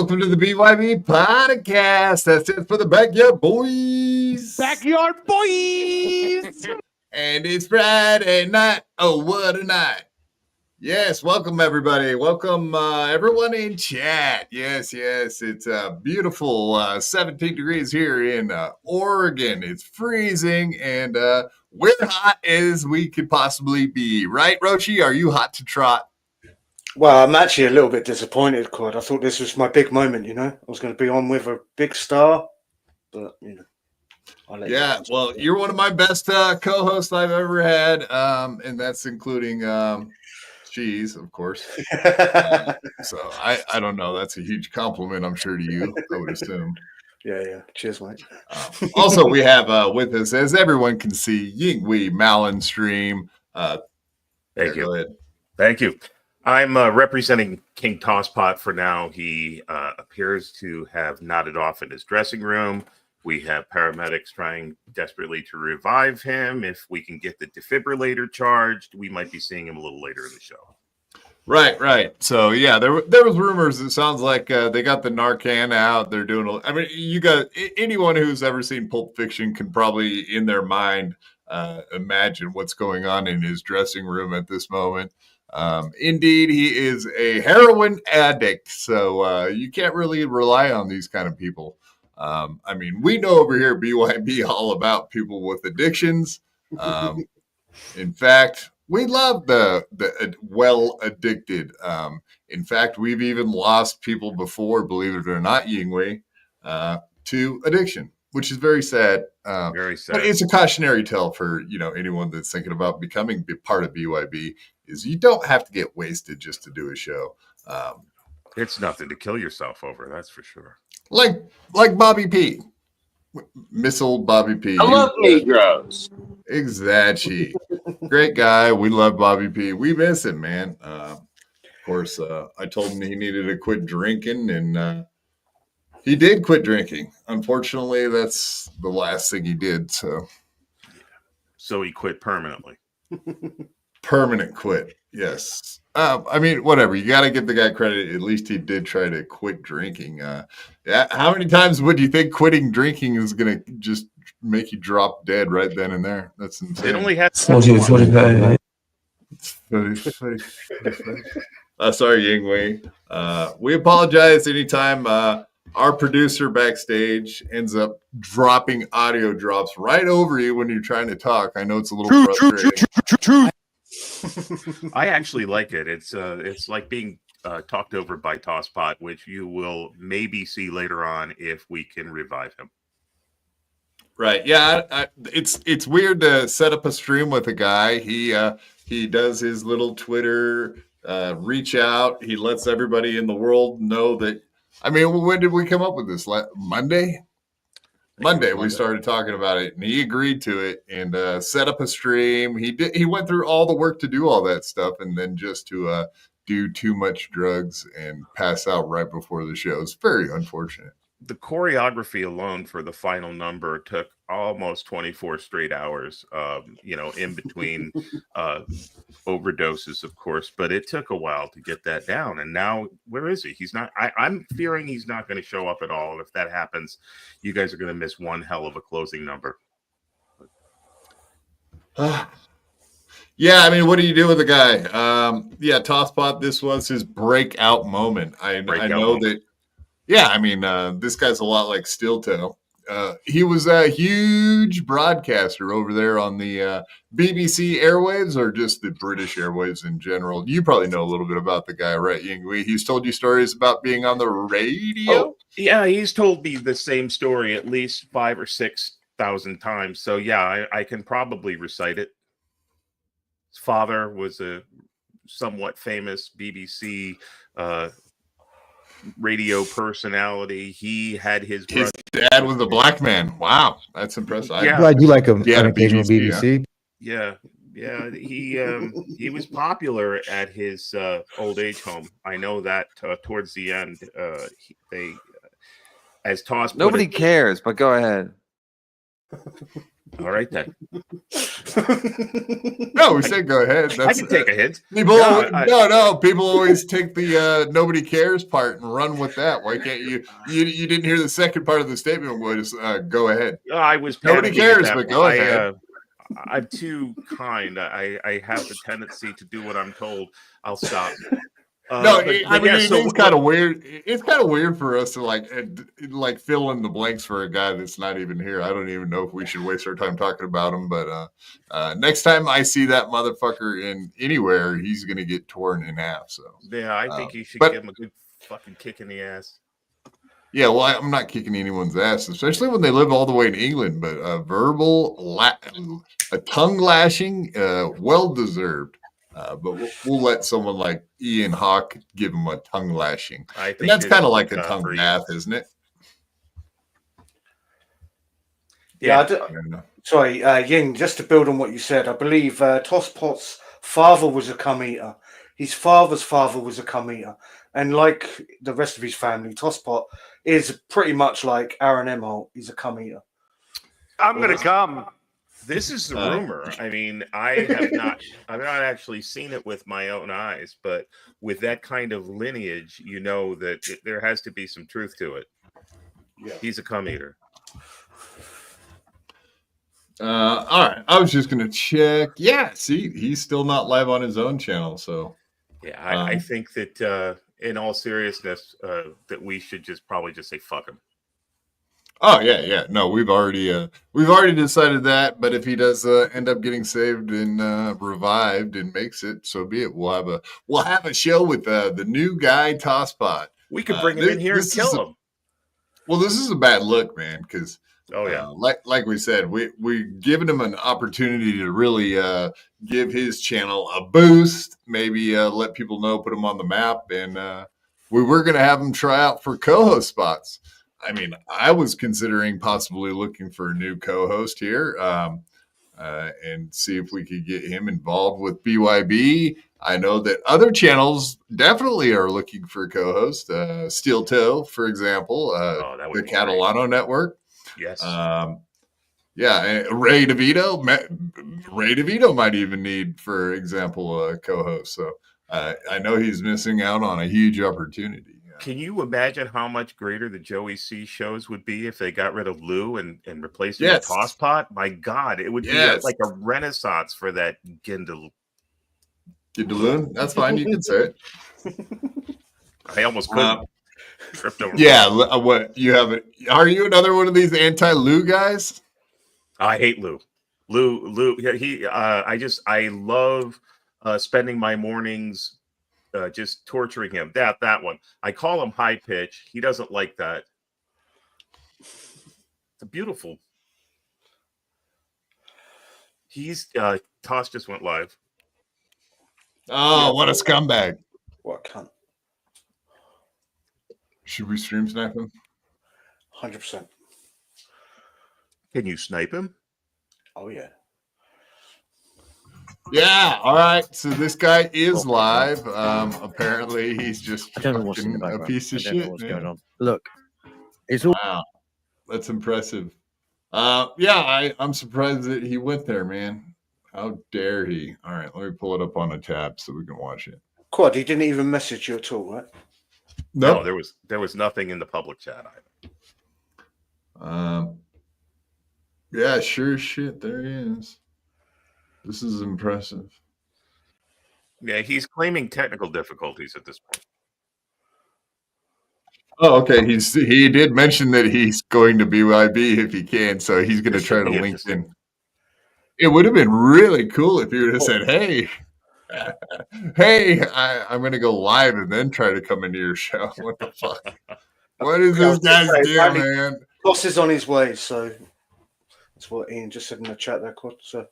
welcome to the BYB podcast. That's it for the Backyard Boys. Backyard Boys! And it's Friday night. Oh, what a night. Yes, welcome everybody. Welcome everyone in chat. Yes, it's a beautiful 17 degrees here in Oregon. It's freezing and we're hot as we could possibly be. Right, Roachy? Are you hot to trot? Well, I'm actually a little bit disappointed, Quad. I thought this was my big moment, you know. I was going to be on with a big star, but, you know. Yeah, well, you're one of my best co-hosts I've ever had, and that's including cheese, of course. So I don't know. That's a huge compliment, I'm sure, to you, I would assume. Yeah. Cheers, mate. Also, we have with us, as everyone can see, Yingwee, Malmenstream. Thank you. Go ahead. Thank you. I'm representing King Tosspot for now. He appears to have nodded off in his dressing room. We have paramedics trying desperately to revive him. If we can get the defibrillator charged, we might be seeing him a little later in the show. Right. So, yeah, there was rumors. It sounds like they got the Narcan out. They're doing you got anyone who's ever seen Pulp Fiction can probably, in their mind, imagine what's going on in his dressing room at this moment. Indeed, he is a heroin addict, so you can't really rely on these kind of people. We know over here at BYB all about people with addictions. In fact, we love the well addicted. In fact, we've even lost people before, believe it or not, Yingwee, to addiction, which is very sad. Very sad. But it's a cautionary tale for anyone that's thinking about becoming part of BYB. Is you don't have to get wasted just to do a show. It's nothing to kill yourself over, that's for sure. Like Bobby P. Miss old Bobby P. I love Negroes. Exactly. Great guy. We love Bobby P. We miss him, man. Of course, I told him he needed to quit drinking, and he did quit drinking. Unfortunately, that's the last thing he did. So he quit permanently. Permanent quit. Yes. Whatever. You got to give the guy credit. At least he did try to quit drinking. How many times would you think quitting drinking is going to just make you drop dead right then and there? That's insane. It only had Sorry, Yingwee. We apologize anytime our producer backstage ends up dropping audio drops right over you when you're trying to talk. I know it's a little frustrating. True. I actually like it. It's like being talked over by Tosspot, which you will maybe see later on if we can revive him. Right. Yeah. It's weird to set up a stream with a guy. He does his little Twitter reach out. He lets everybody in the world know that. When did we come up with this? Monday we started talking about it, and he agreed to it and set up a stream. He went through all the work to do all that stuff, and then just to do too much drugs and pass out right before the show. It's very unfortunate. The choreography alone for the final number took almost 24 straight hours, in between overdoses, of course, but it took a while to get that down. And now, where is he? He's not, I'm fearing he's not going to show up at all. If that happens, you guys are going to miss one hell of a closing number. Yeah, what do you do with the guy? Tosspot, this was his breakout moment. I know that. Yeah, this guy's a lot like Stilto. He was a huge broadcaster over there on the BBC airwaves, or just the British airwaves in general. You probably know a little bit about the guy, right, Yingwee? He's told you stories about being on the radio? Oh, yeah, he's told me the same story at least 5,000 or 6,000 times. So, yeah, I can probably recite it. His father was a somewhat famous BBC radio personality. He had his dad was a black man. Wow, that's impressive. Yeah, I do like an occasional BBC. Yeah. He was popular at his old age home. I know that towards the end, they, as Toss, nobody cares, but go ahead. All right then. No, we said go ahead. I can take a hint. People, No, no. People always take the nobody cares part and run with that. Why can't you? You didn't hear the second part of the statement was go ahead. I was Nobody panicking cares, at that but point. go ahead. I'm too kind. I have the tendency to do what I'm told. I'll stop. No, but I mean yeah, it's kind of weird. It's kind of weird for us to like fill in the blanks for a guy that's not even here. I don't even know if we should waste our time talking about him. But next time I see that motherfucker in anywhere, he's gonna get torn in half. So yeah, I think you should give him a good fucking kick in the ass. Yeah, well, I'm not kicking anyone's ass, especially when they live all the way in England. But a tongue lashing, well deserved. But we'll let someone like Ian Hawke give him a tongue lashing. I think and that's kind of like a tongue bath, isn't it? Yeah. Sorry, Ying, just to build on what you said, I believe Tosspot's father was a cum eater. His father's father was a cum eater. And like the rest of his family, Tosspot is pretty much like Aaron Emholt. He's a cum eater. I'm going to come. This is the rumor. I mean, I've not actually seen it with my own eyes, but with that kind of lineage, you know that there has to be some truth to it. Yeah. He's a cum eater. All right. I was just going to check. Yeah. See, he's still not live on his own channel. So, yeah, I think that in all seriousness, that we should probably just say fuck him. Oh yeah. No, we've already decided that. But if he does end up getting saved and revived and makes it, so be it. We'll have a show with the new guy Tosspot. We could bring him in here and kill him. Well, this is a bad look, man, because like we said, we given him an opportunity to really give his channel a boost, maybe let people know, put him on the map, and we were going to have him try out for co-host spots. I mean, I was considering possibly looking for a new co-host here and see if we could get him involved with BYB. I know that other channels definitely are looking for a co-host. Steel Toe, for example, the Catalano Network. Yes. Yeah, Ray DeVito. Ray DeVito might even need, for example, a co-host. So I know he's missing out on a huge opportunity. Can you imagine how much greater the Joey C shows would be if they got rid of Lou and replaced it with Tosspot? My God, it would be like a renaissance for that Gindaloon. That's fine. You can say it. I almost couldn't. Tripped over. Yeah, what you have? Are you another one of these anti-Lou guys? I hate Lou. Lou. I love spending my mornings just torturing him. That one. I call him high pitch. He doesn't like that. It's beautiful. Toss just went live. Oh, what a scumbag! What a cunt. Should we stream snipe him? 100%. Can you snipe him? Oh yeah. Yeah. All right. So this guy is live. Apparently, he's just I don't know what's in the background. A piece of I don't know shit. what's going on. Look, it's all. Wow, that's impressive. Yeah, I'm surprised that he went there, man. How dare he? All right, let me pull it up on a tab so we can watch it. Quad, he didn't even message you at all, right? Nope. No, there was nothing in the public chat either. Yeah, sure shit. There he is. This is impressive. Yeah, he's claiming technical difficulties at this point. Oh, okay. He did mention that he's going to BYB if he can, so he's going to try to link in. It would have been really cool if you would have said, "Hey, I'm going to go live and then try to come into your show." What the fuck? What is this guy's deal, man? Boss is on his way, so that's what Ian just said in the chat there, Quad. So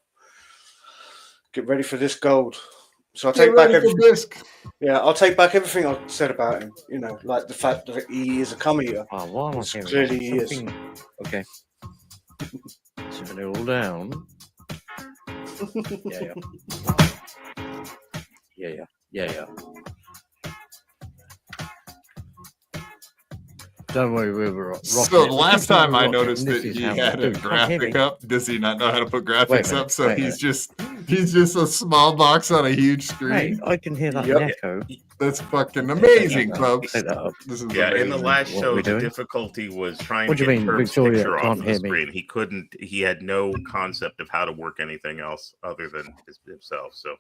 get ready for this gold. So I'll take back everything. Yeah, I'll take back everything I said about him. You know, like the fact that he is a cum eater. Oh, why am I hearing clearly he is. Okay. Sipping it all down. Yeah. Don't worry, we were rocking So it. the We last keep on time I rocking, noticed and this that is he how we had do a it. Can't hear me. graphic up. Does he not know how to put Wait a graphics minute, up? So wait a he's just a small box on a huge Hey, screen. I can hear that Yep. in echo. That's fucking amazing, folks. Take that up. This is Yeah, in the amazing. last What show, we the doing? difficulty was trying What to do you get mean, Turp's Victoria picture off can't the hear me? screen. He couldn't. He had no concept of how to work anything else other than himself. So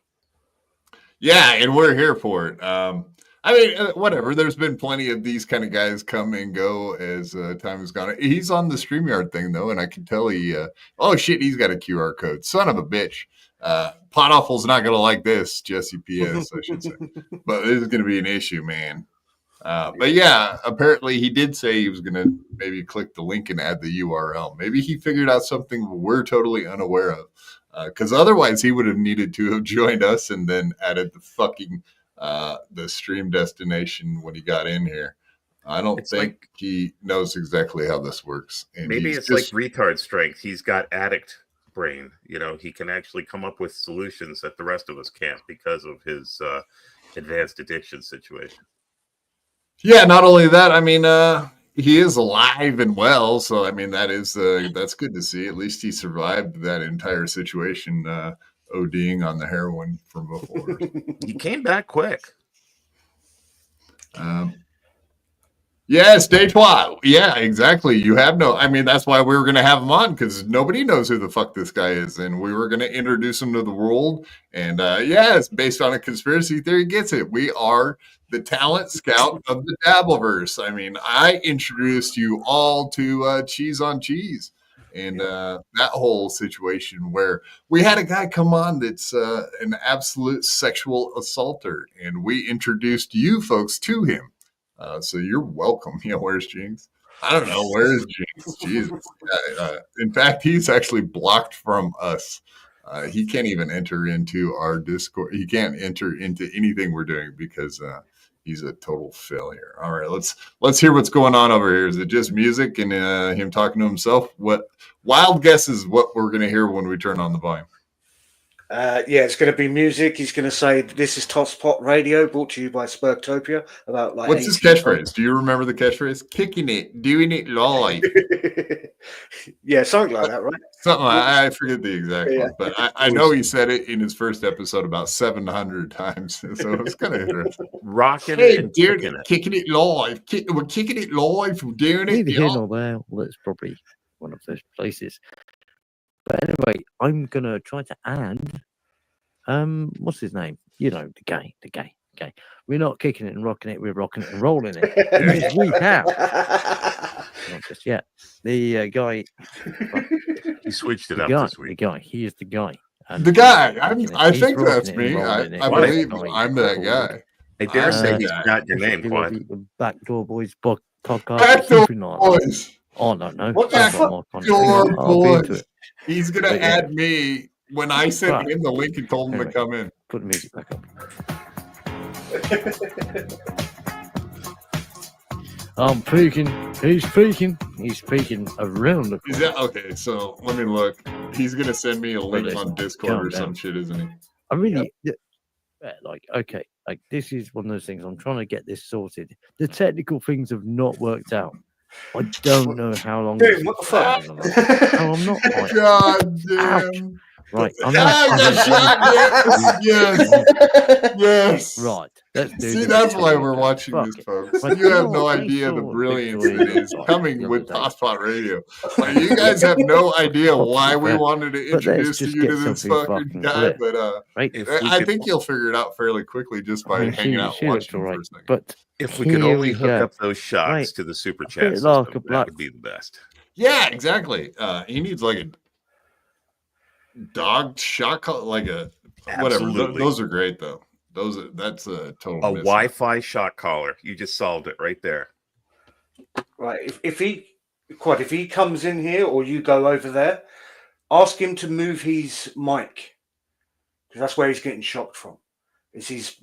Yeah, and we're here for it. I mean, whatever. There's been plenty of these kind of guys come and go as time has gone. He's on the StreamYard thing though, and I can tell oh shit, he's got a QR code. Son of a bitch. Pot Awful's not gonna like this, Jesse PS, I should say. But this is gonna be an issue, man. But yeah, apparently he did say he was gonna maybe click the link and add the URL. Maybe he figured out something we're totally unaware of. Because otherwise he would have needed to have joined us and then added the fucking the stream destination when he got in here. I don't think he knows exactly how this works. And maybe it's like retard strength. He's got addict brain. You know, he can actually come up with solutions that the rest of us can't because of his advanced addiction situation. Yeah, not only that, I mean, he is alive and well, so I mean that's good to see. At least he survived that entire situation, ODing on the heroin from before. He came back quick. Yeah, stage one. Yeah, exactly. You have no. I mean, that's why we were going to have him on because nobody knows who the fuck this guy is, and we were going to introduce him to the world. And yeah, it's based on a conspiracy theory. Gets it? We are the talent scout of the Dabbleverse. I mean, I introduced you all to Cheese on Cheese. And that whole situation where we had a guy come on that's an absolute sexual assaulter, and we introduced you folks to him. So you're welcome. You know, where's Jinx? I don't know. Where's Jinx? Jesus. In fact, he's actually blocked from us. He can't even enter into our Discord. He can't enter into anything we're doing because he's a total failure. All right, let's hear what's going on over here. Is it just music and him talking to himself? What wild guesses what we're going to hear when we turn on the volume? Yeah, it's going to be music. He's going to say, "This is Tosspot Radio, brought to you by Spurgtopia." About like what's his catchphrase? Do you remember the catchphrase? Kicking it, doing it live. Yeah, something like that, right? Something I forget the exact one, but I know he said it in his first episode about 700 times, so it's kind of interesting. Rocking Hey, and dude, kicking kicking it. it live. We're kicking it live. We're doing it. Neither here nor there. Well, it's probably one of those places. But anyway, I'm gonna try to add what's his name? You know, the guy. We're not kicking it and rocking it, we're rocking it and rolling it. Because we have not just yet. The guy He switched it the up guy, this week. the guy, he is the guy. And The guy. I he's think rocking that's it and me. rolling it. I What believe a guy I'm that called guy. I dare say I'm he's that not your name, BYB, Quad. the Backdoor Boys podcast. Backdoor something like that. Boys. Oh, I don't know. What the That's fuck? not my kind of Backdoor thing. I'll be into Boys. it. He's gonna But yeah. add me when I sent Right. him the link and told him Anyway. to come in. Put the music back up. I'm peeking. He's peeking around the Is corner. that okay? So let me look. He's gonna send me a link listen, on Discord calm or some down. shit, isn't he? I really, yeah, like, okay, like this is one of those things. I'm trying to get this sorted. The technical things have not worked out. I don't know how long. Dude, this what the is fuck? going on. No, I'm not. Right, God damn. right, I'm Ah, not. yes. Right, let's do See, this. that's why we're watching Fuck this, it. folks. But You you have know no what? idea We the saw brilliance Victoria that is like coming the with other day. Tosspot Radio. Like, you guys have no idea why we fair. wanted to But let's introduce just you get to this something fucking fucking guy, clear. but Right? If we I could, think you'll figure it out fairly quickly just by I mean, hanging out she and looks watching all him right, for a second. but if we could here only we hook go. up those shots Right. to the super A chat bit like system, a black- that would be the best. Yeah, exactly. He needs like a dog shot call, like a whatever. Absolutely. Those are great though. That's a total A miss. Wi-Fi shot caller. You just solved it right there. Right. If he comes in here or you go over there, ask him to move his mic because that's where he's getting shocked from. It's his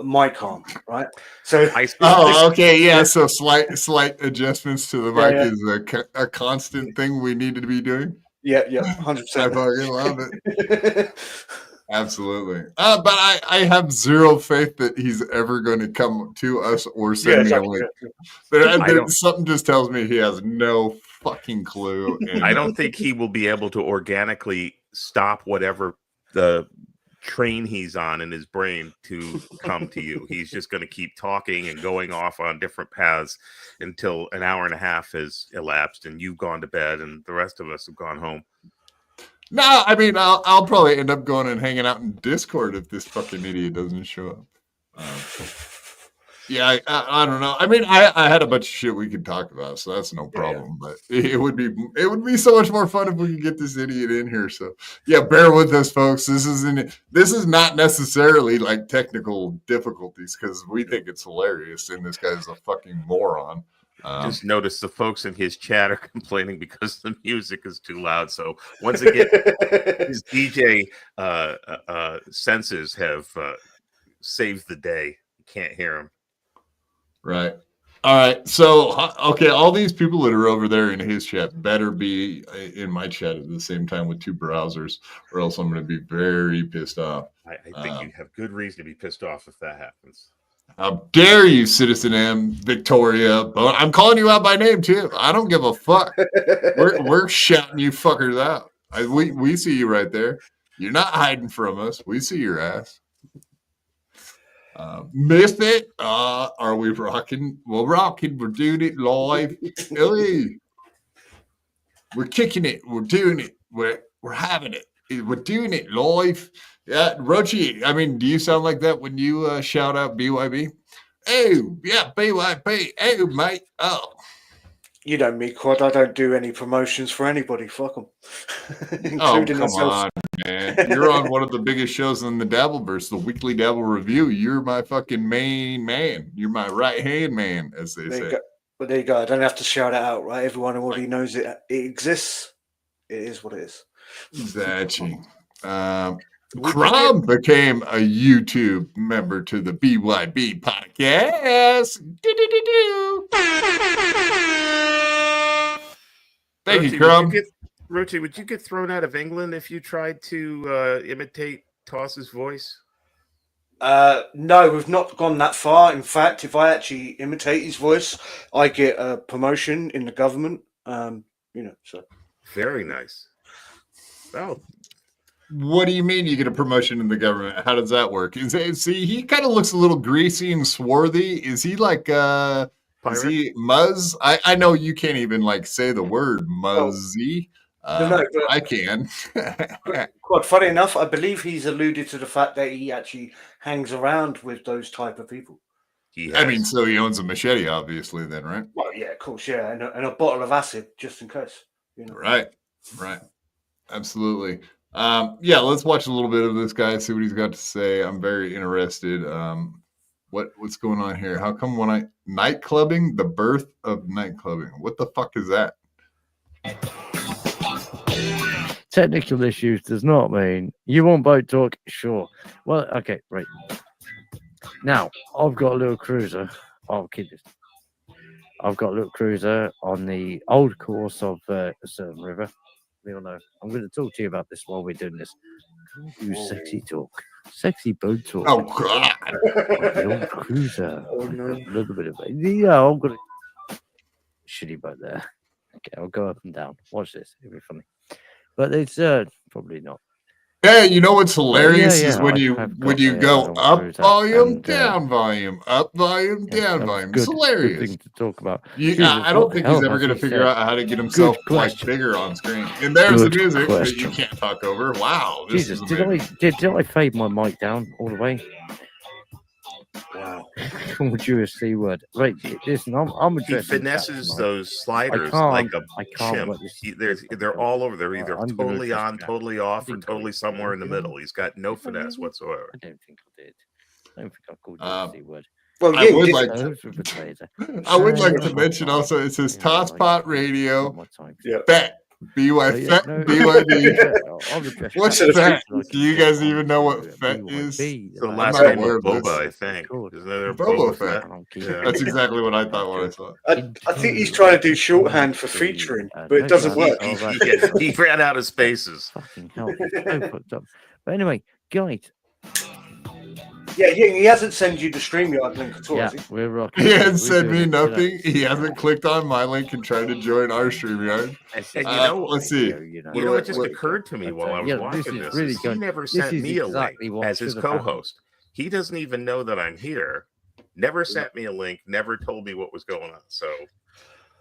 mic arm, right? So Oh, okay, yeah. So slight adjustments to the Yeah, mic yeah. is a constant thing we need to be doing. yeah, 100%. I fucking love it. Absolutely. But I have zero faith that he's ever going to come to us or send me a link. Something just tells me he has no fucking clue. I don't think he will be able to organically stop whatever the train he's on in his brain to come to you. He's just going to keep talking and going off on different paths until an hour and a half has elapsed and you've gone to bed and the rest of us have gone home. No, I mean, I'll probably end up going and hanging out in Discord if this fucking idiot doesn't show up. Yeah, I don't know. I mean, I had a bunch of shit we could talk about, so that's no problem. Yeah. But it would be so much more fun if we could get this idiot in here. So yeah, bear with us, folks. This is not necessarily like technical difficulties because we think it's hilarious, and this guy's a fucking moron. Just notice the folks in his chat are complaining because the music is too loud. So once again, his DJ senses have saved the day. You can't hear him. Right. All right. So, okay, all these people that are over there in his chat better be in my chat at the same time with two browsers, or else I'm going to be very pissed off. I think you have good reason to be pissed off if that happens. How dare you, Citizen M, Victoria? I'm calling you out by name, too. I don't give a fuck. We're shouting you fuckers out. We see you right there. You're not hiding from us. We see your ass. Missed it? Are we rocking? We're rocking. We're doing it live. Hey, we're kicking it. We're doing it. We're having it. We're doing it live. Yeah, Roachy. I mean, do you sound like that when you shout out BYB? Oh, yeah, BYB. Oh, mate. Oh. You know me, Quad. I don't do any promotions for anybody. Fuck them. Including on, man. You're on one of the biggest shows in the Dabbleverse, the Weekly Dabble Review. You're my fucking main man. You're my right-hand man, as they say. But there you go. I don't have to shout it out, right? Everyone already knows it exists. It is what it is. Exactly. Crumb became a YouTube member to the BYB podcast. Thank you, Crumb. Roachy, would you get thrown out of England if you tried to imitate Toss's voice? No, we've not gone that far. In fact, if I actually imitate his voice, I get a promotion in the government. So very nice. Oh. What do you mean you get a promotion in the government? How does that work? See, he kind of looks a little greasy and swarthy. Is he like is he Muzz? I know you can't even like say the word Muzzy. No, I can. Quite funny enough, I believe he's alluded to the fact that he actually hangs around with those type of people. I mean, so he owns a machete, obviously, then, right? Well, yeah, of course, yeah, and a bottle of acid just in case. Right, absolutely. Yeah, let's watch a little bit of this guy, see what he's got to say. I'm very interested. What's going on here? How come when night clubbing, the birth of night clubbing? What the fuck is that? Technical issues does not mean you want boat talk. Sure. Well, okay, right. Now I've got a little cruiser. I'll keep this. I've got a little cruiser on the old course of a certain river. We all know. I'm going to talk to you about this while we're doing this. Do sexy talk, sexy boat talk. Oh God! The old cruiser. Oh no! A little bit of it. Yeah, I've got a shitty boat there. Okay, I'll go up and down. Watch this. It'll be funny. But it's probably not. Hey, you know what's hilarious is when you go up volume, down volume, up volume, down volume. It's hilarious. Good thing to talk about. I don't think he's ever going to figure out how to get himself like bigger on screen. And there's the music that you can't talk over. Wow. Jesus, did I fade my mic down all the way? Wow. Would you a C word? Right, listen, I'm he finesses those sliders like a chimp. They're all over. They're either totally on, totally off, or totally somewhere in the middle. He's got no finesse whatsoever. I don't think I did. I don't think I called you a C word. Well, I would like to mention also it says Tosspot Radio. Bet. BYB. What's FET? Do you guys even know what FET is? The last name of Boba, I think. Isn't there Boba Fett? Yeah. That's exactly what I thought when I saw it. I think he's trying to do shorthand for featuring, but it doesn't work. He ran out of spaces. Fucking hell. So fucked up. But anyway, guys. Yeah, he hasn't sent you the StreamYard link at all, Yeah, has he? we're rocking. He hasn't We're sent doing me it nothing. today. He hasn't clicked on my link and tried to join our StreamYard. This And is you know- let's see. you know, You know, it just occurred to me But, while I was yeah, watching this is this. really Is he good. never This sent is me a exactly link what as his should have happened. co-host. He doesn't even know that I'm here. Never sent me a link. Never told me what was going on. So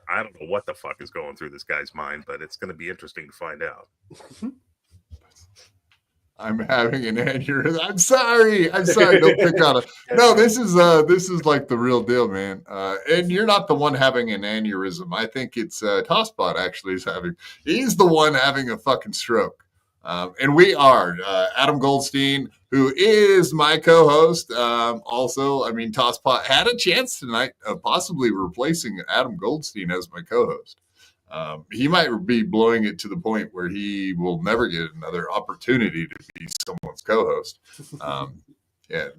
I don't know what the fuck is going through this guy's mind, but it's going to be interesting to find out. I'm having an aneurysm. I'm sorry. Don't pick on it. No, this is like the real deal, man. And you're not the one having an aneurysm. I think it's Tosspot actually he's the one having a fucking stroke. And we are Adam Goldstein, who is my co-host. Also, I mean, Tosspot had a chance tonight of possibly replacing Adam Goldstein as my co-host. He might be blowing it to the point where he will never get another opportunity to be someone's co-host. Yeah.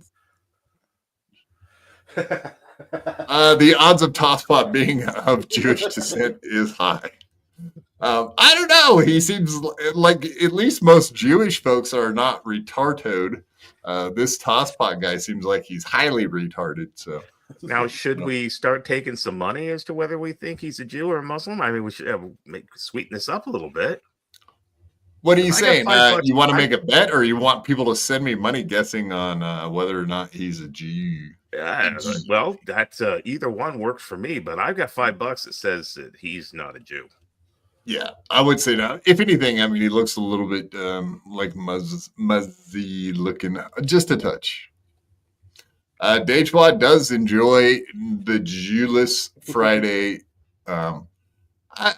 The odds of Tosspot being of Jewish descent is high. I don't know. He seems like at least most Jewish folks are not retarded. This Tosspot guy seems like he's highly retarded. So. Now, should we start taking some money as to whether we think he's a Jew or a Muslim? I mean, we should sweeten this up a little bit. What are you saying? You want to I- make a bet, or you want people to send me money guessing on whether or not he's a Jew? Well, that's either one works for me, but I've got $5 that says that he's not a Jew. Yeah, I would say no. If anything, I mean, he looks a little bit like muzzy looking, just a touch. Dagebot does enjoy the Jewless Friday. I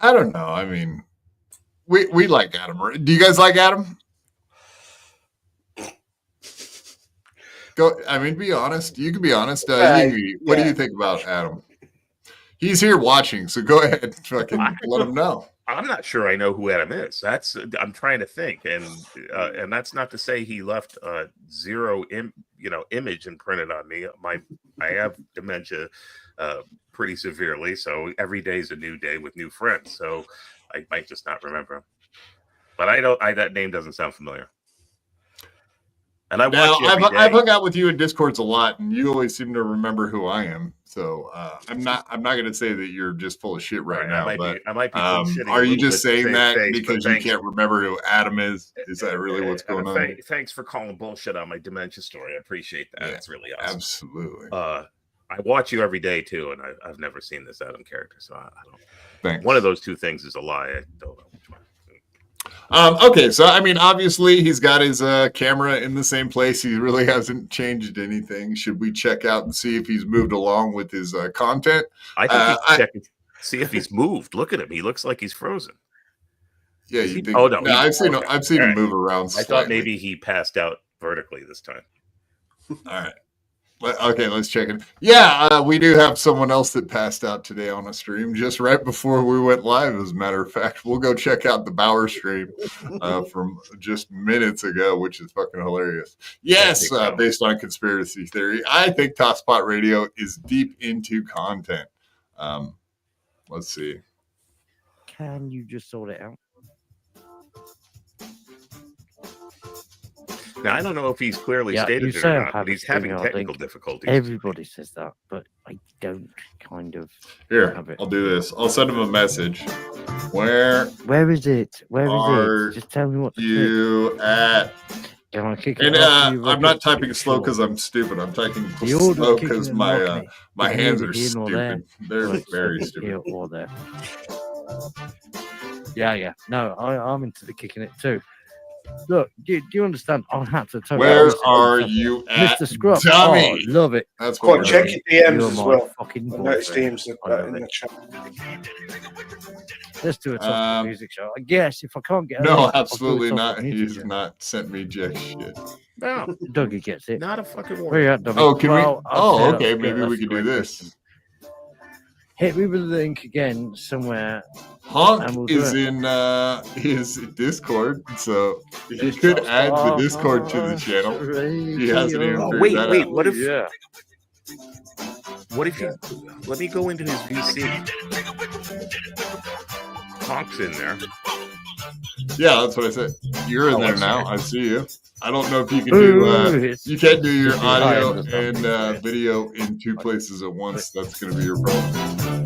don't know. I mean, we like Adam. Do you guys like Adam? Go. I mean, be honest. You can be honest. Yingwee, what do you think about Adam? He's here watching, so go ahead, fucking let him know. I'm not sure I know who Adam is. I'm trying to think, and that's not to say he left zero image imprinted on me. I have dementia pretty severely, so every day is a new day with new friends. So I might just not remember him. But that name doesn't sound familiar. And I've hung out with you in Discords a lot, and you always seem to remember who I am. So I'm not going to say that you're just full of shit right now. I might be shitting are you just saying that face, because you can't remember who Adam is? Is that really what's going on? Thanks for calling bullshit on my dementia story. I appreciate that. It's really awesome. Absolutely. I watch you every day too, and I've never seen this Adam character, so I don't. Thanks. One of those two things is a lie. I don't know which one. Okay, so I mean, obviously he's got his camera in the same place. He really hasn't changed anything. Should we check out and see if he's moved along with his content? I think we check and see if he's moved. Look at him; he looks like he's frozen. Yeah, you think? Oh no, I've seen him move around. I thought maybe he passed out vertically this time. All right. Okay, let's check it. Yeah, we do have someone else that passed out today on a stream just right before we went live, as a matter of fact. We'll go check out the Bauer stream from just minutes ago, which is fucking hilarious. Yes, based on conspiracy theory, I think Tosspot Radio is deep into content. Let's see. Can you just sort it out? Now, I don't know if he's clearly stated it or not, but he's having technical difficulties. Everybody says that, but I don't kind of. Here, I'll do this. I'll send him a message. Where is it? Where is it? Just tell me what to you at. Can I kick and it off I'm not typing slow because I'm stupid. I'm typing slow because my hands are stupid. They're very stupid. Or there. Yeah. No, I'm into the kicking it too. Look, do you understand? I had to tell you. Where are you at, Mr. Scruff? dummy? Oh, love it. That's what. Check your DMs as well. I noticed DMs in the chat. Let's do a top music show. I guess if I can't get no, absolutely not. He's not sent me jack shit. No, Dougie gets it. Not a fucking word. Where you at, Dougie? Oh, can we? Oh, okay. Maybe we can do this. Hit me with the link again somewhere. Honk is in his Discord, so he could add the Discord to the channel. He hasn't even figured that out. Wait, what if? Yeah. What if you? Let me go into his VC. Honk's in there. Yeah, that's what I said. You're in there now. I see you. I don't know if you can do. You can't do your audio and video in two places at once. That's going to be your problem.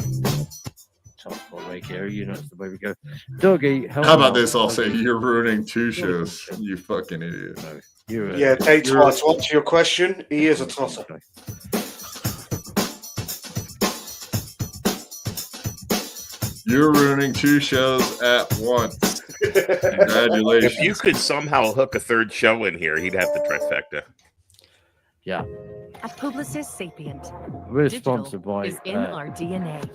Right here, you know, it's the way we go. Dougie, how about this? I'll say you're ruining two shows. You fucking idiot. Yeah, Dave, to answer your question, he is a tosser. You're ruining two shows at once. Congratulations. If you could somehow hook a third show in here, he'd have the trifecta. Yeah. At Publicis Sapient, We're sponsored by is in our DNA.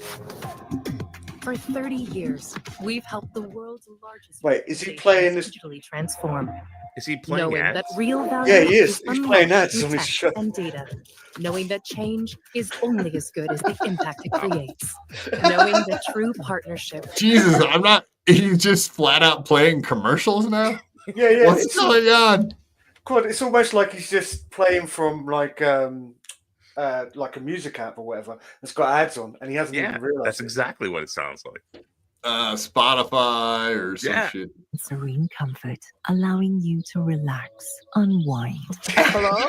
For 30 years, we've helped the world's largest. Wait, is he playing this? Digitally transform. Is he playing knowing ads? that real value Yeah, he is. He's unlocked playing ads through on his tech show. and data. Knowing that change is only as good as the impact it creates. Knowing that true partnership. Jesus, I'm not. He's just flat out playing commercials now. Yeah. What's going on? God, it's almost like he's just playing from like a music app or whatever. It's got ads on, and he hasn't even realized. That's exactly what it sounds like. Spotify or some shit. Serene comfort, allowing you to relax, unwind. Hello?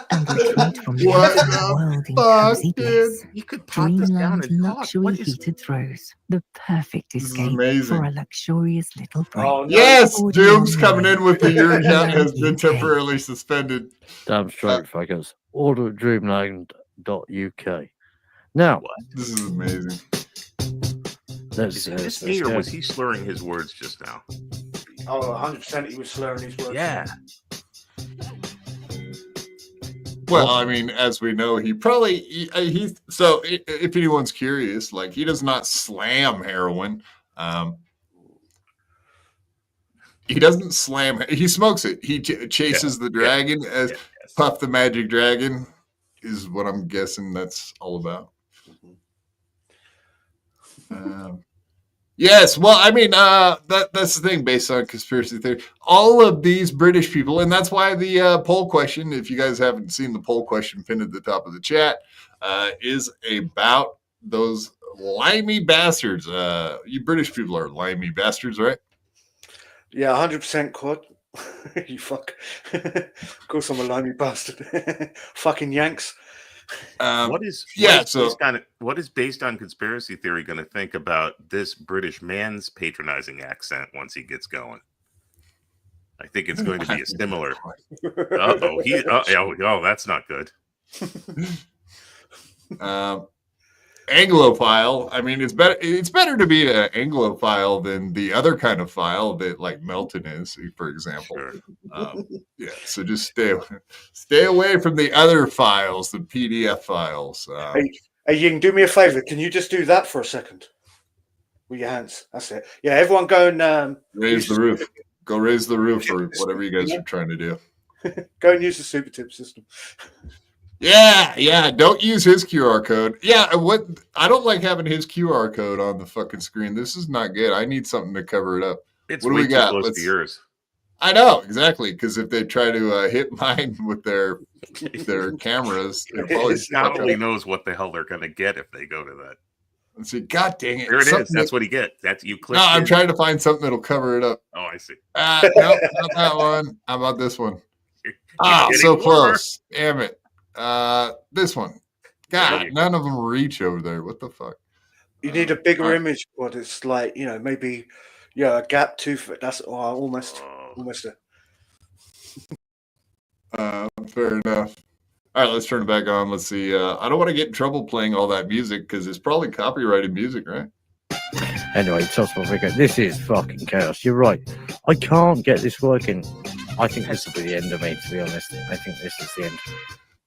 And retreat from What the world in fuck, cozy dude? bliss. You could pop this down Dreamland and talk. luxury What is heated throws. The perfect This is escape amazing. for a luxurious little break. Oh, no. Yes, Ordinary Doom's coming in with the your account has been UK. temporarily suspended. Damn straight, fuckers. Order at dreamland.uk. Now, This is amazing. let's Is he just me, or was he slurring his words just now? Oh, 100% he was slurring his words. Yeah. Well, I mean, as we know, he's so. If anyone's curious, like he does not slam heroin. He doesn't slam. He smokes it. He chases the dragon as Puff the Magic Dragon is what I'm guessing that's all about. Yes, well, I mean, that's the thing based on conspiracy theory. All of these British people, and that's why the poll question, if you guys haven't seen the poll question pinned at the top of the chat, is about those limey bastards. You British people are limey bastards, right? Yeah, 100% quad. You fuck. Of course I'm a limey bastard. Fucking Yanks. What is based on conspiracy theory going to think about this British man's patronizing accent once he gets going? I think it's going to be a similar. That's not good. Anglophile. I mean, it's better to be an Anglophile than the other kind of file that like Melton is, for example. Sure. Yeah, so just stay away from the other files, the PDF files. Hey, Ying, do me a favor. Can you just do that for a second with your hands? That's it. Yeah, everyone go and raise the roof. Go raise the roof or whatever you guys are trying to do. Go and use the super tip system. Yeah. Don't use his QR code. Yeah, I don't like having his QR code on the fucking screen. This is not good. I need something to cover it up. It's what do way we too got? close to yours. I know exactly because if they try to hit mine with their cameras, He probably knows what the hell they're going to get if they go to that. Let's see. God dang it! There it is. That's what he gets. That's you click. No, I'm trying to find something that'll cover it up. Oh, I see. No, not that one. How about this one? So close. Damn it. This one. God, none of them reach over there. What the fuck? You need a bigger image, but it's like, maybe a gap 2 foot. That's almost it. Fair enough. All right, let's turn it back on. Let's see. I don't want to get in trouble playing all that music because it's probably copyrighted music, right? Anyway, this is fucking chaos. You're right. I can't get this working. I think this will be the end of me, to be honest. I think this is the end.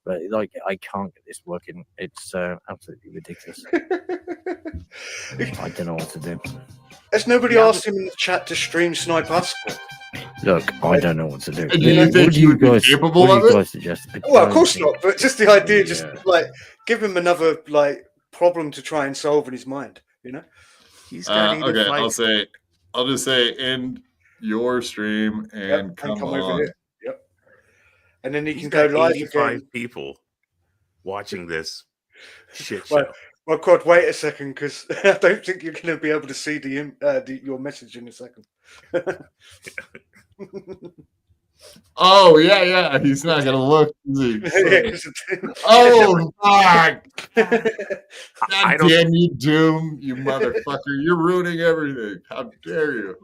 But I can't get this working. It's absolutely ridiculous. I don't know what to do. Has nobody asked him in the chat to stream Snipe us? Look, I don't know what to do. Do you think you would be capable of it? Suggest? Well, of course not. But just the idea, give him another problem to try and solve in his mind. He's got okay. I'll just say end your stream and come on. over here. Yep. And then he He's can go got live 85 again. people watching this shit show. Oh God, wait a second, because I don't think you're going to be able to see your message in a second. Oh yeah. He's not gonna look. Is he? Oh fuck! God damn you, Doom! You motherfucker! You're ruining everything. How dare you?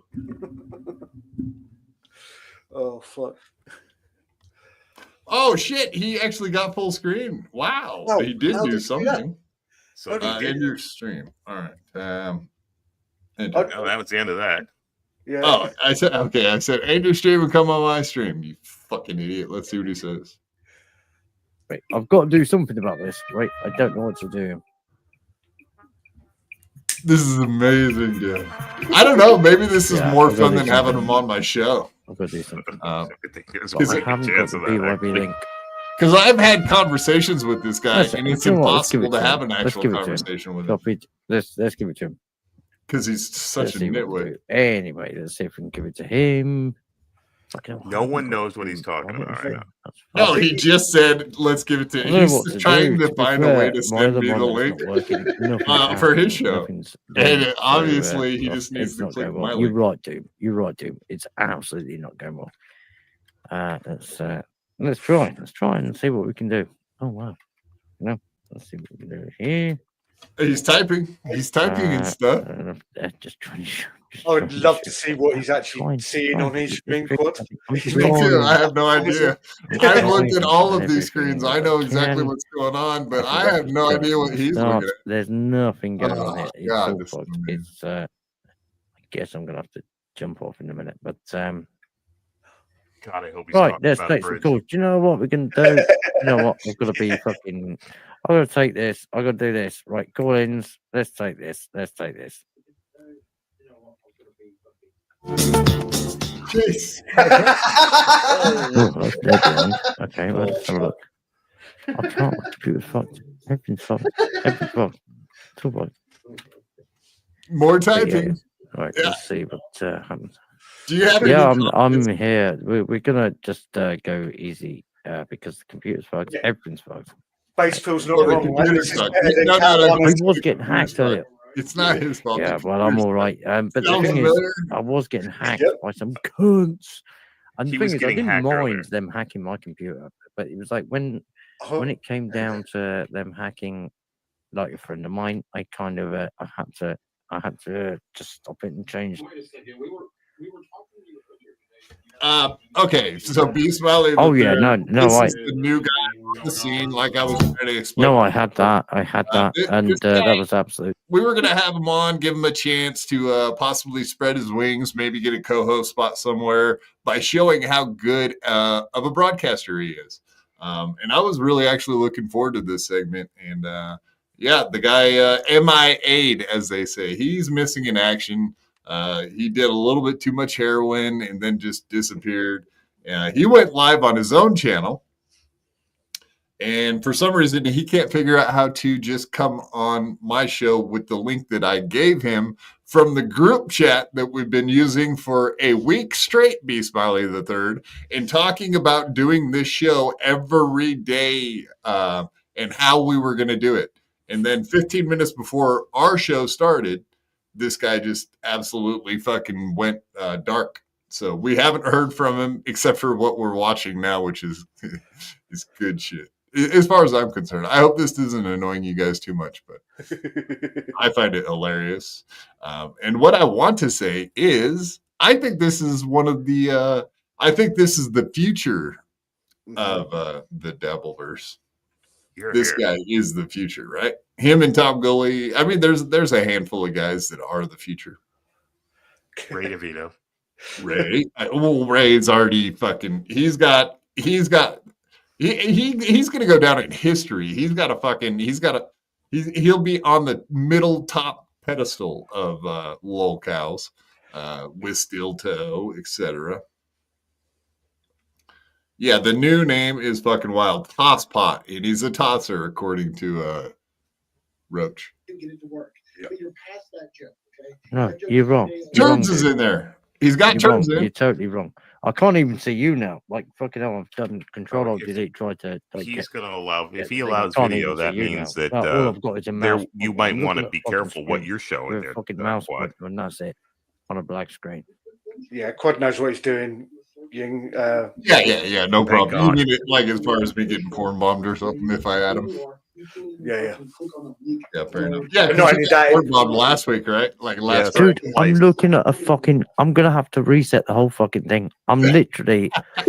Oh fuck! Oh shit! He actually got full screen. Wow! Oh, he did how do did he do that? something. So he did. In your stream. All right. Oh, that was the end of that. Yeah. Oh, I said okay. I said end your stream and come on my stream. You fucking idiot. Let's see what he says. Wait, I've got to do something about this. Wait, I don't know what to do. This is amazing, dude. I don't know. Maybe this is more I've got fun to than do having something. him on my show. I've got to do something. I I haven't got the BYB link. Because I've had conversations with this guy, and it's impossible to have him. an actual conversation with him. Let's give it to him. Because he's such a nitwit. Anyway, let's see if we can give it to him. No one knows what he's talking about right now. No, he just said, let's give it to him. He's trying to find a way to send me the link for his show. And obviously, he just needs to click my link. You're right, Doom. You're right, Doom. It's absolutely not going well. Let's try. Let's try and see what we can do. Oh, wow. No, let's see what we can do here. He's typing. He's typing and stuff. Just trying. I would love to see what he's actually seeing on his screen. Quad. Me too. I have no idea. I've looked at all of these screens. I know exactly what's going on, but I have no idea what he's looking at. There's nothing going on here. It's God, all fucked. It's I guess I'm gonna have to jump off in a minute, but God, I hope he's right. Let's take some calls. Do you know what we can do? You know what? I've got to be fucking. I gotta take this. I gotta do this. Right, call-ins. Let's take this. Let's take this. Jeez. Oh, that's dead behind. Okay, let's have a look. I can't. My computer's fucked. Everything's fucked. Everything's fucked. Too bad. More typing. Right, let's see what happens. Do you have? Yeah, I'm here. We're gonna just go easy because the computer's fucked. Everything's fucked. Base feels not wrong. I was getting hacked earlier. It's not his fault. Yeah, well, I'm all right. But the thing is, I was getting hacked by some cunts. And the thing is, I didn't mind them hacking my computer, but it was like when it came down to them hacking, like a friend of mine, I kind of I had to just stop it and change. Wait a second, we were talking to you earlier today. Okay, so Beast Valley. Oh yeah, no, this is the new guy on the scene, like I was trying to explain. No, I had that, and that was absolute. We were gonna have him on, give him a chance to possibly spread his wings, maybe get a co-host spot somewhere by showing how good of a broadcaster he is. And I was really actually looking forward to this segment. And yeah, the guy MIA'd, as they say, he's missing in action. He did a little bit too much heroin and then just disappeared. He went live on his own channel. And for some reason, he can't figure out how to just come on my show with the link that I gave him from the group chat that we've been using for a week straight, B. Smiley III, and talking about doing this show every day and how we were going to do it. And then 15 minutes before our show started, this guy just absolutely fucking went dark. So we haven't heard from him except for what we're watching now, which is good shit. As far as I'm concerned, I hope this isn't annoying you guys too much, but I find it hilarious. And what I want to say is, I think this is one of the, I think this is the future of the Dabbleverse. This guy is the future, right? Him and Tom Gully. I mean, there's a handful of guys that are the future. Ray DeVito. Ray. Well, Ray's already fucking. He's gonna go down in history. He'll be on the middle top pedestal of lolcows with steel toe, etc. Yeah, the new name is fucking wild. Tosspot, and he's a tosser, according to Roach. Get it to work. Yeah. But you're past that joke, okay? No, you're wrong. Terms is in there. He's got terms in. You're totally wrong. I can't even see you now. Like fucking hell, I've done Control Alt Delete. Tried to. Like, He's going to allow. If he I allows can't video, even see that you means now. that Well, all I've got is a there mouse. you I'm might looking want to at be fucking careful what screen you're showing with a there. fucking mouse Quad. button, and that's it on a black screen. Yeah, Quad knows what he's doing. Ying, Yeah. No Thank problem. You God. mean it like as far as me getting porn bombed or something if I add him? Yeah. Yeah, fair enough. Yeah, No, I because need you got that. porn bombed last week, right? Like last Yes. week. Dude, I'm looking at a fucking. I'm gonna have to reset the whole fucking thing. I'm literally. I'm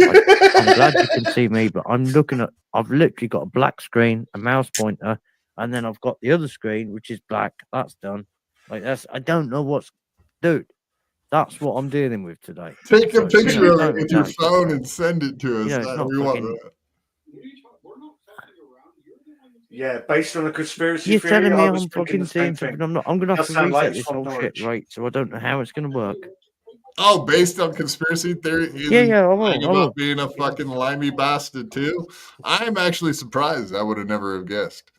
glad you can see me, but I'm looking at. I've literally got a black screen, a mouse pointer, and then I've got the other screen which is black. That's done. Like that's. I don't know what's. Dude, that's what I'm dealing with today. Take a So, picture you of know, it with your that's- phone and send it to us. You know, it's not We want fucking- that. Yeah, based on a conspiracy You're theory, telling me I I'm was thinking fucking the same seeing thing. something. I'm not. I'm gonna have Does to sound like reset it's this from whole shit, Norwich. right? So I don't know how it's gonna work. Oh, based on conspiracy theory? Yeah, I will. Lying I will. about being a fucking limey bastard too. I'm actually surprised. I would have never have guessed.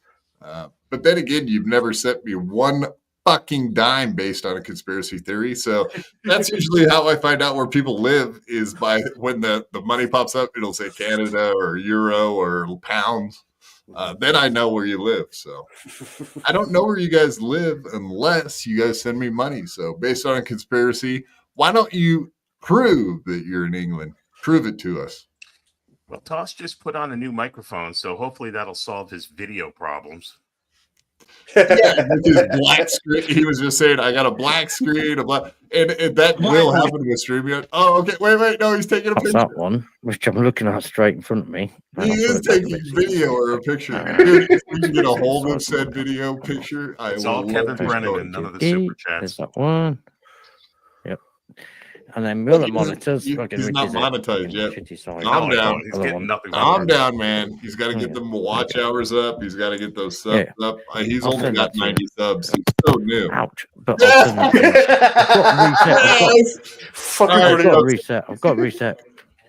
But then again, you've never sent me one fucking dime based on a conspiracy theory. So that's usually how I find out where people live is by when the money pops up, it'll say Canada or Euro or pounds. Then I know where you live. So I don't know where you guys live unless you guys send me money. So based on a conspiracy, why don't you prove that you're in England? Prove it to us. Well, Toss just put on a new microphone, so hopefully that'll solve his video problems. Yeah, with his black screen. He was just saying, I got a black screen, and that will happen with StreamYard. Oh, okay. Wait. No, he's taking a That's picture. that one, which I'm looking at straight in front of me. He is taking video or a picture. Dude, if we can get a hold of said video picture, I It's will all Kevin love to Brennan show and it. none of the super chats. There's that one. Yep. And then the other He's- monitors. he's fucking not which is a monetized fucking yet. shitty size. Calm down. He's Other getting one. nothing. Calm but down, man. He's got to get Yeah. them watch hours up. He's got to get those subs up. He's I'll only send got that to you. 90 subs. He's so new. Ouch! But I'll send that to you. I've got to reset. Fucking All right, I've got to folks. reset. I've got to reset.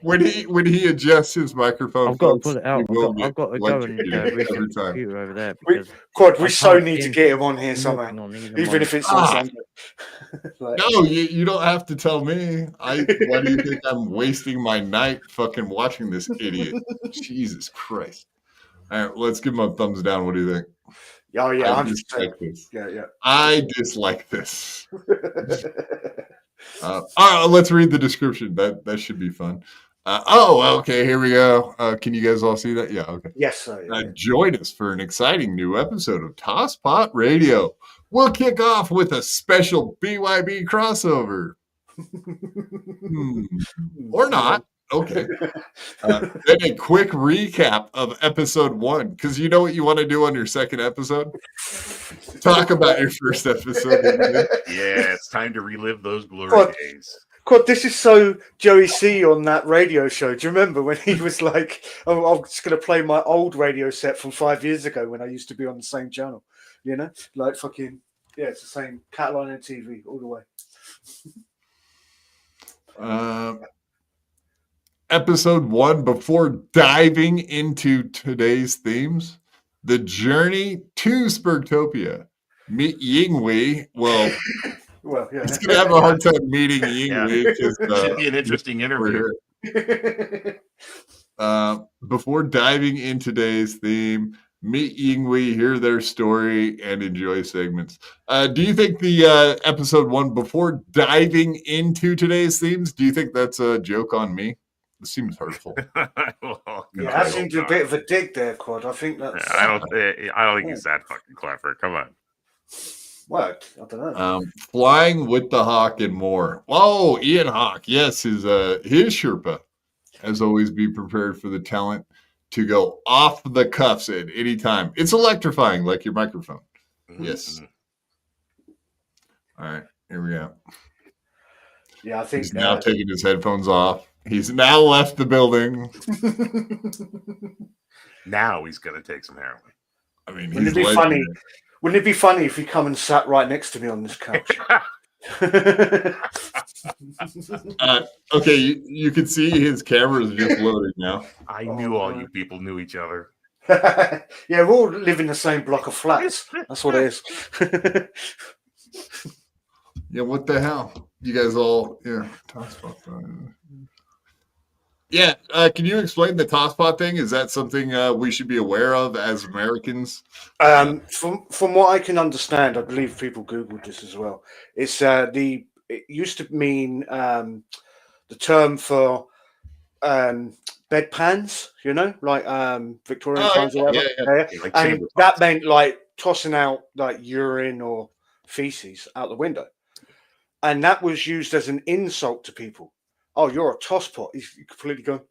When he adjusts his microphone, I've got to folks, pull it he out. will I've got to get go and electrocuted reset every the time. computer over there We- because Quad, we I so can't need to seem get him on here I'm somehow, working on either even monitor. if it's on Sunday. Like, No, you don't have to tell me. Why do you think I'm wasting my night fucking watching this idiot? Jesus Christ. All right, let's give him a thumbs down. What do you think? oh yeah, I 100%. dislike this. Yeah. I dislike this. All right, let's read the description. That should be fun. Okay, here we go. Can you guys all see that? Yeah, okay. Yes, sir. Yeah. Join us for an exciting new episode of Tosspot Radio. We'll kick off with a special BYB crossover. Or not. Okay. Then a quick recap of episode 1, because you know what you want to do on your second episode? Talk about your first episode. yeah, it's time to relive those glory days. God, this is so Joey C on that radio show. Do you remember when he was like, "Oh, I'm just going to play my old radio set from 5 years ago when I used to be on the same channel"? You know, like fucking it's the same Catline and TV all the way. Episode 1, before diving into today's themes, the journey to Spurtopia. Meet Yingwee. Well, yeah, he's gonna have a hard time meeting Yingwee. Should be an interesting interview. Before diving into today's theme, meet Yingwee, hear their story, and enjoy segments. Do you think the episode 1, before diving into today's themes, do you think that's a joke on me? This seems hurtful. That seems a bit of a dig there, Quad. I think that's. I don't think he's that fucking clever. Come on. What? I don't know. Flying with the Hawk and more. Oh, Ian Hawk. Yes, his Sherpa. As always, be prepared for the talent to go off the cuffs at any time. It's electrifying, like your microphone. Mm-hmm. Yes. All right, here we go. Yeah, I think he's now taking his headphones off. He's now left the building. Now he's going to take some heroin. I mean, wouldn't it be funny? Wouldn't it be funny if he come and sat right next to me on this couch? Okay, you can see his camera is just loading now. I knew all you people knew each other. Yeah, we all live in the same block of flats. That's what it is. Yeah, what the hell? You guys all, yeah, talk about that. Yeah, can you explain the tosspot thing? Is that something we should be aware of as Americans? From what I can understand, I believe people Googled this as well. It's it used to mean the term for bedpans, you know, like Victorian times or whatever. Yeah, like And chamber that pots. meant like tossing out like urine or feces out the window. And that was used as an insult to people. Oh, you're a tosspot. He's completely gone.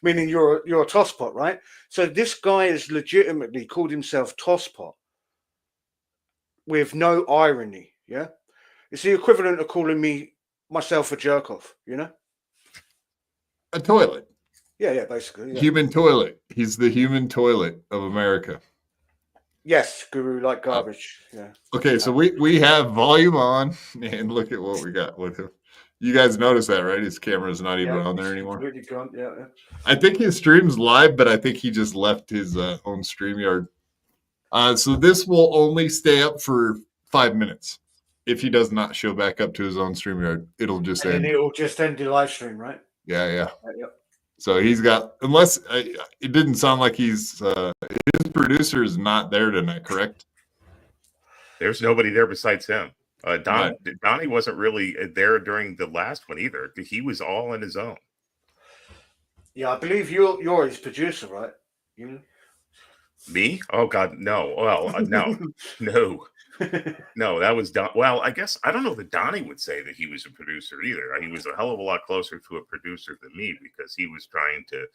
Meaning you're a tosspot, right? So this guy has legitimately called himself tosspot with no irony. Yeah, it's the equivalent of calling myself a jerk off. You know, A toilet. yeah, basically. Yeah. Human toilet. He's the human toilet of America. Yes, guru like garbage. Yeah. Okay, so we have volume on, and look at what we got with him. You guys notice that, right? His camera's not even on there anymore. Completely gone. Yeah. I think his stream's live, but I think he just left his own StreamYard. So this will only stay up for 5 minutes. If he does not show back up to his own StreamYard, it'll just end. And it'll just end the live stream, right? Yeah. Yep. So he's got, unless it didn't sound like his producer is not there tonight, correct? There's nobody there besides him. Donnie wasn't really there during the last one either. He was all on his own. Yeah, I believe you're his producer, right? You? Me? Oh God, no. Well, no, that was Don. Well, I guess I don't know that Donnie would say that he was a producer either. He was a hell of a lot closer to a producer than me because he was trying to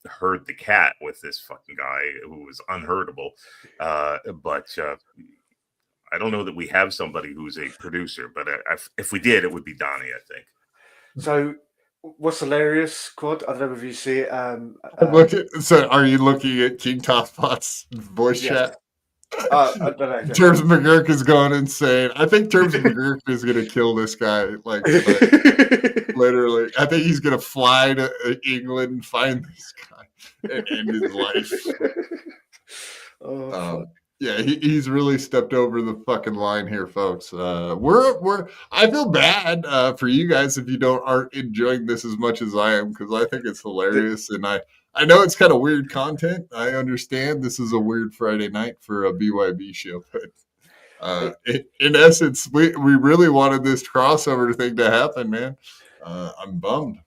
herd the cat with this fucking guy who was unherdable. But I don't know that we have somebody who's a producer. But if we did, it would be Donnie, I think. So. What's hilarious, Quad? I don't know if you see it. So, are you looking at King Tosspot's voice chat? I don't know. Terms McGurk is going insane. I think Terms McGurk is going to kill this guy. Like literally, I think he's going to fly to England and find this guy and end his life. Yeah, he's really stepped over the fucking line here, folks. I feel bad for you guys if you aren't enjoying this as much as I am, because I think it's hilarious, and I know it's kind of weird content. I understand this is a weird Friday night for a BYB show, but in essence, we really wanted this crossover thing to happen, man. I'm bummed.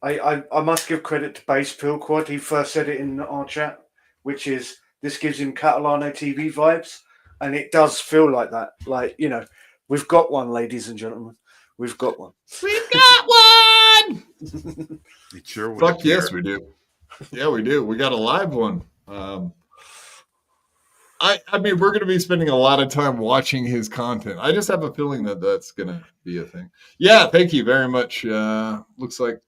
I must give credit to Base Pill Quad. He first said it in our chat, which is. This gives him Catalano TV vibes, and it does feel like that. Like, you know, we've got one, ladies and gentlemen. We've got one. We've got one! Sure. Fuck yes, we do. Yeah, we do. We got a live one. I mean, we're going to be spending a lot of time watching his content. I just have a feeling that that's going to be a thing. Yeah, thank you very much. Looks like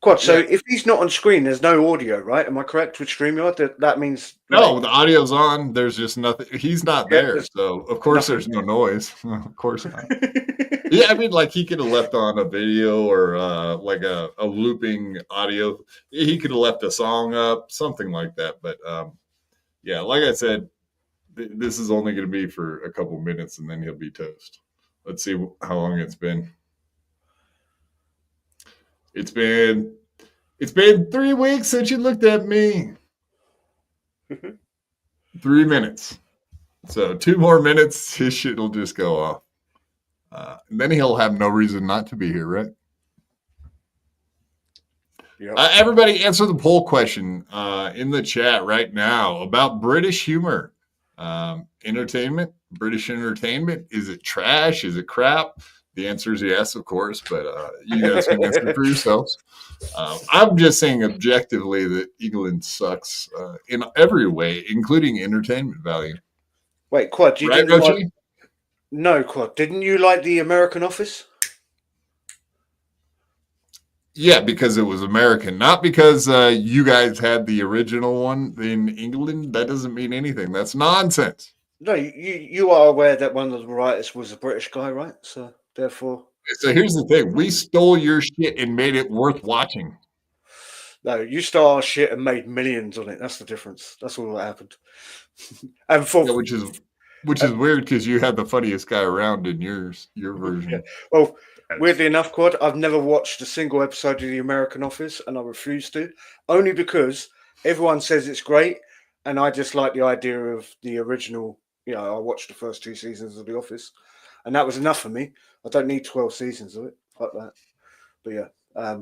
Quad, so if he's not on screen, there's no audio, right? Am I correct with StreamYard? That means... No, the audio's on. There's just nothing. He's not there. So, of course, there's no noise. Of course not. Yeah, I mean, like, he could have left on a video or like a looping audio. He could have left a song up, something like that. But, yeah, like I said, this is only going to be for a couple minutes, and then he'll be toast. Let's see how long it's been. It's been 3 weeks since you looked at me. 3 minutes. So 2 more minutes, his shit will just go off. And then he'll have no reason not to be here, right? Yep. Everybody answer the poll question in the chat right now about British humor. Entertainment, British entertainment. Is it trash? Is it crap? The answer is yes, of course, but you guys can answer for yourselves. I'm just saying objectively that England sucks in every way, including entertainment value. Wait, Quad, you right, didn't Roachy? like... No, Quad, didn't you like the American Office? Yeah, because it was American, not because you guys had the original one in England. That doesn't mean anything. That's nonsense. No, you are aware that one of the writers was a British guy, right? So therefore... So here's the thing. We stole your shit and made it worth watching. No, you stole our shit and made millions on it. That's the difference. That's all that happened. And for... Yeah, which is Which is weird because you had the funniest guy around in your version. Yeah. Well, weirdly enough, Quad, I've never watched a single episode of The American Office, and I refuse to, only because everyone says it's great, and I just like the idea of the original. You know, I watched the first 2 seasons of The Office, and that was enough for me. I don't need 12 seasons of it. Fuck that. But yeah.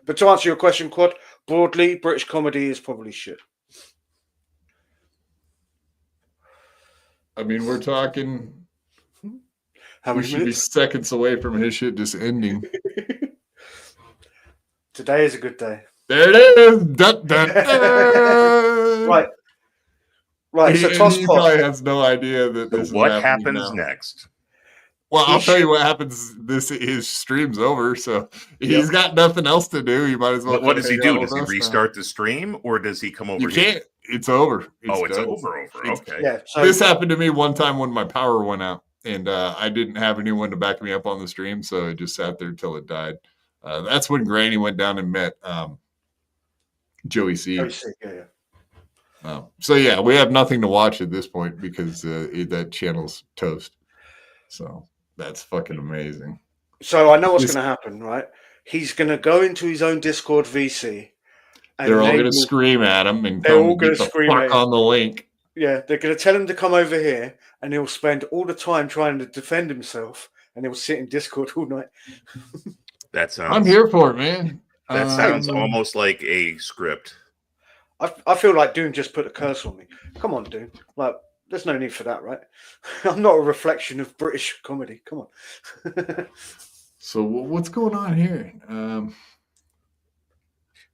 But to answer your question, Quad, broadly, British comedy is probably shit. I mean, we're talking. How we many should minutes? be seconds away from his shit just ending. Today is a good day. There it is. Dun, dun, dun. Right. Right. So He Tosspot. probably has no idea that this is what happening happens now. next? Well, I'll tell you what happens. His stream's over, so he's got nothing else to do. He might as well. What does he do? hang out Does he with us restart the stream, or does he come now. over? You here? can't. It's over. It's done. over. Okay. Yeah. So This happened to me one time when my power went out, and I didn't have anyone to back me up on the stream, so I just sat there until it died. That's when Granny went down and met Joey C. Yeah. So yeah, we have nothing to watch at this point because that channel's toast. So that's fucking amazing. So I know what's going to happen, right? He's going to go into his own Discord VC. And they're all going to scream at him and they're all come get the fuck on the link. Yeah, they're going to tell him to come over here, and he'll spend all the time trying to defend himself, and he'll sit in Discord all night. That sounds. I'm here for it, man. That sounds almost like a script. I feel like Doom just put a curse on me. Come on, Doom. Like, there's no need for that, right? I'm not a reflection of British comedy. Come on. So what's going on here?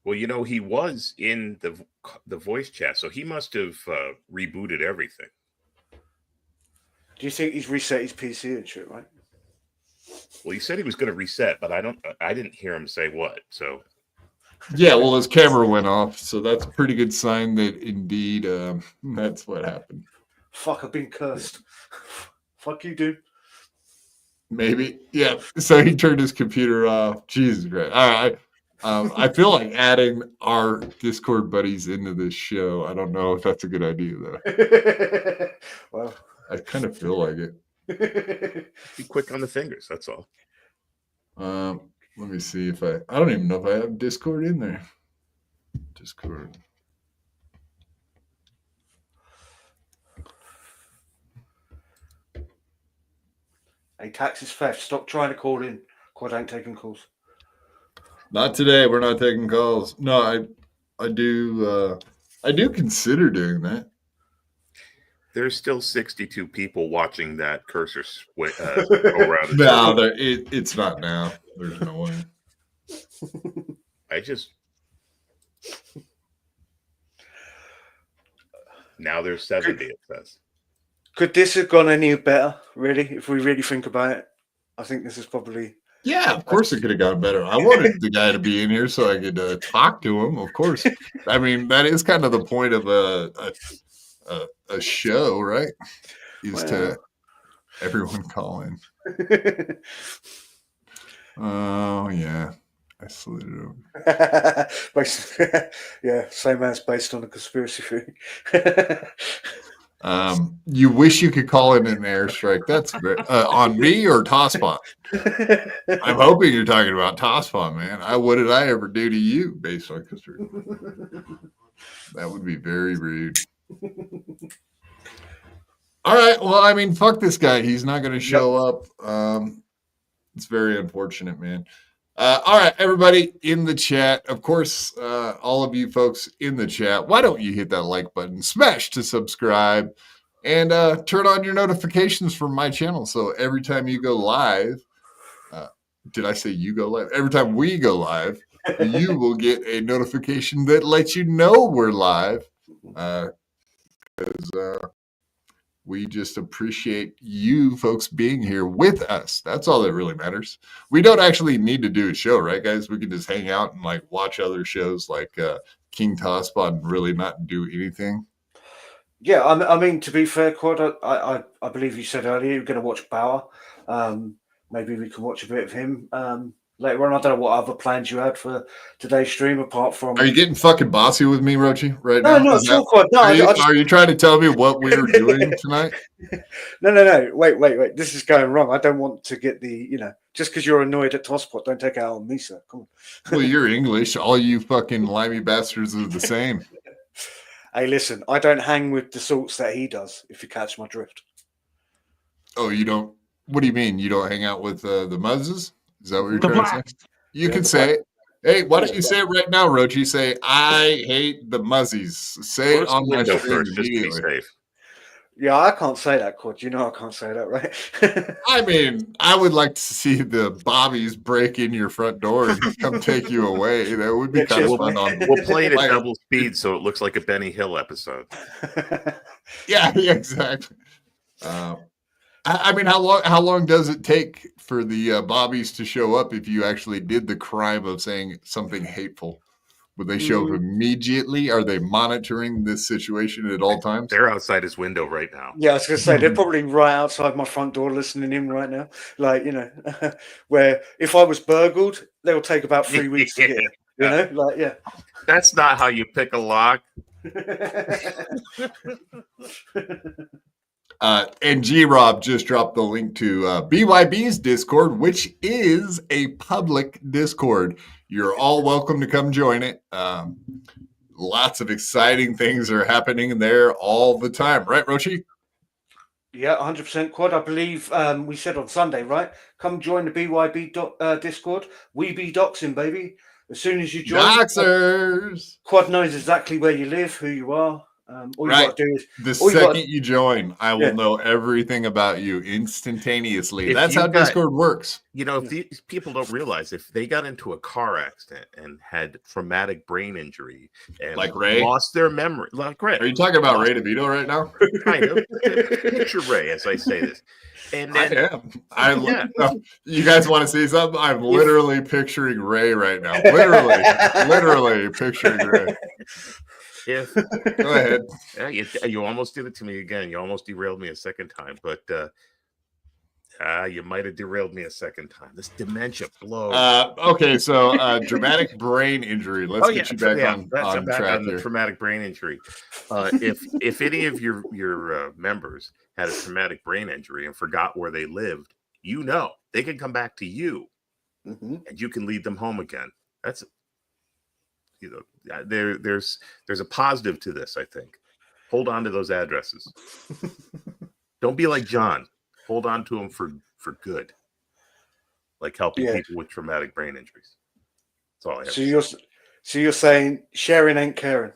Well, you know, he was in the voice chat, so he must have rebooted everything. Do you think he's reset his PC and shit, right? Well, he said he was going to reset, but I didn't hear him say what. So yeah, well, his camera went off, so that's a pretty good sign that indeed that's what happened. Fuck, I've been cursed. Fuck you, dude. Maybe, yeah. So he turned his computer off. Jesus Christ! All right. I feel like adding our Discord buddies into this show. I don't know if that's a good idea, though. Well, I kind of feel like it. Be quick on the fingers. That's all. Let me see if I don't even know if I have Discord in there. Discord. Hey, taxes theft. Stop trying to call in. Quad ain't taking calls. Not today. We're not taking calls. No, I do consider doing that. There's still 62 people watching that cursor go around. No, it's not now. There's no way. Now there's 70, it says. Could this have gone any better, really, if we really think about it? I think this is probably... Yeah, of course it could have gotten better. I wanted the guy to be in here so I could talk to him, of course. I mean, that is kind of the point of a show, right? Is to everyone call in. Oh, yeah. I slid it over. Yeah, same as based on a conspiracy theory. You wish you could call in an airstrike. That's on me or Tosspot. I'm hoping you're talking about Tosspot, man. What did I ever do to you based on conspiracy? That would be very rude. All right. Well, I mean, fuck this guy. He's not going to show up. It's very unfortunate, man. All right, everybody in the chat. Of course, all of you folks in the chat, why don't you hit that like button, smash to subscribe, and turn on your notifications from my channel. So every time you go live, did I say you go live? Every time we go live, you will get a notification that lets you know we're live. Because we just appreciate you folks being here with us. That's all that really matters. We don't actually need to do a show, right, guys? We can just hang out and like watch other shows like King Tosspot and really not do anything. Yeah, I mean, to be fair, Quad, I believe you said earlier you're going to watch Bauer. Maybe we can watch a bit of him later on. I don't know what other plans you had for today's stream apart from. Are you getting fucking bossy with me, Roachy, right No, now? no, it's all quite. No, are you trying to tell me what we were doing tonight? No. Wait. This is going wrong. I don't want to get the, just because you're annoyed at Tosspot, don't take it out on me, sir. Come on. Well, you're English. All you fucking limey bastards are the same. Hey, listen, I don't hang with the sorts that he does, if you catch my drift. Oh, you don't? What do you mean? You don't hang out with the Muzzes? Is that what you're trying to say? You can say it. Hey, why don't you say it right now, Roachy? Say, I hate the Muzzies. Say it on my stream immediately. Yeah, I can't say that, Quad. You know I can't say that, right? I mean, I would like to see the Bobbies break in your front door and come take you away. That would be kind of fun. We'll play it at double speed so it looks like a Benny Hill episode. Yeah, exactly. I mean, how long does it take for the Bobbies to show up if you actually did the crime of saying something hateful? Would they show up immediately? Are they monitoring this situation at all times? They're outside his window right now. Yeah, I was going to say, they're probably right outside my front door listening in right now. Like, where if I was burgled, they'll take about 3 weeks to get here. That's not how you pick a lock. And G-Rob just dropped the link to BYB's Discord, which is a public Discord. You're all welcome to come join it. Lots of exciting things are happening there all the time. Right, Roachy? Yeah, 100% Quad. I believe we said on Sunday, right? Come join the BYB Discord. We be doxing, baby. As soon as you join, Doxers! Quad knows exactly where you live, who you are. All you got to do is the second you join, I will know everything about you instantaneously. That's how Discord works. If these people don't realize, if they got into a car accident and had traumatic brain injury and like Ray lost their memory, like Ray. Are you talking about Ray DeVito right now? Kind of. Picture Ray as I say this. And then, I am. You guys want to see something? I'm literally picturing Ray right now. Literally picturing Ray. Go ahead. You almost did it to me again. You almost derailed me a second time, but you might have derailed me a second time. This dementia blows. Okay, so dramatic brain injury. Let's get you back on track on the here. Traumatic brain injury. If any of your members had a traumatic brain injury and forgot where they lived, they can come back to you, and you can lead them home again. That's there's a positive to this. I think. Hold on to those addresses. Don't be like John. Hold on to them for good. Like helping people with traumatic brain injuries. That's all I have. So you're saying sharing ain't caring.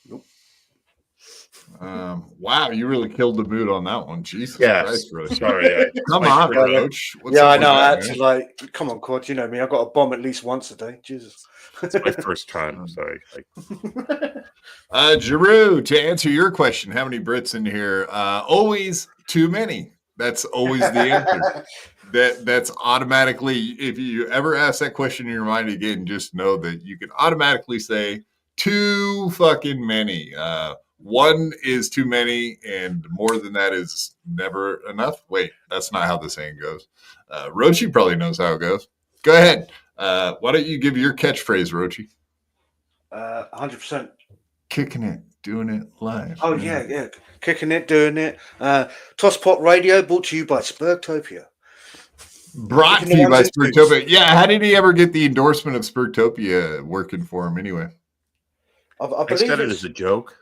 Nope. Wow, you really killed the mood on that one. Jesus Christ, Roach. Sorry. Come on, Roach. I know. I had to come on, Quad. You know me. I got a bomb at least once a day. Jesus. It's my first time. I'm sorry. Giroux, to answer your question, how many Brits in here? Always too many. That's always the answer. That's automatically, if you ever ask that question in your mind again, just know that you can automatically say too fucking many. One is too many, and more than that is never enough. Wait, that's not how the saying goes. Roachy probably knows how it goes. Go ahead. Why don't you give your catchphrase, Roachy? 100%. Kicking it, doing it live. Oh, yeah. Kicking it, doing it. Tosspot Radio brought to you by Spurgtopia. Brought to you by Spurgtopia. Yeah, how did he ever get the endorsement of Spurgtopia working for him anyway? I said it as a joke,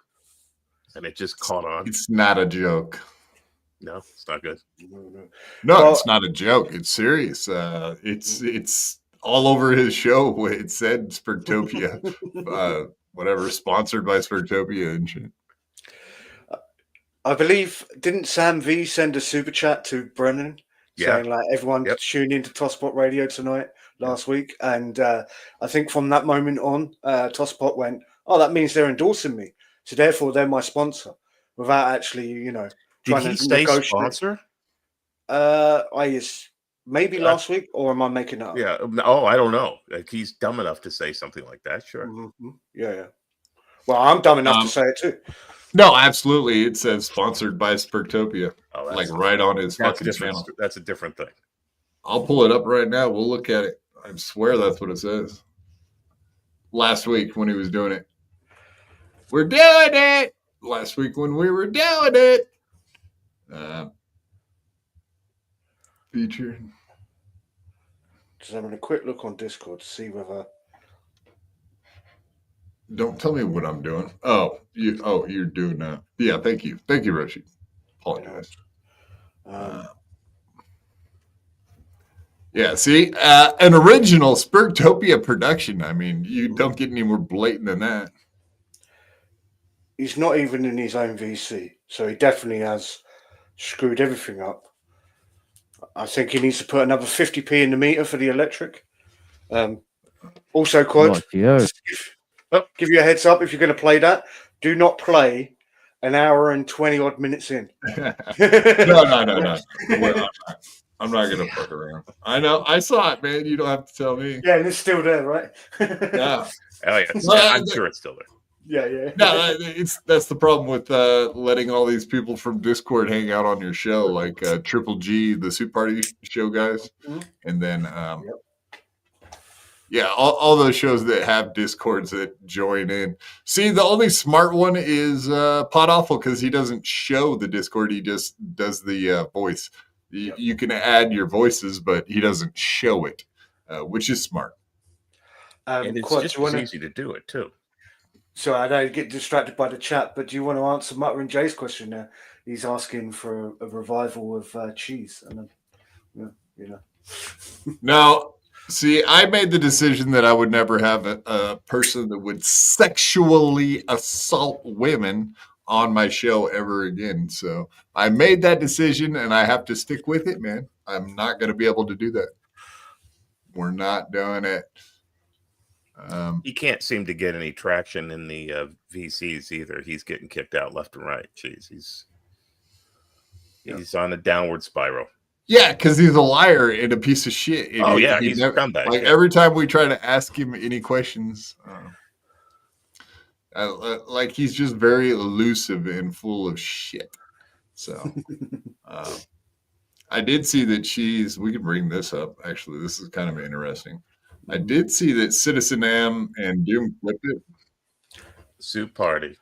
and it just caught on. It's not a joke. No, it's not good. No, it's not a joke. It's serious. It's all over his show. It said Spurgtopia, whatever, sponsored by Spurgtopia and shit. I believe, didn't Sam V send a super chat to Brennan saying everyone tune into Tosspot Radio tonight last week? And I think from that moment on, Tosspot went, oh, that means they're endorsing me. So therefore, they're my sponsor without actually, Did he say sponsor? Maybe last week, or am I making that up? Yeah. Oh, I don't know. Like, he's dumb enough to say something like that. Sure. Mm-hmm. Yeah. Well, I'm dumb enough to say it too. No, absolutely. It says sponsored by Spurgtopia. Oh, right on his fucking channel. That's a different thing. I'll pull it up right now. We'll look at it. I swear that's what it says. Last week when he was doing it. We're doing it. Last week when we were doing it. Featured. Just having a quick look on Discord to see whether. Don't tell me what I'm doing. You're doing that. Yeah, thank you, Roachy. Apologize. Yeah, see, an original Spirtopia production. I mean, you don't get any more blatant than that. He's not even in his own VC, so he definitely has screwed everything up. I think he needs to put another 50p in the meter for the electric. Also, Quad, give you a heads up if you're going to play that. Do not play an hour and 20 odd minutes in. No. I'm not going to fuck around. I know. I saw it, man. You don't have to tell me. Yeah, and it's still there, right? Yeah. Oh, yeah. I'm sure it's still there. Yeah. No, that's the problem with letting all these people from Discord hang out on your show, like Triple G, the Soup Party show guys, and then all those shows that have Discords that join in. See, the only smart one is Pot Awful because he doesn't show the Discord; he just does the voice. You can add your voices, but he doesn't show it, which is smart. And it's just as easy to do it too. So I don't get distracted by the chat, but do you want to answer Mutter and Jay's question there? He's asking for a revival of cheese. And then, Now, see, I made the decision that I would never have a person that would sexually assault women on my show ever again. So I made that decision and I have to stick with it, man. I'm not going to be able to do that. We're not doing it. He can't seem to get any traction in the VCs either. He's getting kicked out left and right. Jeez, he's on a downward spiral. Yeah, because he's a liar and a piece of shit. And he's a scumbag. Like every time we try to ask him any questions, like he's just very elusive and full of shit. So I did see that we can bring this up. Actually, this is kind of interesting. I did see that Citizen M and Doom flipped it. Soup Party.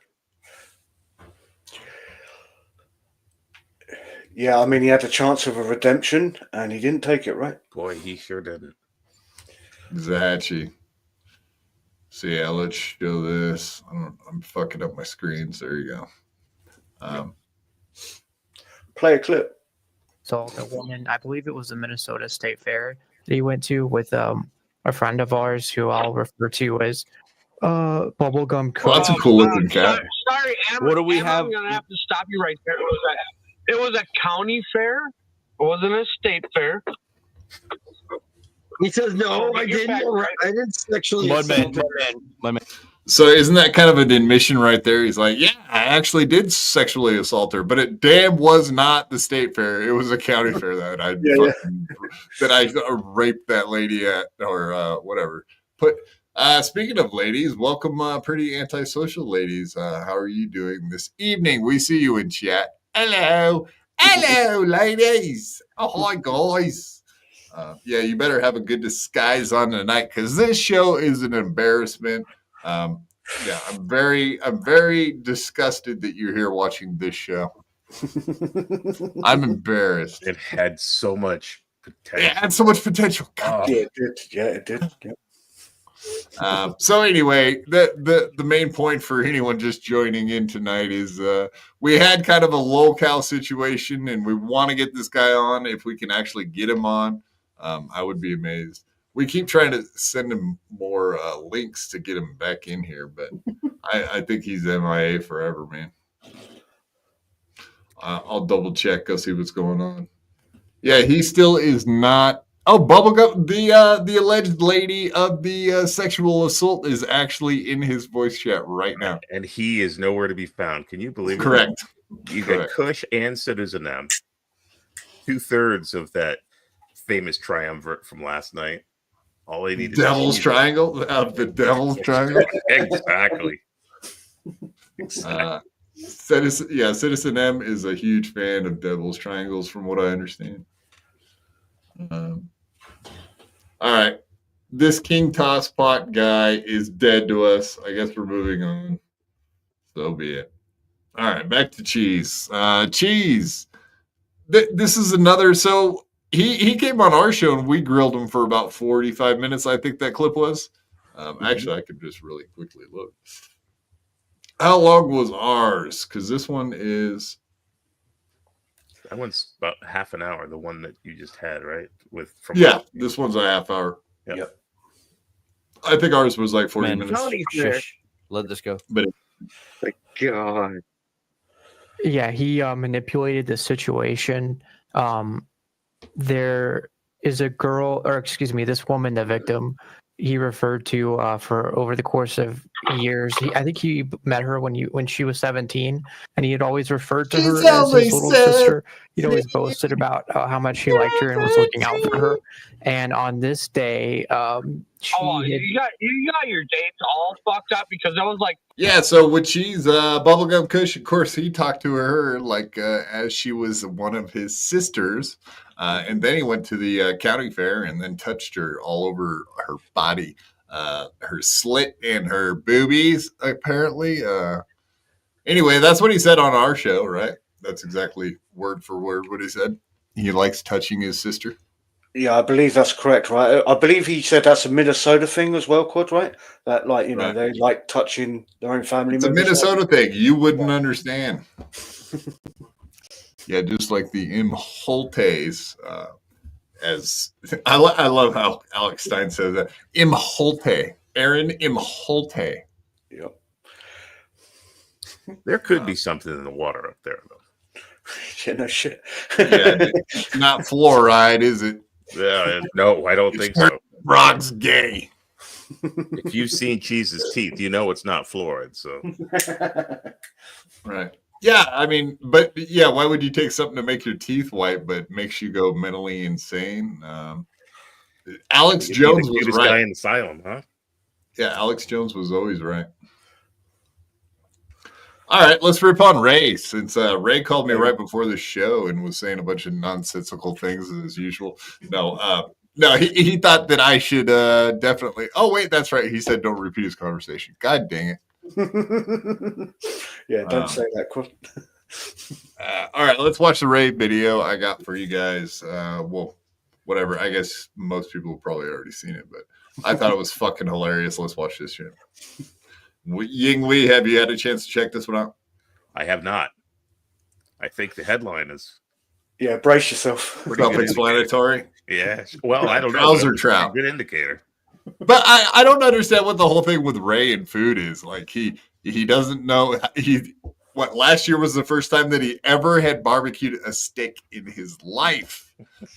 Yeah, I mean, he had a chance of a redemption, and he didn't take it, right? Boy, he sure didn't. Zachi. See, let's show this. I'm fucking up my screens. There you go. Play a clip. So the woman, I believe it was the Minnesota State Fair that he went to with a friend of ours who I'll refer to as Bubblegum Cook. Well, that's a cool looking cat. Sorry, Amber, What do we Amber, have? I'm going to have to stop you right there. It was a county fair. It wasn't a state fair. He says, no, I didn't sexually assault Mudman. So isn't that kind of an admission right there? He's like, yeah, I actually did sexually assault her, but it damn was not the state fair. It was a county fair that I raped that lady at or whatever. Speaking of ladies, welcome, pretty antisocial ladies. How are you doing this evening? We see you in chat. Hello, ladies. Oh, hi, guys. You better have a good disguise on tonight because this show is an embarrassment. I'm very disgusted that you're here watching this show. I'm embarrassed. It had so much potential. It had so much potential. Yeah, it did. Yeah. So anyway, the main point for anyone just joining in tonight is we had kind of a locale situation, and we want to get this guy on. If we can actually get him on, I would be amazed. We keep trying to send him more links to get him back in here, but I think he's MIA forever, man. I'll double check, go see what's going on. Yeah, he still is not. Oh, Bubblegum, the alleged lady of the sexual assault is actually in his voice chat right now. And he is nowhere to be found. Can you believe it? Correct. You got Kush and Citizen M. 2/3 of that famous triumvirate from last night. All they need is Devil's Triangle? The Devil's Triangle? Exactly. Citizen M is a huge fan of Devil's Triangles, from what I understand. All right. This King Tosspot guy is dead to us. I guess we're moving on. So be it. All right, back to Cheese. Cheese. This is another. So he came on our show and we grilled him for about 45 minutes. I think that clip was. Actually, I could just really quickly look. How long was ours? Because this one is. That one's about half an hour. The one that you just had, right? This one's a half hour. Yep. I think ours was like 40 minutes. Shush. Let this go. But God. Yeah, he manipulated the situation. There is a girl, or excuse me, this woman, the victim, he referred to for over the course of years. I think he met her when she was 17, and he had always referred to her as his little sister. He'd always boasted about how much he liked her and was looking out for her. And on this day, you got your dates all fucked up because I was like, yeah. So with Cheese, Bubblegum Kush, of course, he talked to her like as she was one of his sisters, and then he went to the county fair and then touched her all over her body, her slit and her boobies. Apparently, anyway, that's what he said on our show, right? That's exactly word for word what he said. He likes touching his sister. Yeah, I believe that's correct, right? I believe he said that's a Minnesota thing as well, Quad, right? That, like, you know, they like touching their own family members. It's a Minnesota thing. You wouldn't understand. Yeah, just like the Imholtes, as I love how Alex Stein says that. Imholte. Aaron Imholte. Yep. There could be something in the water up there, though. Yeah, no shit. Yeah, it's not fluoride, is it? Yeah, no, I don't think so. Brock's gay. If you've seen Cheese's teeth, you know it's not fluoride. So, right? Yeah, I mean, but yeah, why would you take something to make your teeth white, but makes you go mentally insane? Alex Jones was right. Guy in the asylum, huh? Yeah, Alex Jones was always right. All right, let's rip on Ray, since Ray called me right before the show and was saying a bunch of nonsensical things as usual. No, he thought that I should definitely. Oh, wait, that's right. He said don't repeat his conversation. God dang it. Yeah, don't say that, Quad. All right, let's watch the Ray video I got for you guys. Well, whatever. I guess most people have probably already seen it, but I thought it was fucking hilarious. Let's watch this shit. Yingwee, have you had a chance to check this one out? I have not. I think the headline is. Yeah, brace yourself. Self-explanatory. Yeah. Well, I don't know. Trouser trout. Good indicator. But I don't understand what the whole thing with Ray and food is. Like he doesn't know last year was the first time that he ever had barbecued a steak in his life.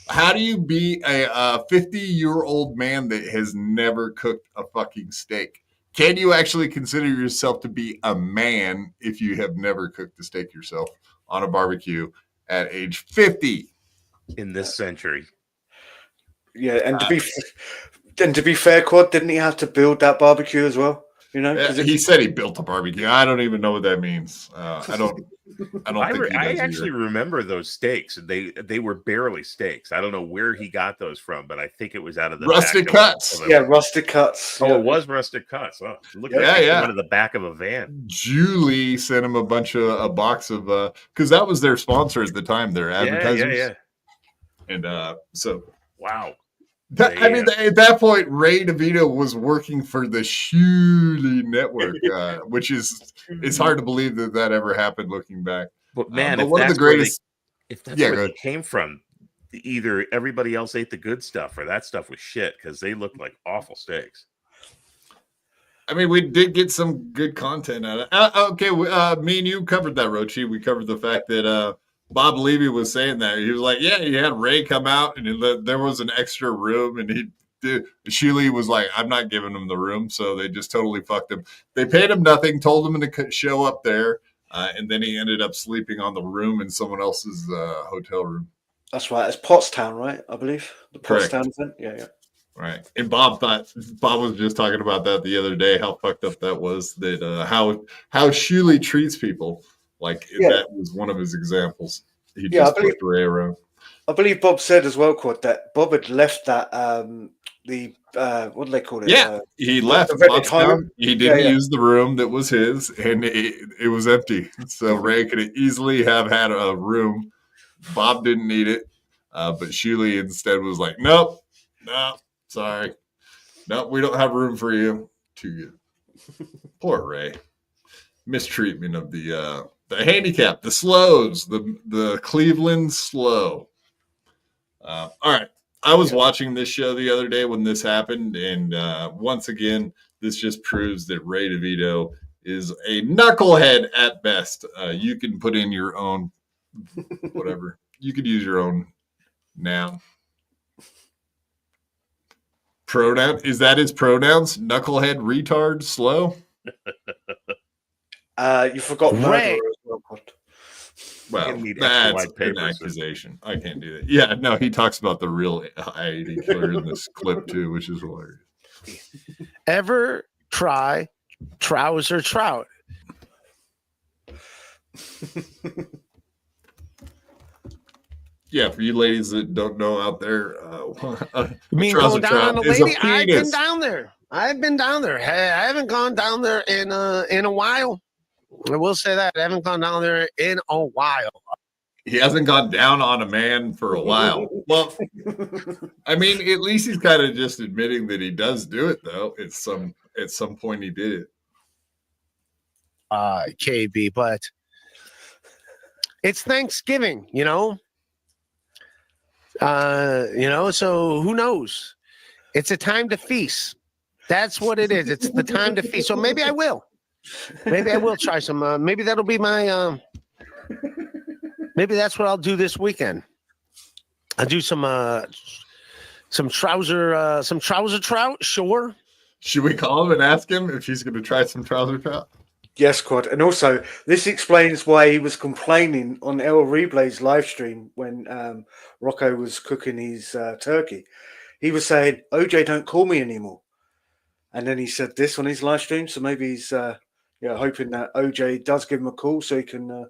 How do you be a 50-year-old man that has never cooked a fucking steak? Can you actually consider yourself to be a man if you have never cooked a steak yourself on a barbecue at age 50 in this century? Yeah, and to be fair, Quad, didn't he have to build that barbecue as well? You know, he said he built a barbecue. I don't even know what that means. I don't. I actually remember those steaks. They were barely steaks. I don't know where he got those from, but I think it was out of the rusted cuts. Rusted cuts. Oh, it was rusted cuts. Oh, look at out of the back of a van. Julie sent him a box of because that was their sponsor at the time. Their advertisers. Yeah. And so wow. I mean, at that point, Ray DeVito was working for the Shuley Network, which is it's hard to believe that ever happened looking back. But man, but one of the greatest. If that's where they came from, either everybody else ate the good stuff or that stuff was shit because they looked like awful steaks. I mean, we did get some good content out of it. Okay, me and you covered that, Roachy. We covered the fact that Bob Levy was saying that. He was like, yeah, he had Ray come out and there was an extra room and Shuley was like, I'm not giving him the room. So they just totally fucked him. They paid him nothing, told him to show up there. And then he ended up sleeping on the room in someone else's hotel room. That's right. It's Pottstown, right? I believe. The Pottstown event. Yeah. Right. And Bob was just talking about that the other day, how fucked up that was, that how Shuley treats people. Like that was one of his examples. He just put Ray around. I believe Bob said as well, Quad, that Bob had left that the what do they call it? Yeah, he left. He didn't use the room that was his, and it was empty. So Ray could easily have had a room. Bob didn't need it, but Shuley instead was like, "Nope, sorry, nope, we don't have room for you." Too good. Poor Ray. Mistreatment of the handicap, the slows, the Cleveland slow. All right. I was watching this show the other day when this happened, and once again, this just proves that Ray DeVito is a knucklehead at best. You can put in your own whatever. You could use your own noun. Pronoun. Is that his pronouns? Knucklehead, retard, slow? You forgot murderer as well. Well, that's an accusation. I can't do that. Yeah, no, he talks about the real I-80 killer in this clip too, which is hilarious. Ever try trouser trout? Yeah, for you ladies that don't know out there, you mean going down on a lady? I've been down there. Hey, I haven't gone down there in a while. I will say that I haven't gone down there in a while. He hasn't gone down on a man for a while. Well, I mean, at least he's kind of just admitting that he does do it, though. At some point, he did it. KB, but it's Thanksgiving, so who knows? It's a time to feast. That's what it is. It's the time to feast. So maybe I will. Maybe I will try some. Maybe that'll be my. Maybe that's what I'll do this weekend. I'll do some trouser trout. Sure. Should we call him and ask him if he's going to try some trouser trout? Yes, Quad. And also, this explains why he was complaining on El Replay's live stream when Rocco was cooking his turkey. He was saying, OJ, don't call me anymore. And then he said this on his live stream. So maybe he's hoping that OJ does give him a call so he can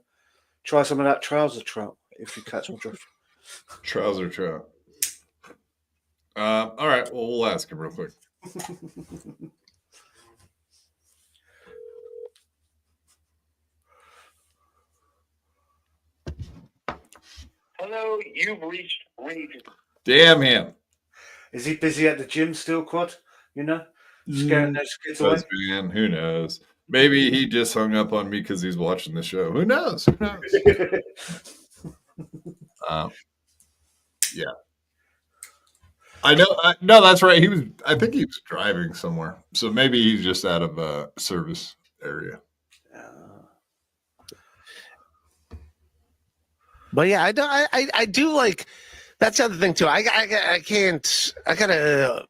try some of that trouser trout, if you catch my drift. Trouser trout. All right. Well, we'll ask him real quick. Hello, you've reached Reed. Damn him. Is he busy at the gym still, Quad? Scaring those kids away? Man, who knows? Maybe he just hung up on me because he's watching the show. Who knows? Yeah. I know. No, that's right. I think he was driving somewhere. So maybe he's just out of a service area. But yeah, I do like. That's the other thing too. I gotta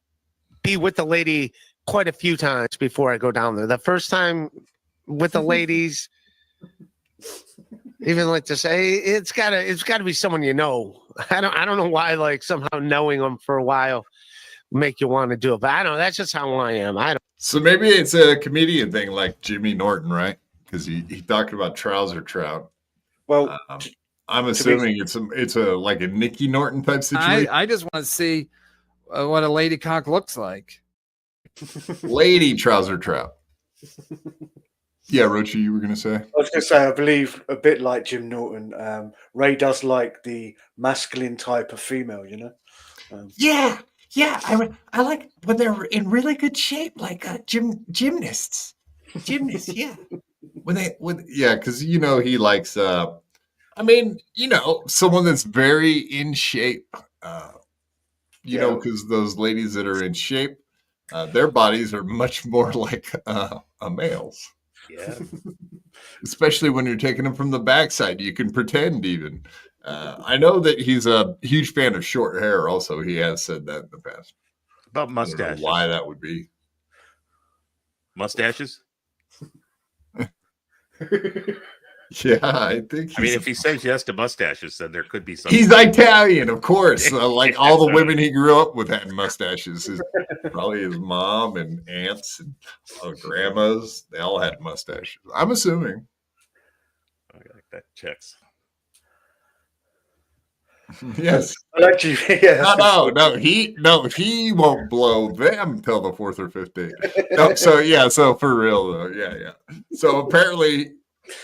be with the lady quite a few times before I go down there. The first time with the ladies, even like to say, it's gotta be someone you know. I don't know why, like somehow knowing them for a while make you want to do it. But I don't know. That's just how I am. So maybe it's a comedian thing like Jimmy Norton, right? Because he talked about trouser trout. Well, I'm assuming it's a like a Nicky Norton type situation. I just want to see what a lady cock looks like. Lady trouser trout. Yeah, Roachy, you were going to say? I was going to say, I believe a bit like Jim Norton, Ray does like the masculine type of female, Yeah. I like when they're in really good shape, like gymnasts. Gymnasts, yeah. Because he likes. Someone that's very in shape. Because those ladies that are in shape, their bodies are much more like a male's. Yeah. Especially when you're taking them from the backside, you can pretend even. I know that he's a huge fan of short hair. Also, he has said that in the past. About mustaches. Why that would be? Mustaches. Yeah, I think. I mean, if he says yes to mustaches, then there could be some. He's Italian, of course. Like all the women he grew up with had mustaches. Probably his mom and aunts and grandmas. They all had mustaches. I'm assuming. I like that checks. Yes. Yeah. No. He won't blow them till the 4th or 5th date. No, so for real though, yeah. So apparently,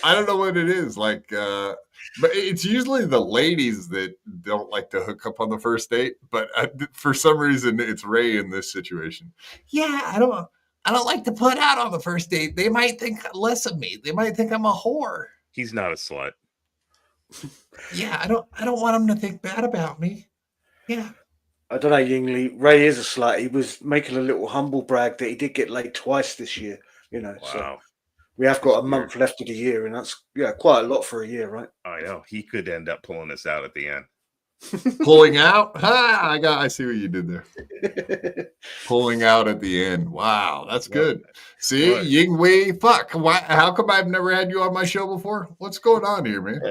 I don't know what it is like, but it's usually the ladies that don't like to hook up on the first date. But for some reason, it's Ray in this situation. Yeah, I don't like to put out on the first date. They might think less of me. They might think I'm a whore. He's not a slut. Yeah, I don't want them to think bad about me. Yeah. I don't know, Yingwee. Ray is a slut. He was making a little humble brag that he did get laid twice this year. Wow. So we have got a month left of the year, and that's quite a lot for a year, right? I know. He could end up pulling us out at the end. Pulling out? I see what you did there. Pulling out at the end. Wow, that's good. See, Yingwee, fuck. Why? How come I've never had you on my show before? What's going on here, man?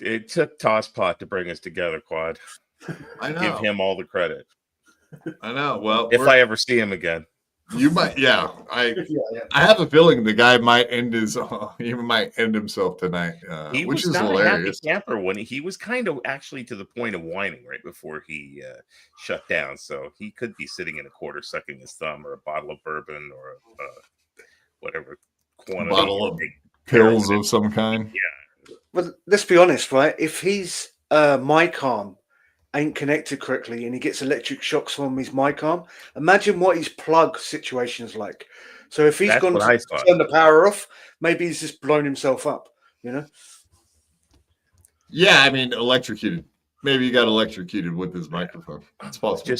It took Tosspot to bring us together, Quad. I know. Give him all the credit. I know. Well, if I ever see him again, you might. Yeah, I have a feeling the guy might end himself tonight, which is hilarious. Camper when he was kind of actually to the point of whining right before he shut down. So he could be sitting in a corner, sucking his thumb, or a bottle of bourbon, or whatever quantity. Bottle of pills of some kind. Yeah. Well, let's be honest, right? If his mic arm ain't connected correctly and he gets electric shocks from his mic arm, imagine what his plug situation is like. So if he's gone to turn the power off, maybe he's just blown himself up, Yeah, I mean, electrocuted. Maybe he got electrocuted with his microphone. It's possible.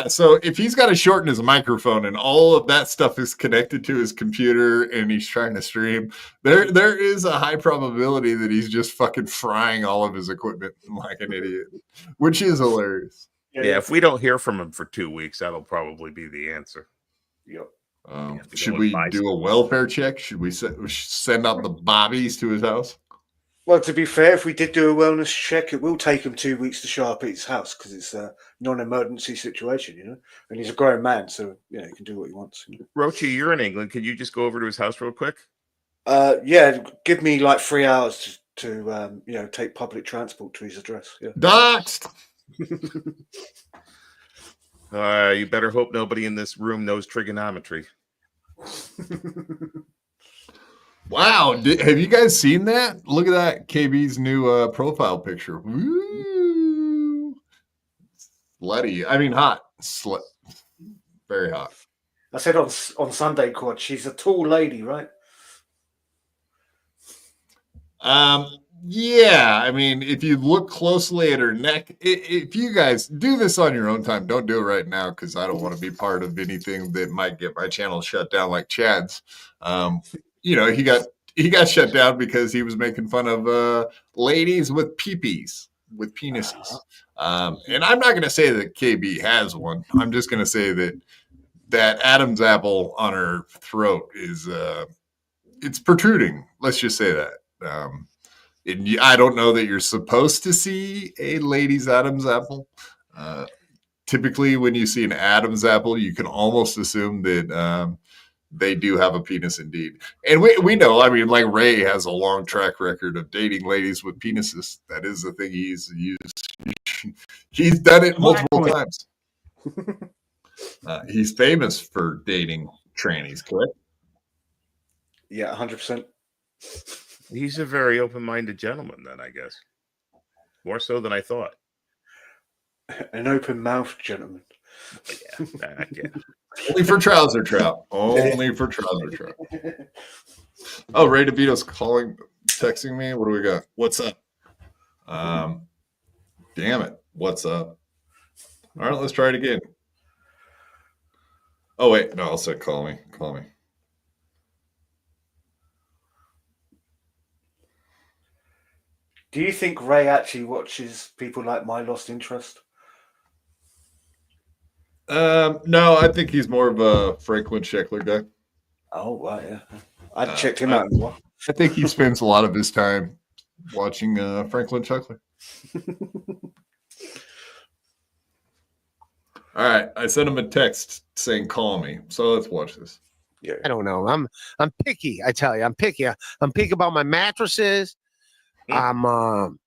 So if he's got to shorten his microphone and all of that stuff is connected to his computer and he's trying to stream, there is a high probability that he's just fucking frying all of his equipment like an idiot, which is hilarious. Yeah, if we don't hear from him for 2 weeks, that'll probably be the answer. Yep. Should we do a welfare check? Should we send out the bobbies to his house? Well, to be fair, if we did do a wellness check, it will take him 2 weeks to show up at his house because it's a non-emergency situation, and he's a grown man, so he can do what he wants. Roachy, you're in England. Can you just go over to his house real quick? Give me like 3 hours to take public transport to his address. Yeah. Doxed. You better hope nobody in this room knows trigonometry. Wow, have you guys seen that? Look at that, KB's new profile picture. Woo! Slutty. I mean, hot. Slut. Very hot. I said on Sunday, Quad, she's a tall lady, right? Yeah, I mean, if you look closely at her neck, if you guys do this on your own time, don't do it right now because I don't want to be part of anything that might get my channel shut down like Chad's. He got shut down because he was making fun of ladies with peepees, with penises. And I'm not going to say that KB has one. I'm just going to say that Adam's apple on her throat is it's protruding. Let's just say that. I don't know that you're supposed to see a lady's Adam's apple. Typically, when you see an Adam's apple, you can almost assume that they do have a penis indeed. And we know, I mean, like Ray has a long track record of dating ladies with penises. That is the thing he's used. He's done it multiple times. He's famous for dating trannies, correct? Yeah, 100%. He's a very open-minded gentleman, then, I guess. More so than I thought. An open-mouthed gentleman. Yeah. Only for trouser trout. Only for trouser trout. Oh, Ray DeVito's texting me. What do we got? What's up? Damn it. What's up? All right, let's try it again. Oh, wait. No, I'll say call me. Call me. Do you think Ray actually watches people like My Lost Interest? No, I think he's more of a Franklin Sheckler guy. Oh, right, yeah. I checked him out as well. I think he spends a lot of his time watching Franklin Sheckler. All right, I sent him a text saying call me. So let's watch this. Yeah. I don't know. I'm picky. I tell you, I'm picky. I'm picky about my mattresses. I'm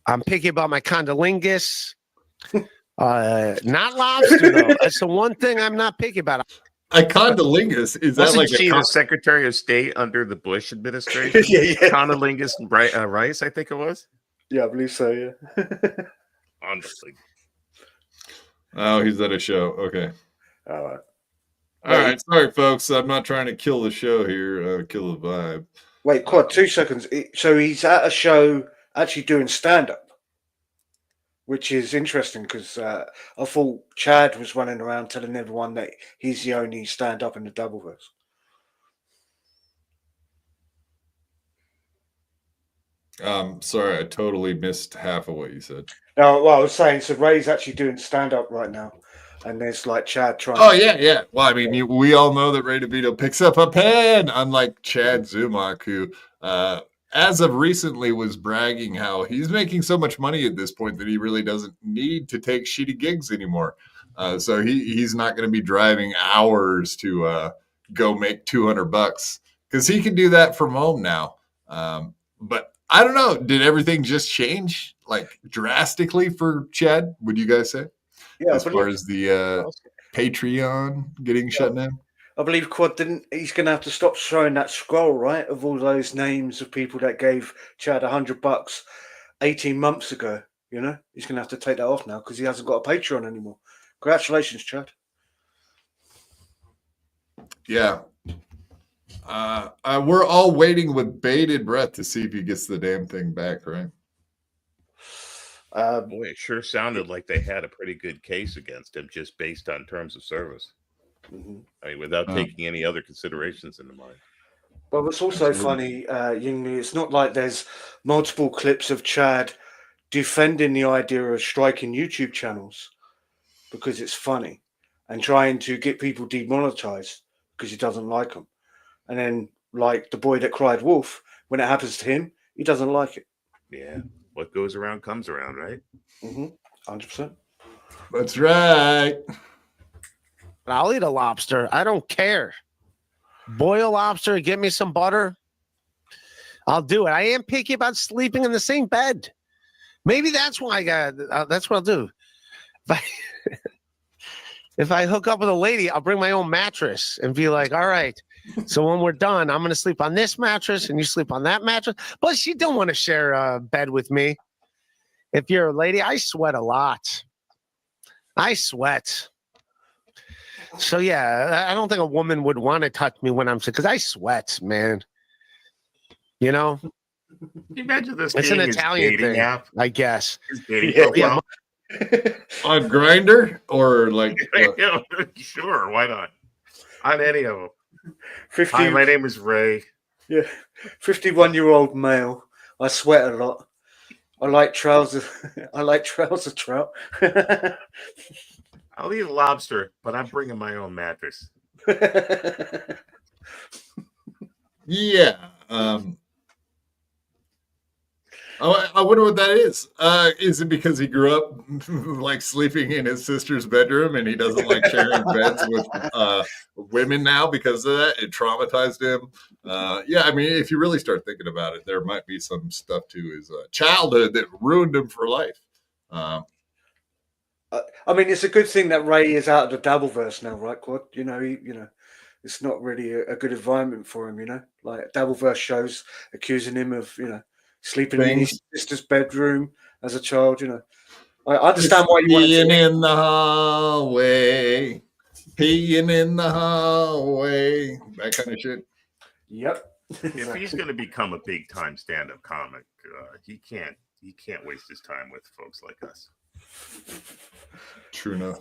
I'm picky about my condolingus. Not lobster though. That's the one thing I'm not picky about. A condolingus is that Wasn't like she a the Secretary of State under the Bush administration? Yeah. Condolingus Rice, I think it was. Yeah, I believe so. Yeah. Condolingus. Oh, he's at a show. Okay. All right. All right. Sorry, folks. I'm not trying to kill the show here. Kill the vibe. Wait, Quad, 2 seconds. So he's at a show actually doing stand-up, which is interesting because I thought Chad was running around telling everyone that he's the only stand-up in the Dabbleverse. Sorry, I totally missed half of what you said. No, well, I was saying, so Ray's actually doing stand-up right now, and there's like Chad trying. Oh yeah. Well, I mean, we all know that Ray DeVito picks up a pen, unlike Chad Zumock, who, as of recently, was bragging how he's making so much money at this point that he really doesn't need to take shitty gigs anymore. So he's not going to be driving hours to go make $200 because he can do that from home now. But I don't know. Did everything just change like drastically for Chad? Would you guys say? Yeah, as far as the Patreon getting shut down? I believe Quad he's going to have to stop showing that scroll, right, of all those names of people that gave Chad $100 18 months ago. You know, he's going to have to take that off now because he hasn't got a Patreon anymore. Congratulations, Chad. Yeah. We're all waiting with bated breath to see if he gets the damn thing back, right? Boy, it sure sounded like they had a pretty good case against him just based on terms of service. Mm-hmm. I mean, without taking any other considerations into mind. But what's also funny, Yingwee, it's not like there's multiple clips of Chad defending the idea of striking YouTube channels because it's funny and trying to get people demonetized because he doesn't like them. And then, like the boy that cried wolf, when it happens to him, he doesn't like it. Yeah. What goes around comes around, right? 100%. That's right. I'll eat a lobster. I don't care. Boil lobster, give me some butter. I'll do it. I am picky about sleeping in the same bed. Maybe that's why that's what I'll do. If I hook up with a lady, I'll bring my own mattress and be like, all right, so when we're done, I'm going to sleep on this mattress and you sleep on that mattress. But she don't want to share a bed with me. If you're a lady, I sweat a lot. I sweat. So, yeah, I don't think a woman would want to touch me when I'm sick because I sweat, man. You know? Can you imagine this? It's an Italian thing, app? I guess. Yeah. On Grindr or like? Sure, why not? On any of them. 50, Hi, my name is Ray. Yeah, 51-year-old male. I sweat a lot. I like trousers. I like trouser trout. I'll eat a lobster, but I'm bringing my own mattress. Yeah. I wonder what that is. Is it because he grew up like sleeping in his sister's bedroom and he doesn't like sharing beds with women now because of that? It traumatized him. Yeah, I mean, if you really start thinking about it, there might be some stuff to his childhood that ruined him for life. I mean, it's a good thing that Ray is out of the Dabbleverse now, right, Quad? You know, it's not really a good environment for him, you know? Like Dabbleverse shows accusing him of, sleeping in his sister's bedroom as a child, I understand why you want to peeing in the hallway, peeing in the hallway, that kind of shit. Yep. If he's going to become a big time stand-up comic, he can't waste his time with folks like us. True enough.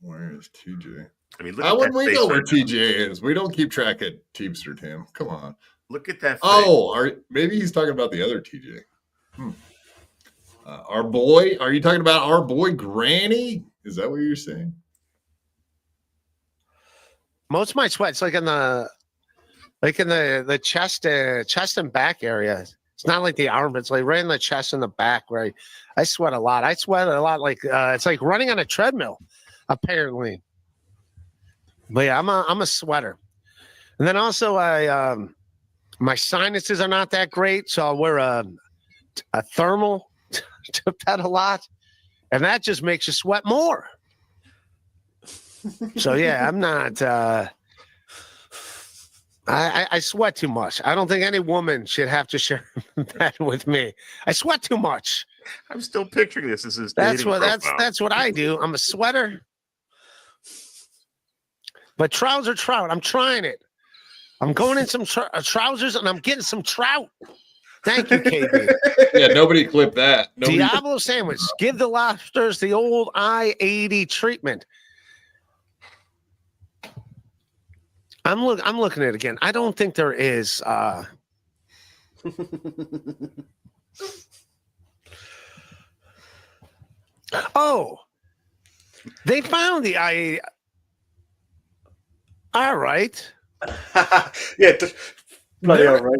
Where is TJ? I mean, how would we know where TJ is? We don't keep track of Teamster Tim. Come on. Look at that. Maybe he's talking about the other TJ. Our boy? Are you talking about our boy Granny? Is that what you're saying? Most of my sweat's like in the chest and back area. It's not like the arm, it's like right in the chest and the back, right? I sweat a lot. I sweat a lot like it's like running on a treadmill, apparently. But yeah, I'm a sweater. And then also my sinuses are not that great, so I'll wear a a thermal to pet a lot, and that just makes you sweat more. So yeah, I'm not. I sweat too much. I don't think any woman should have to share that with me. I sweat too much. I'm still picturing this as his That's dating what profile. that's what I do. I'm a sweater. But trouser trout, I'm trying it. I'm going in some trousers and I'm getting some trout. Thank you, KB. Yeah, nobody clipped that. Nobody... Diablo sandwich. Give the lobsters the old I-80 treatment. I'm looking at it again. I don't think there is. Oh, they found the I-80. All right. Yeah. Bloody all right.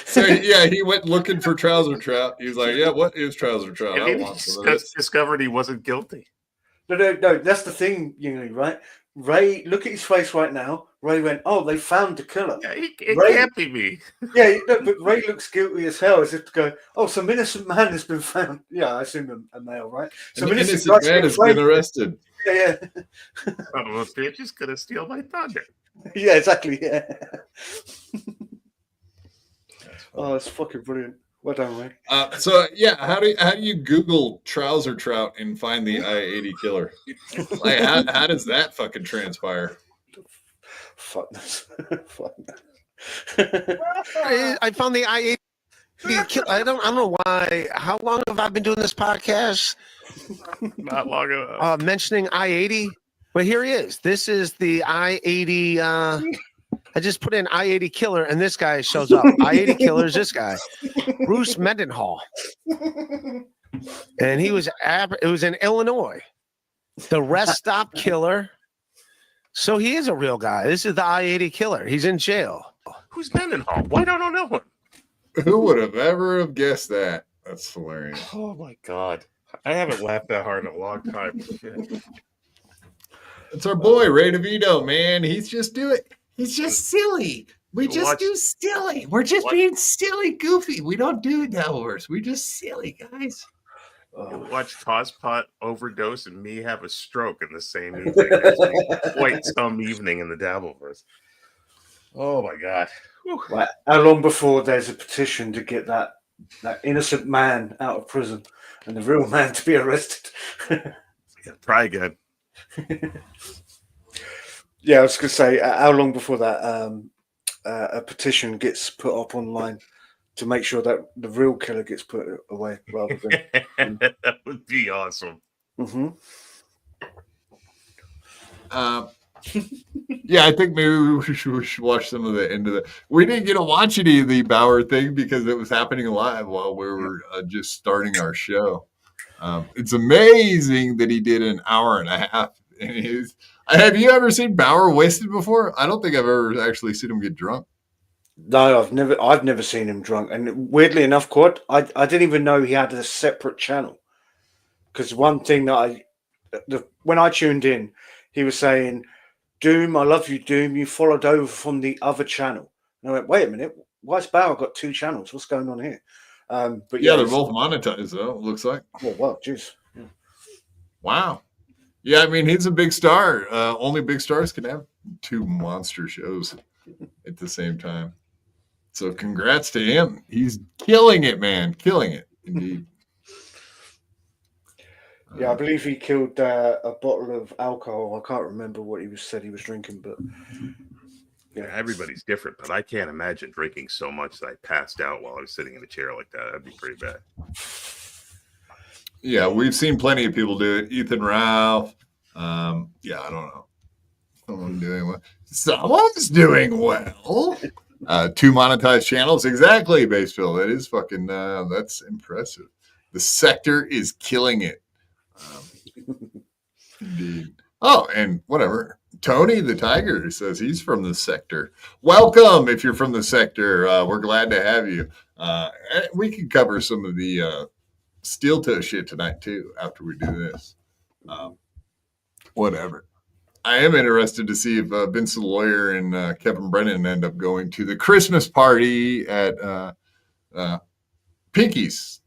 So yeah, he went looking for trouser trout. He was like, "Yeah, what is trouser trout? And I he want some of this." discovered he wasn't guilty. No. That's the thing, Yingwee, right? Ray, look at his face right now. Ray went, "Oh, they found the killer." Yeah, it Ray, can't be me. Yeah, no, but Ray looks guilty as hell, as if to go, "Oh, some innocent man has been found." Yeah, I assume a male, right? Some innocent man has been arrested. Yeah. Son of a bitch is gonna steal my thunder. Yeah, exactly. Yeah. Oh, that's fucking brilliant. Well done, Ray. So yeah, how do you Google trouser trout and find the I-80 killer? Like, how does that fucking transpire? Fuck this. I found the I-80. I don't know why. How long have I been doing this podcast? Not long enough. Mentioning I-80, but here he is. This is the I-80. I just put in I-80 killer, and this guy shows up. I-80 killer is this guy, Bruce Mendenhall, and he was. It was in Illinois. The rest stop killer. So he is a real guy. This is the I-80 killer. He's in jail. Who's Mendenhall? Why don't I know him? Who would have ever have guessed that? That's hilarious. Oh my god, I haven't laughed that hard in a long time. Shit. It's our boy Ray DeVito, man. He's just silly. We just do silly. We're just being silly, goofy. We don't do Dabbleverse. We just silly, guys. Watch Tosspot overdose and me have a stroke in the same evening. It's quite some evening in the Dabbleverse. Oh my god. Right. How long before there's a petition to get that innocent man out of prison and the real man to be arrested? Yeah, try again. Yeah, I was going to say, how long before that a petition gets put up online to make sure that the real killer gets put away rather than... That would be awesome. Mm-hmm. Yeah, I think maybe we should watch some of the end of the. We didn't get to watch any of the Bauer thing because it was happening live while we were just starting our show. It's amazing that he did an hour and a half. And have you ever seen Bauer wasted before? I don't think I've ever actually seen him get drunk. No, I've never seen him drunk. And weirdly enough, Quad, I didn't even know he had a separate channel. Because one thing that when I tuned in, he was saying, "Doom, I love you, Doom. You followed over from the other channel." And I went, "Wait a minute, why's Bauer got two channels? What's going on here?" But yeah, they're both monetized though. It looks like. Oh wow, jeez. Yeah. Wow. Yeah, I mean he's a big star. Only big stars can have two monster shows at the same time. So congrats to him. He's killing it, man. Killing it, indeed. Yeah, I believe he killed a bottle of alcohol. I can't remember what he said he was drinking, but yeah, everybody's different. But I can't imagine drinking so much that I passed out while I was sitting in a chair like that. That'd be pretty bad. Yeah, we've seen plenty of people do it. Ethan Ralph. Yeah, I don't know. Someone's doing well. Two monetized channels. Exactly, Baseville. That is fucking, that's impressive. The sector is killing it. Indeed. Oh, and whatever. Tony the Tiger says he's from the sector. Welcome if you're from the sector. We're glad to have you. We can cover some of the steel toe shit tonight too after we do this. Whatever. I am interested to see if Vince the Lawyer and Kevin Brennan end up going to the Christmas party at Pinkies,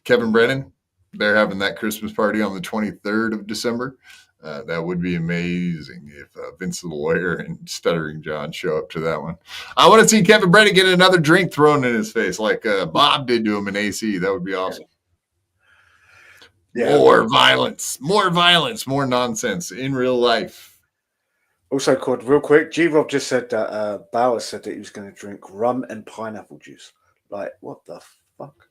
Kevin Brennan. They're having that Christmas party on the 23rd of December. That would be amazing if Vince the Lawyer and Stuttering John show up to that one. I want to see Kevin Brennan get another drink thrown in his face like Bob did to him in AC. That would be awesome. Yeah. More violence, more nonsense in real life. Also, Cord, real quick, G-Rob just said that Bauer said that he was going to drink rum and pineapple juice. Like, what the fuck?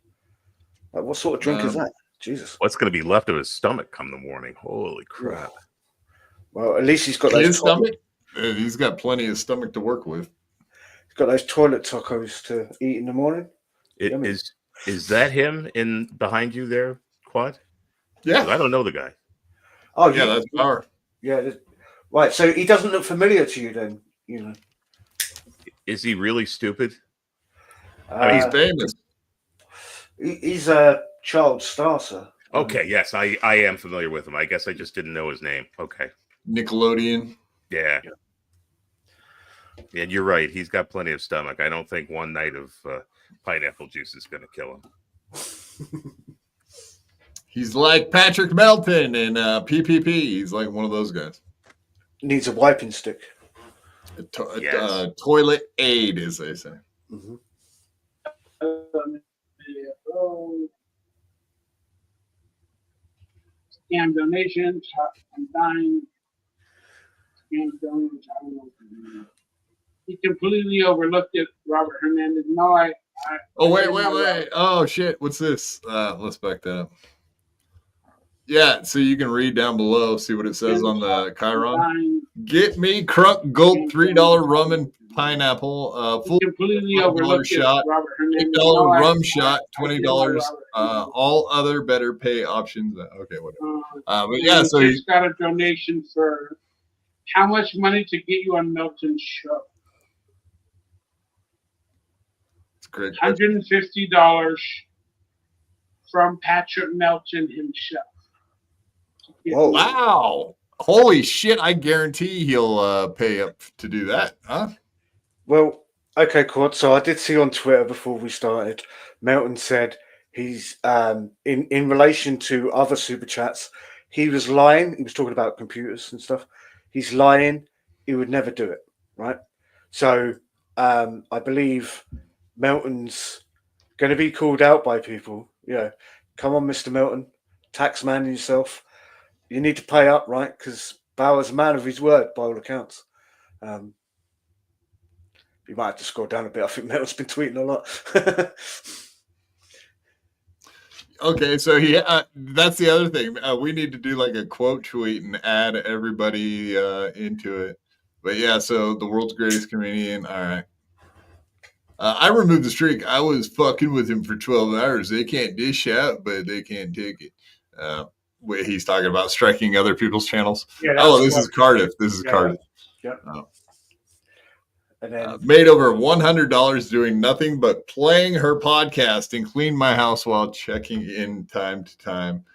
Like, what sort of drink is that? Jesus. What's going to be left of his stomach come the morning? Holy crap. Well, at least he's got those stomach. He's got plenty of stomach to work with. He's got those toilet tacos to eat in the morning. Is that him in behind you there, Quad? Yeah. I don't know the guy. Oh, yeah, that's Bauer. Yeah. Right. So he doesn't look familiar to you then, you know. Is he really stupid? He's famous. He's a child star, sir. Okay, yes, I am familiar with him. I guess I just didn't know his name. Okay. Nickelodeon. Yeah. And you're right. He's got plenty of stomach. I don't think one night of pineapple juice is going to kill him. He's like Patrick Melton in PPP. He's like one of those guys. Needs a wiping stick. Toilet aid, as they say. Mm-hmm. Scam donations. I'm dying. Scam donations. I don't know. He completely overlooked it, Robert Hernandez. No, wait. Oh, shit. What's this? Let's back that up. Yeah, so you can read down below, see what it says on the Chiron. Get me Crunk Gulp $3 rum and pineapple, full $1 shot, $8 rum shot, $20. All other better pay options. Okay, whatever. But yeah, so he's got a donation for how much money to get you on Melton's show? It's great. $150 from Patrick Melton himself. Whoa. Wow. Holy shit. I guarantee he'll pay up to do that, huh? Well, okay, Quad. So I did see on Twitter before we started, Melton said he's in relation to other super chats, he was lying. He was talking about computers and stuff. He's lying. He would never do it, right? So I believe Melton's going to be called out by people. Yeah, come on, Mr. Melton, tax man yourself. You need to pay up, right? Because Bauer's a man of his word, by all accounts. You might have to scroll down a bit. I think Melton's been tweeting a lot. Okay, so that's the other thing. We need to do like a quote tweet and add everybody into it. But yeah, so the world's greatest comedian. All right. I removed the streak. I was fucking with him for 12 hours. They can't dish out, but they can't take it. He's talking about striking other people's channels. Yeah, this is Cardiff. This is Cardiff. Yep. And then made over $100 doing nothing but playing her podcast and clean my house while checking in time to time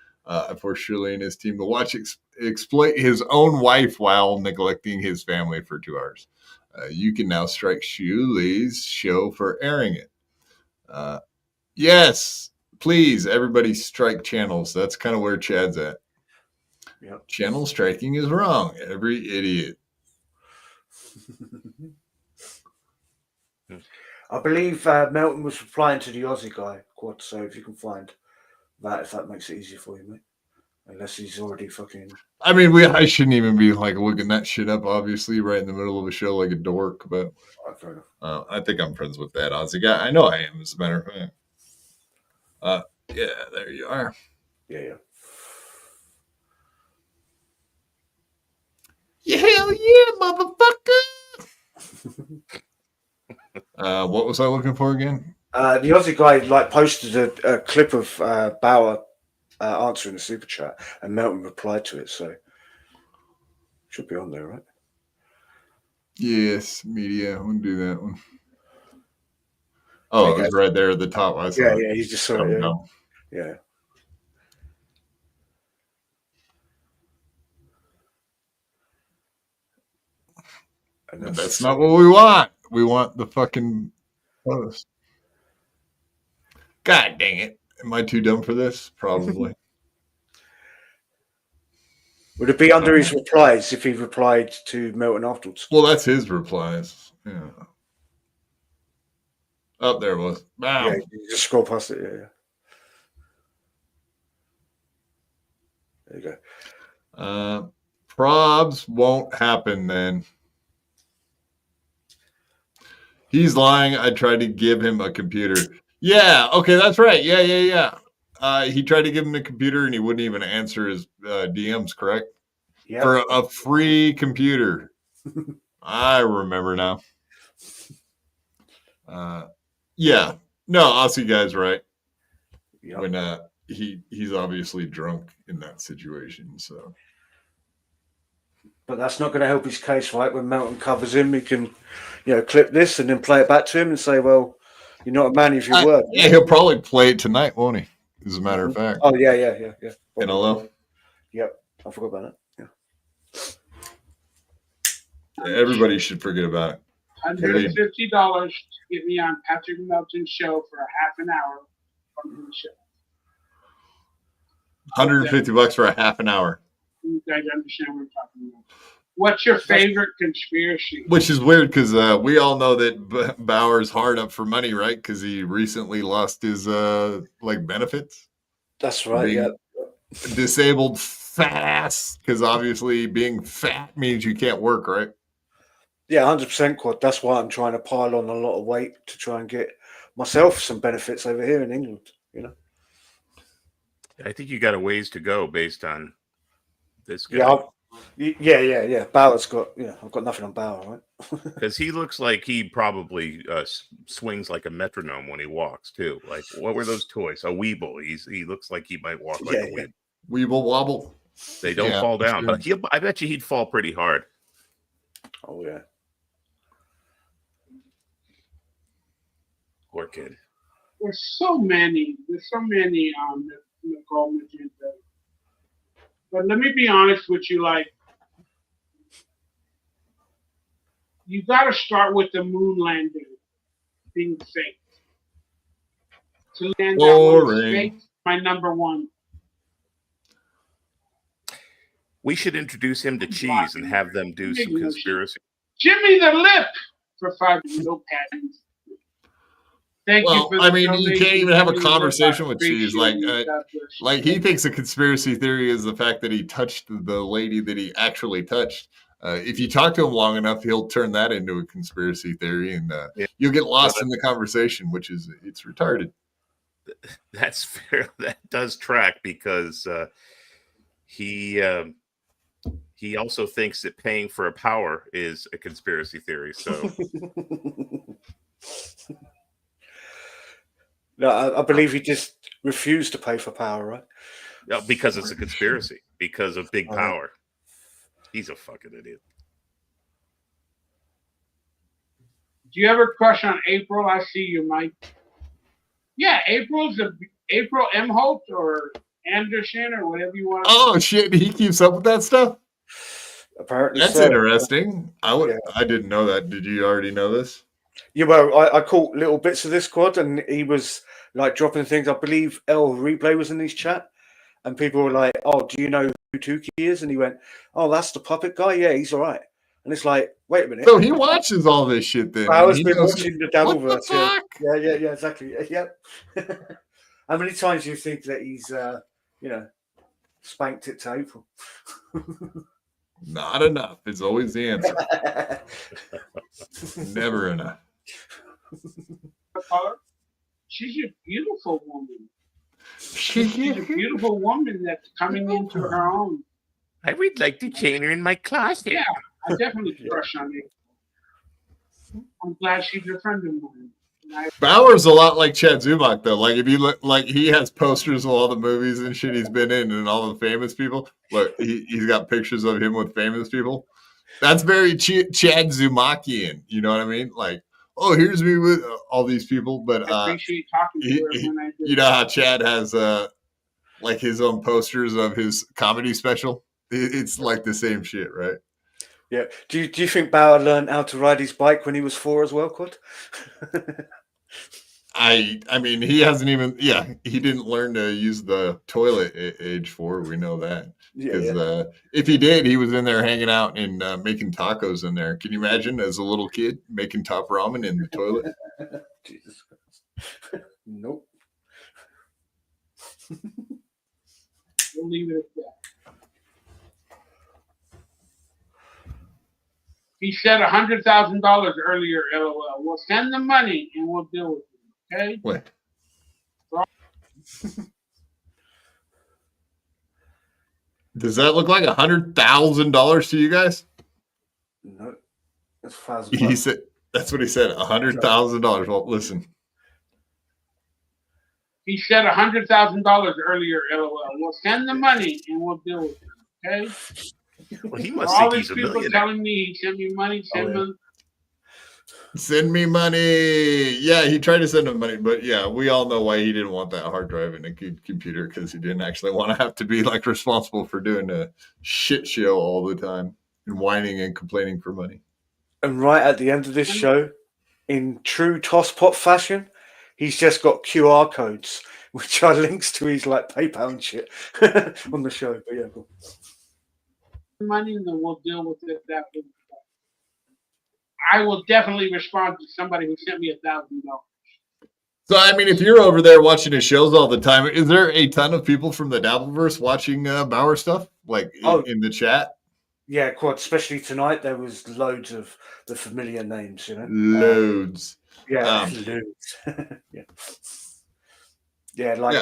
for Shirley and his team to watch exploit his own wife while neglecting his family for 2 hours. You can now strike Shirley's show for airing it. Yes. Please, everybody strike channels. That's kind of where Chad's at. Yep. Channel striking is wrong. Every idiot. I believe Melton was replying to the Aussie guy, Quad. So if you can find that, if that makes it easier for you, mate. Unless he's already fucking. I mean, I shouldn't even be like looking that shit up, obviously, right in the middle of a show like a dork. But fair enough. I think I'm friends with that Aussie guy. I know I am, as a matter of fact. Yeah, there you are. Yeah. Yeah, hell yeah, motherfucker. What was I looking for again? The Aussie guy posted a clip of Bauer answering the super chat, and Melton replied to it. So should be on there, right? Yes, media. I'm gonna do that one. Oh, it was right there at the top. Yeah, you just saw it. Yeah. But that's not what we want. We want the fucking post. God dang it. Am I too dumb for this? Probably. Would it be under his replies if he replied to Milton afterwards? Well, that's his replies. Yeah. Oh, there it was. Wow. Yeah, you just scroll past it. Yeah. There you go. Probs won't happen then. He's lying. I tried to give him a computer. Yeah, okay, that's right. Yeah. He tried to give him a computer and he wouldn't even answer his DMs, correct? Yeah. For a free computer. I remember now. Yeah. No, Aussie guy's right. Yep. When he's obviously drunk in that situation, so. But that's not going to help his case, right? When Melton covers him, he can, clip this and then play it back to him and say, "Well, you're not a man of your word." Yeah, he'll probably play it tonight, won't he? As a matter of fact. Oh yeah. NLL. Yep, I forgot about it. Yeah, everybody should forget about it. $150 to get me on Patrick Melton's show for a half an hour from his show. $150 for a half an hour. You guys understand what I'm talking about. What's your favorite conspiracy? Which is weird because we all know that Bauer's hard up for money, right? Because he recently lost his benefits. That's right. Yeah. Disabled fat ass, because obviously being fat means you can't work, right? Yeah, 100% quad. That's why I'm trying to pile on a lot of weight to try and get myself some benefits over here in England. I think you got a ways to go based on this guy. Yeah. Bauer's got. I've got nothing on Bauer, right? Because he looks like he probably swings like a metronome when he walks too. Like, what were those toys? A Weeble. He looks like he might walk like a Weeble. Weeble wobble. They don't fall down, but I bet you he'd fall pretty hard. Oh yeah. Poor kid. There's so many Nicole Magenta. But let me be honest with you, you got to start with the moon landing being fake. To land that one is fake, my number one. We should introduce him to Cheese and have them do some conspiracy. Jimmy the Lip for 5 notepads. Thank you for the you donation. can't even have a conversation with Cheese. Like he thinks a conspiracy theory is the fact that he touched the lady that he actually touched. If you talk to him long enough, he'll turn that into a conspiracy theory, and you'll get lost in the conversation, which is it's retarded. That's fair. That does track because he also thinks that paying for a power is a conspiracy theory. So. No, I believe he just refused to pay for power, right? No, because it's a conspiracy. Because of big power. He's a fucking idiot. Do you ever crush on April? I see you, Mike. Yeah, April M. Holt or Anderson or whatever you want. Oh shit! He keeps up with that stuff. Apparently, that's interesting. I didn't know that. Did you already know this? Yeah, well, I caught little bits of this quad, and he was dropping things. I believe El Replay was in his chat, and people were like, "Oh, do you know who Tukey is?" And he went, "Oh, that's the puppet guy. Yeah, he's all right." And it's like, wait a minute. So he watches all this shit then. I was watching the Dabbleverse. Yeah, exactly. Yep. How many times do you think that he's, spanked it to April? Not enough. It's always the answer. Never enough. She's a beautiful woman. She's a beautiful woman that's coming into her own. I would like to chain her in my closet. Yeah, I definitely crush on it. I'm glad she's a friend of mine. Bauer's a lot like Chad Zumock, though. Like, if you look, he has posters of all the movies and shit he's been in and all the famous people. Look, he's got pictures of him with famous people. That's very Chad Zumockian. You know what I mean? Like, oh, here's me with all these people. But I appreciate talking to her when I did. You know how Chad has his own posters of his comedy special? It's like the same shit, right? Yeah. Do you think Bauer learned how to ride his bike when he was 4 as well, Quad? I mean, he hasn't even. Yeah, he didn't learn to use the toilet at age 4. We know that because if he did, he was in there hanging out and making tacos in there. Can you imagine as a little kid making top ramen in the toilet? Jesus Christ. Nope. We'll leave it at that. He said $100,000 earlier, LOL. We'll send the money and we'll deal with it, okay? What? Does that look like $100,000 to you guys? No. That's $1,000. He said that's what he said. $100,000. Well, listen. He said $100,000 earlier, LOL. We'll send the money and we'll deal with it, okay? Well, he must all think these he's a people millionaire. telling me he sent me money, Send me money. Yeah, he tried to send him money, but yeah, we all know why he didn't want that hard drive in a computer because he didn't actually want to have to be like responsible for doing a shit show all the time and whining and complaining for money. And right at the end of this show, in true tosspot fashion, he's just got QR codes, which are links to his like PayPal and shit on the show. But yeah, cool. money, and then we'll deal with it that way. I will definitely respond to somebody who sent me $1,000. So, I mean, if you're over there watching his shows all the time, is there a ton of people from the Dabbleverse watching Bauer stuff, like in the chat? Yeah, quite. Especially tonight, there was loads of the familiar names, you know. Loads. Loads. Yeah. Yeah, like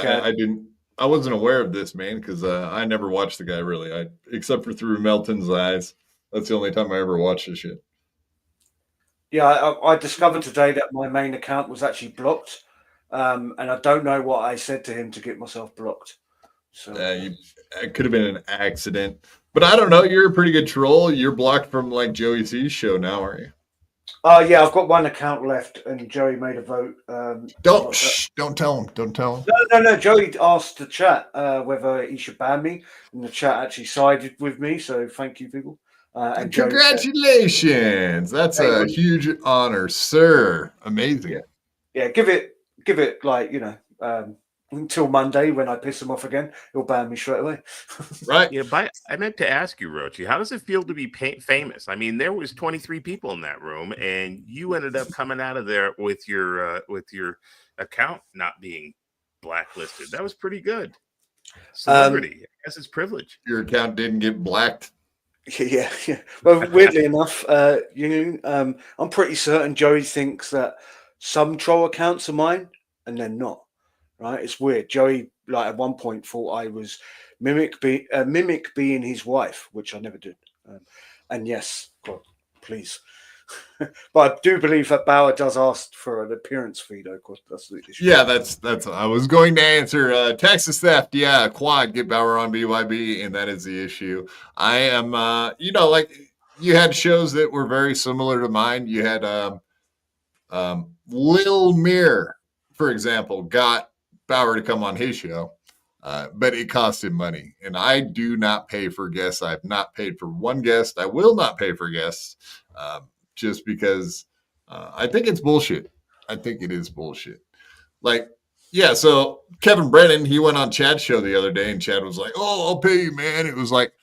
I wasn't aware of this, man, because I never watched the guy really. Except for through Melton's eyes. That's the only time I ever watched this shit. Yeah, I discovered today that my main account was actually blocked, and I don't know what I said to him to get myself blocked. So it could have been an accident, but I don't know. You're a pretty good troll. You're blocked from like Joey C's show now, aren't you? Yeah, I've got one account left, and Joey made a vote. Don't tell him. Don't tell him. No. Joey asked the chat whether he should ban me, and the chat actually sided with me. So thank you, people. And congratulations! That's a huge honor, sir. Amazing. Yeah. Give it like until Monday when I piss him off again. He'll ban me straight away. Right. Yeah, but I meant to ask you, Roachy, how does it feel to be famous? I mean, there was 23 people in that room, and you ended up coming out of there with your account not being blacklisted. That was pretty good. Celebrity. I guess it's privilege. Your account didn't get blacked. Yeah. Well, weirdly enough, I'm pretty certain Joey thinks that some troll accounts are mine, and they're not. Right? It's weird. Joey, like at one point, thought I was mimic being his wife, which I never did. And yes, God, please. But I do believe that Bauer does ask for an appearance fee, though. That's the issue. Yeah, that's. I was going to answer Texas theft. Yeah, quad. Get Bauer on BYB, and that is the issue. I am. Like you had shows that were very similar to mine. You had Lil Mir, for example, got Bauer to come on his show, but it cost him money, and I do not pay for guests. I've not paid for one guest. I will not pay for guests. Just because I think it's bullshit. I think it is bullshit. Like, yeah, so Kevin Brennan, he went on Chad's show the other day, and Chad was like, "Oh, I'll pay you, man." It was like,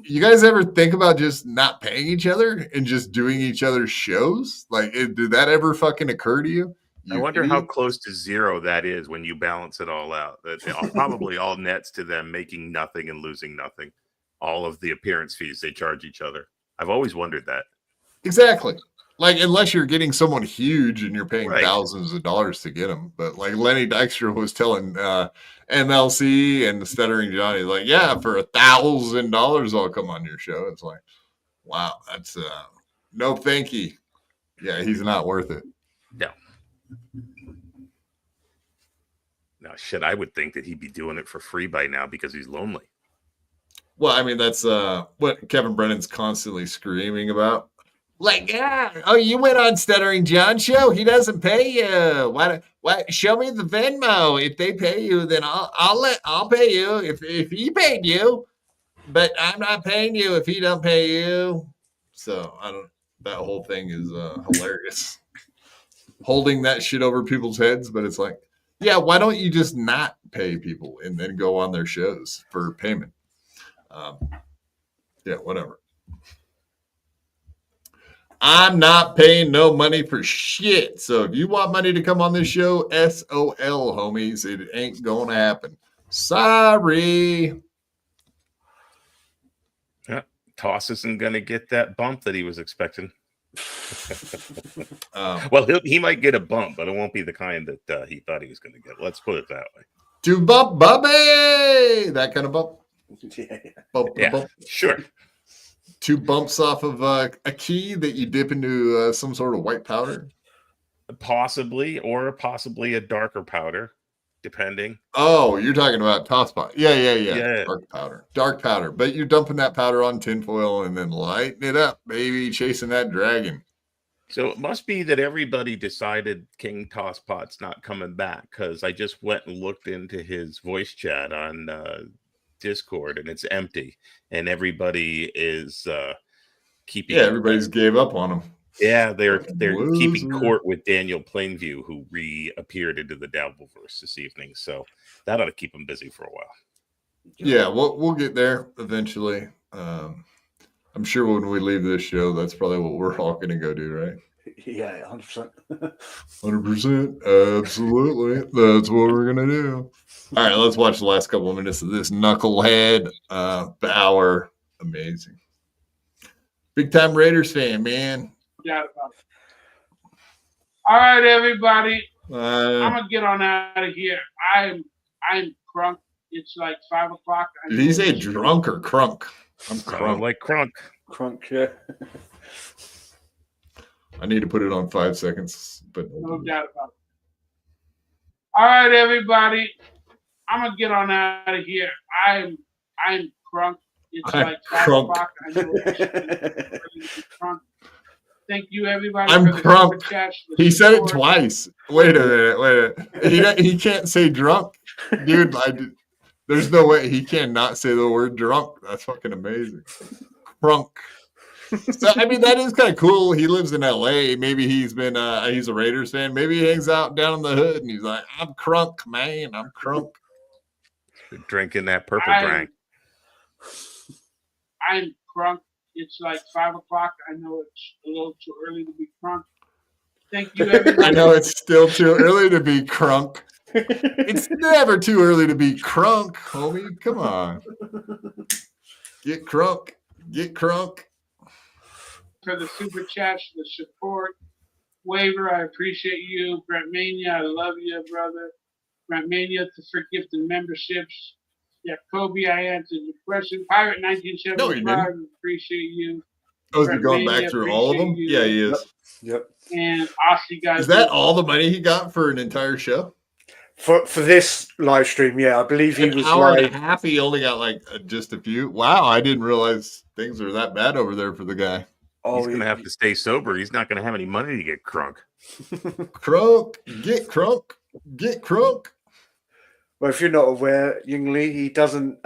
you guys ever think about just not paying each other and just doing each other's shows? Like, did that ever fucking occur to you? I wonder how close to zero that is when you balance it all out. That probably all nets to them making nothing and losing nothing. All of the appearance fees they charge each other. I've always wondered that. Exactly. Like, unless you're getting someone huge and you're paying thousands of dollars to get them. But like Lenny Dykstra was telling MLC and the Stuttering Johnny, like, yeah, for $1,000 I'll come on your show. It's like, wow, that's no thank you. Yeah, he's not worth it. No, shit, I would think that he'd be doing it for free by now because he's lonely. Well, I mean, that's what Kevin Brennan's constantly screaming about. Like, you went on Stuttering John's show. He doesn't pay you. Why? Show me the Venmo. If they pay you, then I'll pay you. If he paid you, but I'm not paying you if he don't pay you. So I don't. That whole thing is hilarious. holding that shit over people's heads, but it's like, yeah, why don't you just not pay people and then go on their shows for payment? Yeah, whatever. I'm not paying no money for shit. So if you want money to come on this show, SOL, homies, it ain't going to happen. Sorry. Yeah, Toss isn't going to get that bump that he was expecting. Well, he might get a bump, but it won't be the kind that he thought he was going to get. Let's put it that way. To bump, Bubby! That kind of bump. Bump, Yeah, bump. sure. 2 bumps off of a key that you dip into some sort of white powder. Possibly a darker powder, depending. Oh, you're talking about toss pot. Yeah. Yeah. Dark powder. But you're dumping that powder on tinfoil and then lighting it up, baby, chasing that dragon. So it must be that everybody decided King Tosspot's not coming back, because I just went and looked into his voice chat on Discord and it's empty, and everybody is keeping. Yeah, everybody's gave up on him. Yeah, they're keeping court with Daniel Plainview, who reappeared into the Dabbleverse this evening. So that ought to keep him busy for a while. Yeah, we'll get there eventually. I'm sure when we leave this show, that's probably what we're all going to go do, right? Yeah, 100%. 100%. Absolutely. That's what we're going to do. All right, let's watch the last couple of minutes of this knucklehead Bauer. Amazing. Big time Raiders fan, man. Yeah. All right, everybody. I'm gonna get on out of here. I'm crunk. It's like 5 o'clock. Did he say drunk or crunk? I'm crunk. Like crunk. Crunk, yeah. I need to put it on 5 seconds, but no doubt about it. All right, everybody. I'm gonna get on out of here. I'm crunk. It's like 5 o'clock. I know it's crunk. Thank you, everybody. I'm crunk. He said it support. twice. Wait a minute. He can't say drunk. Dude, there's no way he cannot say the word drunk. That's fucking amazing. Crunk. So, I mean, that is kind of cool. He lives in LA. Maybe he's a Raiders fan. Maybe he hangs out down in the hood and he's like, I'm crunk, man. I'm crunk. Drinking that purple drink. I'm crunk. It's like 5 o'clock. I know it's a little too early to be crunk. Thank you, everybody. I know it's still too early to be crunk. It's never too early to be crunk, homie. Come on. Get crunk. Get crunk. For the super chats, the support. Waiver, I appreciate you. Brent Mania, I love you, brother. Brent Mania for gifting memberships. Yeah, Kobe, I answered your question. Pirate 1975, No, you didn't. Appreciate you. Oh, is he going back through all of them? Yeah, he is. Yep. And Aussie guys. Is that all the money he got for an entire show? For this live stream, yeah, I believe he was hour like and a half. He only got like just a few. Wow, I didn't realize things are that bad over there for the guy. He's going to have to stay sober. He's not going to have any money to get crunk. Crunk, get crunk, get crunk. Well, if you're not aware, Yingwee, he doesn't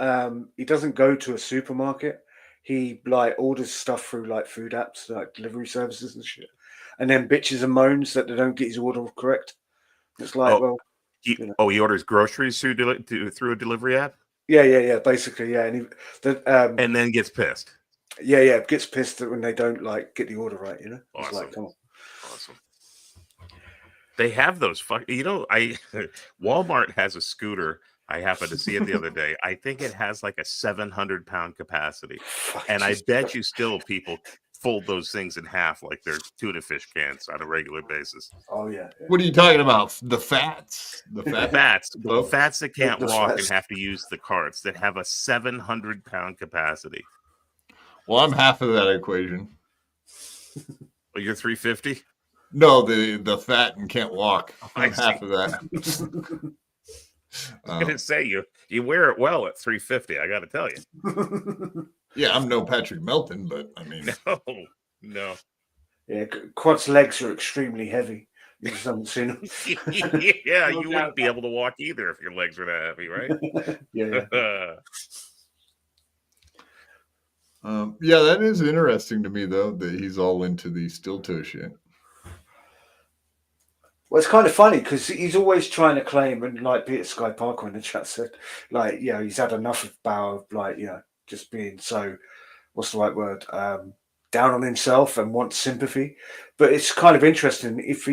go to a supermarket. He like orders stuff through like food apps, like delivery services and shit, and then bitches and moans that they don't get his order correct. It's like, he orders groceries through a delivery app. Yeah, basically, yeah, and and then gets pissed. Yeah, gets pissed when they don't like get the order right. You know, awesome. It's like, come on. Awesome. They have those Walmart has a scooter. I happened to see it the other day. I think it has like a 700-pound capacity, and I bet you still people fold those things in half like they're tuna fish cans on a regular basis. Oh yeah. What are you talking about? The fats? The fats that can't walk and have to use the carts that have a 700-pound capacity. Well, I'm half of that equation. Well, you're 350? No, the fat and can't walk. I'm half of that. I was going to say, you wear it well at 350, I got to tell you. Yeah, I'm no Patrick Melton, but I mean... No. Yeah, Quad's legs are extremely heavy. You just haven't seen them. Yeah, you wouldn't be able to walk either if your legs were that heavy, right? Yeah. Yeah, that is interesting to me, though, that he's all into the still toe shit. Well, it's kind of funny because he's always trying to claim, and like Peter Sky Parker in the chat said, like, he's had enough of Bauer, like, just being so, what's the right word, down on himself and wants sympathy. But it's kind of interesting if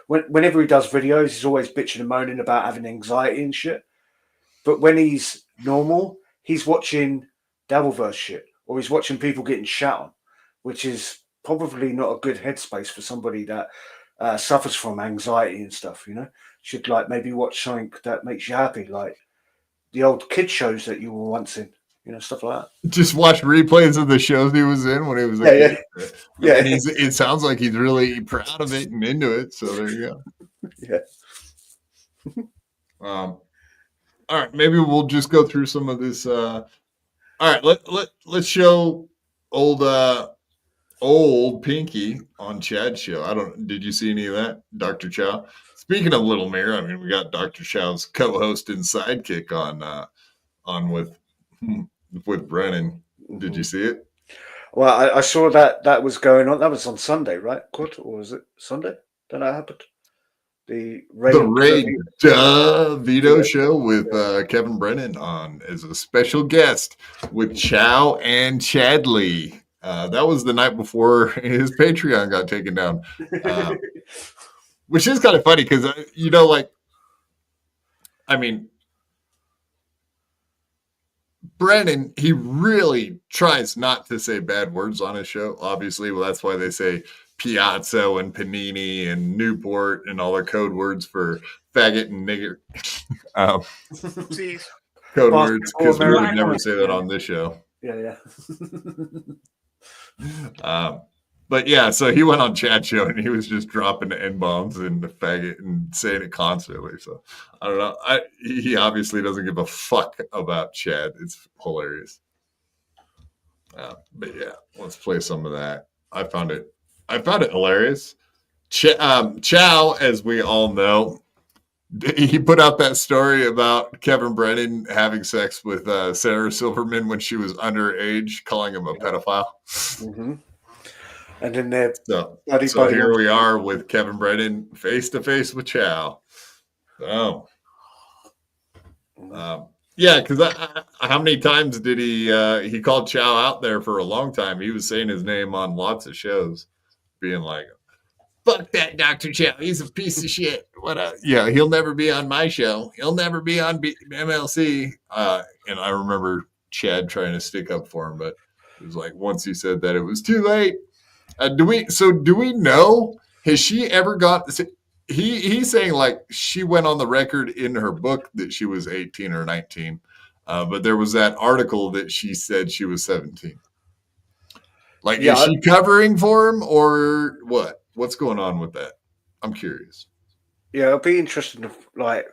whenever he does videos, he's always bitching and moaning about having anxiety and shit. But when he's normal, he's watching Dabbleverse shit, or he's watching people getting shat on, which is probably not a good headspace for somebody that suffers from anxiety and stuff. Should like maybe watch something that makes you happy, like the old kid shows that you were once in, stuff like that. Just watch replays of the shows he was in when he was a kid. Yeah. And it sounds like he's really proud of it and into it. So there you go. Yeah. All right, maybe we'll just go through some of this. All right, let's show old Pinky on Chad's show. Did you see any of that, Dr. Chow? Speaking of Little Mirror, I mean, we got Dr. Chow's co-host and sidekick on with Brennan. Did you see it? Well, I saw that was going on. That was on Sunday, right? Or was it Sunday that happened? The Ray Vito show with Kevin Brennan on as a special guest with Chow and Chadley. That was the night before his Patreon got taken down, which is kind of funny because Brennan, he really tries not to say bad words on his show. Obviously, well, that's why they say Piazza and Panini and Newport and all their code words for faggot and nigger. Code words, because we would never say that on this show. Yeah. But yeah, so he went on Chad's show and he was just dropping the N-bombs and the faggot and saying it constantly. So I don't know. He obviously doesn't give a fuck about Chad. It's hilarious. But yeah, let's play some of that. I found it hilarious. Chow, as we all know, he put out that story about Kevin Brennan having sex with Sarah Silverman when she was underage, calling him a pedophile. Mm-hmm. And then they're so here we are with Kevin Brennan face to face with Chow. Oh, yeah, because how many times did he called Chow out there for a long time? He was saying his name on lots of shows, being like, "Fuck that Dr. Chow, he's a piece of shit." Yeah, he'll never be on my show. He'll never be on MLC. And I remember Chad trying to stick up for him, but it was like once he said that, it was too late. Do we know? Has she ever got? He's saying like she went on the record in her book that she was 18 or 19, but there was that article that she said she was 17. Like, is she covering for him or what? What's going on with that? I'm curious. Yeah, it'll be interesting. Like,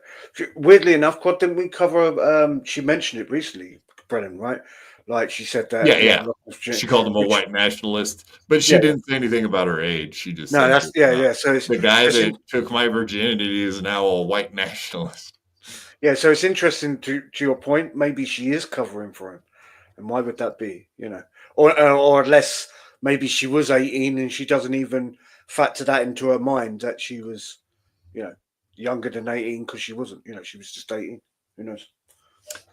weirdly enough, Quad, didn't we cover? She mentioned it recently, Brennan, right? Like she said that. Yeah. She called him a white nationalist, but she didn't say anything about her age. She just So it's, the guy that took my virginity is now a white nationalist. Yeah, so it's interesting to your point. Maybe she is covering for him, and why would that be? Or unless maybe she was 18 and she doesn't even factor that into her mind that she was, younger than 18 because she wasn't. She was just 18. Who knows?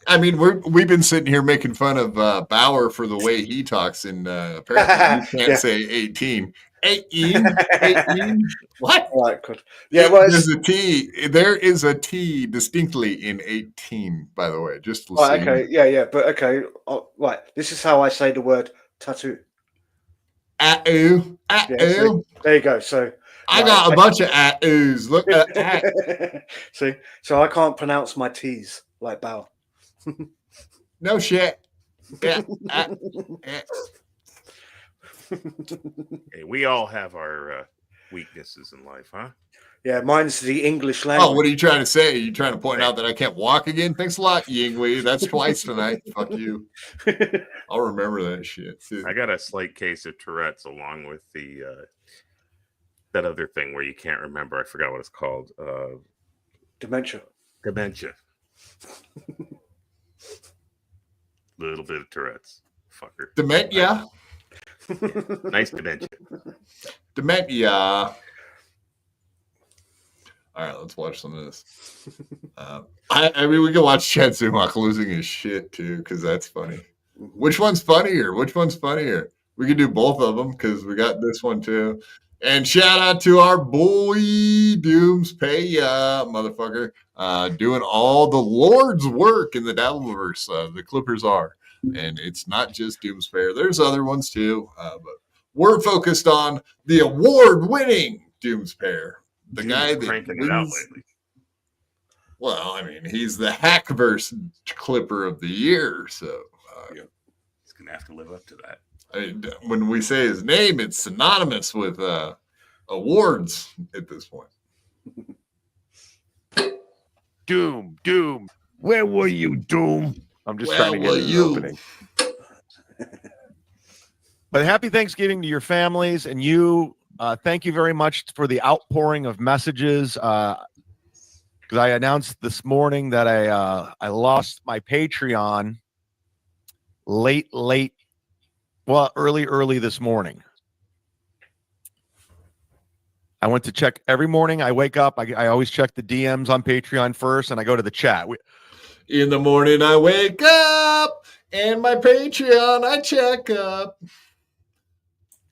I mean, we've been sitting here making fun of Bauer for the way he talks, and apparently you can't say 18. 18? What? Right, good. Yeah, well, there is a T distinctly in 18, by the way. Just right, okay, yeah, but okay. Right, this is how I say the word tattoo. At-oo. Yeah, there you go. So I got a bunch of at-oos. Look at that. See, so I can't pronounce my T's like Bauer. No shit. Yeah. Hey, we all have our weaknesses in life, huh? Yeah, mine's the English language. Oh, what are you trying to say? Are you trying to point out that I can't walk again? Thanks a lot, Yingwee. That's twice tonight. Fuck you. I'll remember that shit too. I got a slight case of Tourette's along with the that other thing where you can't remember. I forgot what it's called. Dementia. Little bit of Tourette's, fucker. Dementia. Nice dementia. Dementia. All right, let's watch some of this. I mean, we can watch Chad Zumach losing his shit too, because that's funny. Which one's funnier? Which one's funnier? We can do both of them because we got this one too. And shout out to our boy Dooms Pay Ya, motherfucker, doing all the Lord's work in the Dabbleverse. The Clippers are, and it's not just Dooms Fair. There's other ones too, but we're focused on the award-winning Dooms Pair. The guy that cranking it out lately. Well, I mean, he's the Hackverse Clipper of the year, so he's gonna have to live up to that. I mean, when we say his name, it's synonymous with awards at this point. Doom. Where were you, Doom? I'm just trying to get an opening. But happy Thanksgiving to your families and you. Thank you very much for the outpouring of messages. Because I announced this morning that I lost my Patreon early this morning. I went to check every morning. I wake up. I always check the DMs on Patreon first, and I go to the chat. In the morning, I wake up, and my Patreon, I check up.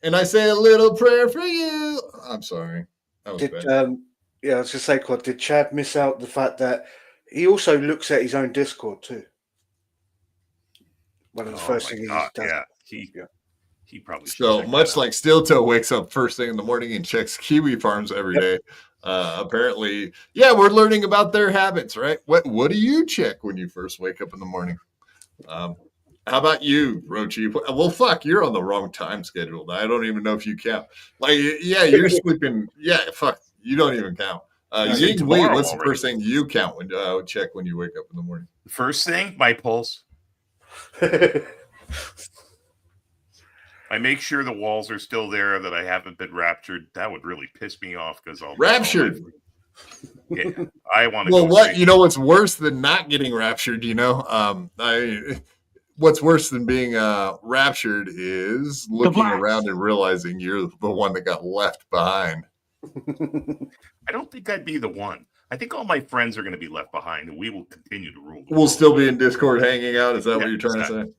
And I say a little prayer for you. I'm sorry. That was bad. I was going to say, Quad, did Chad miss out the fact that he also looks at his own Discord too? One of the first things he does. Yeah, he probably. So much like Steel Toe wakes up first thing in the morning and checks Kiwi Farms every day. Apparently, we're learning about their habits, right? What do you check when you first wake up in the morning? How about you, Roachy? Well, fuck, you're on the wrong time schedule. I don't even know if you count. Like, you're sleeping. Yeah, fuck, you don't even count. Yingwee, what's the first thing you count when check when you wake up in the morning? The first thing, my pulse. I make sure the walls are still there, that I haven't been raptured. That would really piss me off because I'll raptured. Yeah, I want to. Well, what you know? What's worse than not getting raptured? You know, what's worse than being raptured is looking around and realizing you're the one that got left behind. I don't think I'd be the one. I think all my friends are going to be left behind, and we will continue to rule. We'll still be in Discord hanging out. Is that what you're trying to say? Right.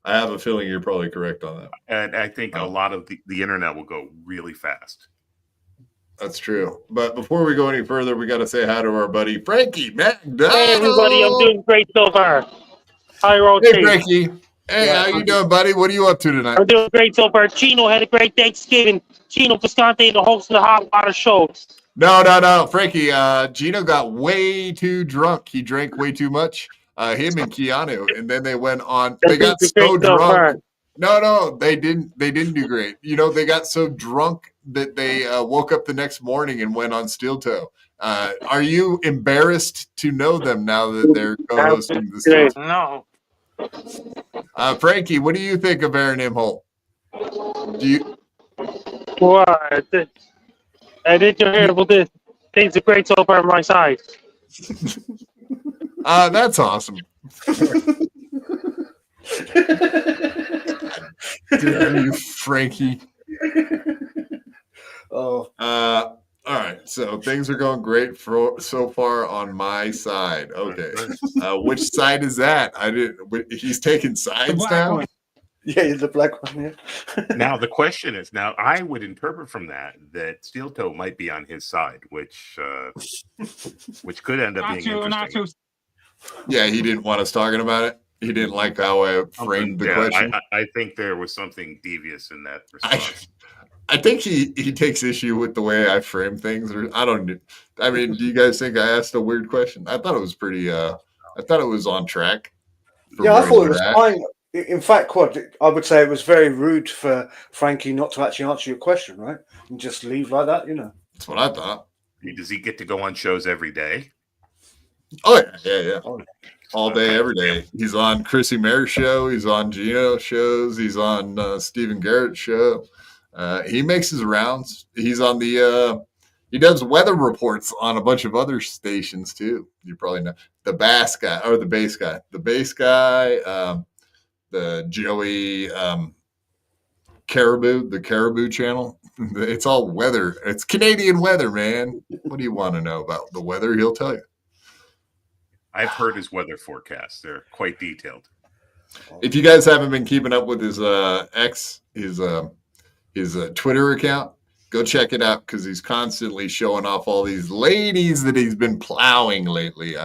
I have a feeling you're probably correct on that. And I think a lot of the internet will go really fast. That's true. But before we go any further, we got to say hi to our buddy Frankie McDonald. Hey, everybody. I'm doing great so far. Hi, Roachy. Hey, Frankie. Hey, how you doing, buddy? What are you up to tonight? I'm doing great so far. Chino had a great Thanksgiving. Chino Visconti, the host of the Hot Water Show. No, Frankie. Gino got way too drunk. He drank way too much. Him and Keanu, and then they went on. They got so drunk. No, they didn't. They didn't do great. You know, they got so drunk that they woke up the next morning and went on Steel Toe. Are you embarrassed to know them now that they're co-hosting the show? No. Frankie, what do you think of Aaron Imholt? Do you? Well, I did hear about this. Things are great so far on my side. That's awesome. Damn you, Frankie. Oh. All right. So things are going great so far on my side. Okay. Which side is that? He's taking sides now. One. Yeah, the black one. Yeah. Now the question is: now I would interpret from that Steel Toe might be on his side, which could end up being interesting. Yeah, he didn't want us talking about it. He didn't like how I framed the question. I think there was something devious in that response. I think he takes issue with the way I frame things. Or I mean, do you guys think I asked a weird question? I thought it was pretty. I thought it was on track. Yeah, I thought it was fine. In fact, Quad, I would say it was very rude for Frankie not to actually answer your question, right? And just leave like that, you know. That's what I thought. Does he get to go on shows every day? Oh yeah. All day, every day. He's on Chrissy Mayr's show. He's on Gino shows. He's on Stephen Garrett's show. He makes his rounds. He's on the. He does weather reports on a bunch of other stations too. You probably know the bass guy or the bass guy. The bass guy. The Joey. Caribou, the Caribou channel. It's all weather. It's Canadian weather, man. What do you want to know about the weather? He'll tell you. I've heard his weather forecasts. They're quite detailed. If you guys haven't been keeping up with his his Twitter account, go check it out because he's constantly showing off all these ladies that he's been plowing lately.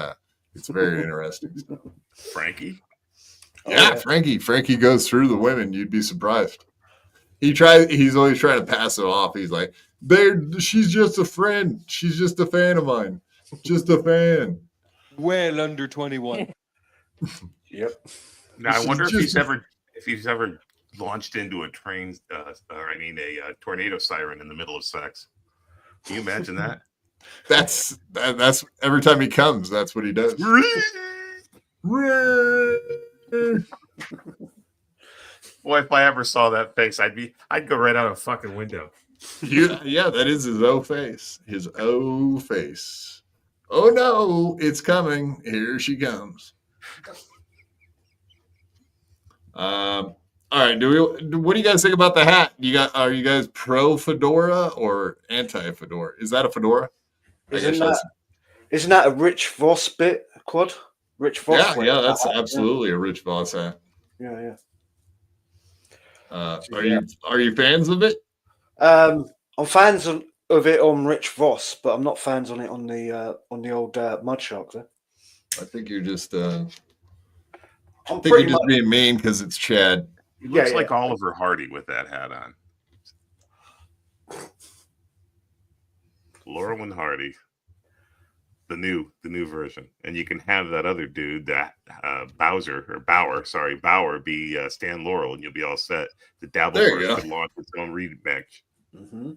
It's very interesting. Frankie? Yeah, Frankie. Frankie goes through the women. You'd be surprised. He's always trying to pass it off. He's like, she's just a friend. She's just a fan of mine. Just a fan. Well under 21. Yep. Now I wonder if he's ever launched into a a tornado siren in the middle of sex. Can you imagine that? That's every time he comes, that's what he does. Boy, if I ever saw that face, I'd go right out a fucking window. Yeah, that is his O face. His O face. Oh no, it's coming. Here she comes. All right. What do you guys think about the hat? Are you guys pro fedora or anti fedora? Is that a fedora? Isn't that a Rich Voss bit, Quad? Rich Voss. Yeah, that's absolutely a Rich Voss hat. Yeah. Are you fans of it? I'm fans of it on Rich Voss, but I'm not fans on it on the old Mud Shark there. I think you're just being mean because it's Chad. He looks like Oliver Hardy with that hat on. Laurel and Hardy, the new version, and you can have that other dude, that Bauer, be Stan Laurel, and you'll be all set. The Dabbleverse could launch its own remix. Mm-hmm.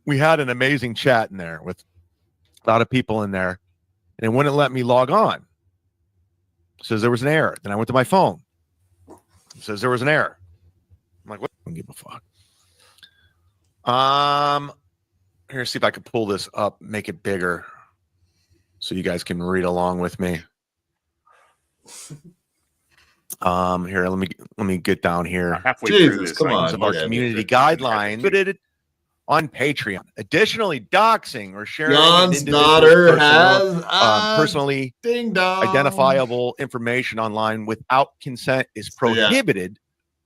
We had an amazing chat in there with a lot of people in there, and it wouldn't let me log on. It says there was an error. Then I went to my phone. It says there was an error. I'm like, what? I don't give a fuck. Here, see if I can pull this up, make it bigger, so you guys can read along with me. Here, let me get down here. Halfway through this, come on, of our community guidelines. Put it on Patreon. Additionally, doxing or sharing John's daughter has personally identifiable information online without consent is prohibited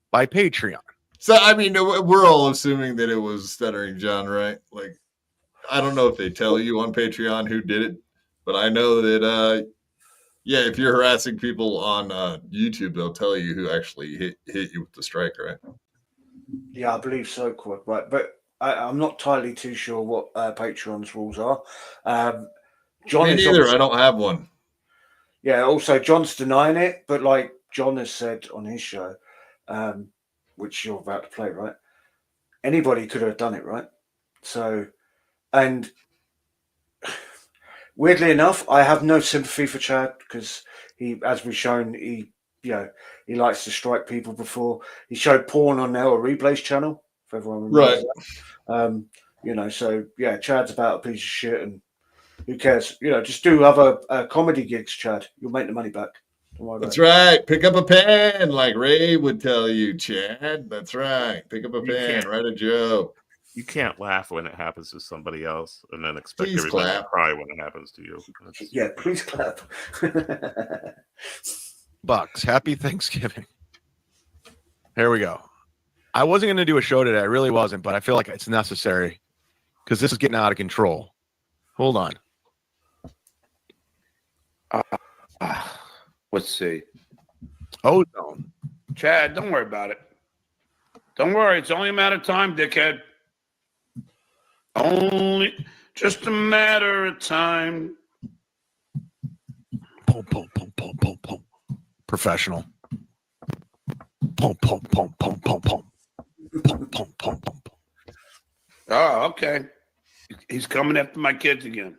by Patreon. So, I mean, we're all assuming that it was Stuttering John, right? Like, I don't know if they tell you on Patreon who did it, but I know that, if you're harassing people on YouTube, they'll tell you who actually hit you with the strike, right? Yeah, I believe so, Quad. Right, but I'm not entirely too sure what Patreon's rules are. John Me neither. I don't have one. Yeah, also, John's denying it, but like John has said on his show, which you're about to play, right? Anybody could have done it, right? So, and weirdly enough, I have no sympathy for Chad because he, as we've shown, he likes to strike people before. He showed porn on our Replays channel, if everyone remembers that. So yeah, Chad's about a piece of shit, and who cares? Just do other comedy gigs, Chad. You'll make the money back. That's right. Pick up a pen, like Ray would tell you, Chad. That's right. Pick up a pen, write a joke. You can't laugh when it happens to somebody else and then expect everybody to cry when it happens to you. Yeah, please clap. Bucks, happy Thanksgiving. Here we go. I wasn't going to do a show today. I really wasn't, but I feel like it's necessary because this is getting out of control. Hold on. Let's see. Ozone. Chad, don't worry about it. Don't worry. It's only a matter of time, dickhead. Only just a matter of time. Pum, pum, pum, pum, pum, pum. Professional. Pum, pum, pum, pum, pum, pum. Pum, pum, pum, pum, pum. Oh, okay. He's coming after my kids again.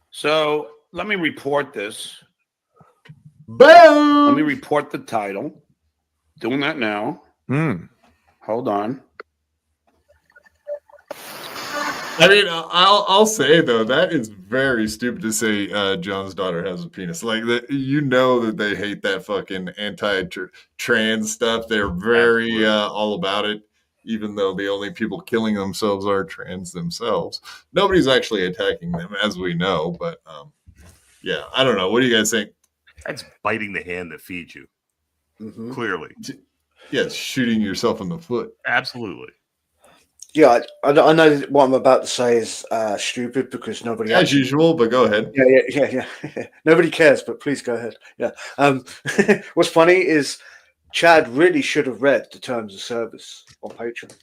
So let me report this. Boom! Let me report the title. Doing that now. Hold on. I mean, I'll say though that is very stupid to say John's daughter has a penis. Like that, you know that they hate that fucking anti-trans stuff. They're very all about it, even though the only people killing themselves are trans themselves. Nobody's actually attacking them, as we know. But yeah, I don't know. What do you guys think? That's biting the hand that feeds you. Clearly, yes, shooting yourself in the foot. Absolutely. Yeah, I know what I'm about to say is stupid because nobody. As usual, but go ahead. Yeah. Nobody cares, but please go ahead. Yeah. What's funny is Chad really should have read the terms of service on Patreon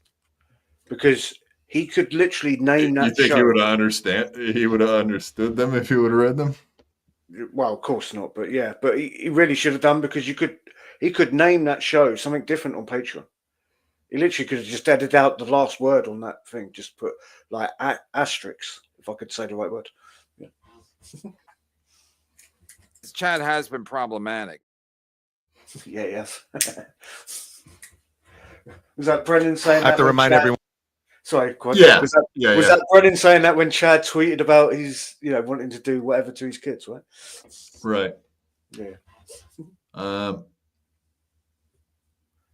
because he could literally name that. You think show. he would understand? He would have understood them if he would have read them. Well, of course not, but yeah, but he really should have done because he could name that show something different on Patreon. He literally could have just edited out the last word on that thing, just put like asterisks, if I could say the right word. Yeah. Chad has been problematic. Yeah, yes. Was that Brendan saying I have that to remind Chad... everyone. Sorry, go on. Yeah. Was that Brendan saying that when Chad tweeted about his, wanting to do whatever to his kids, right? Right. Yeah.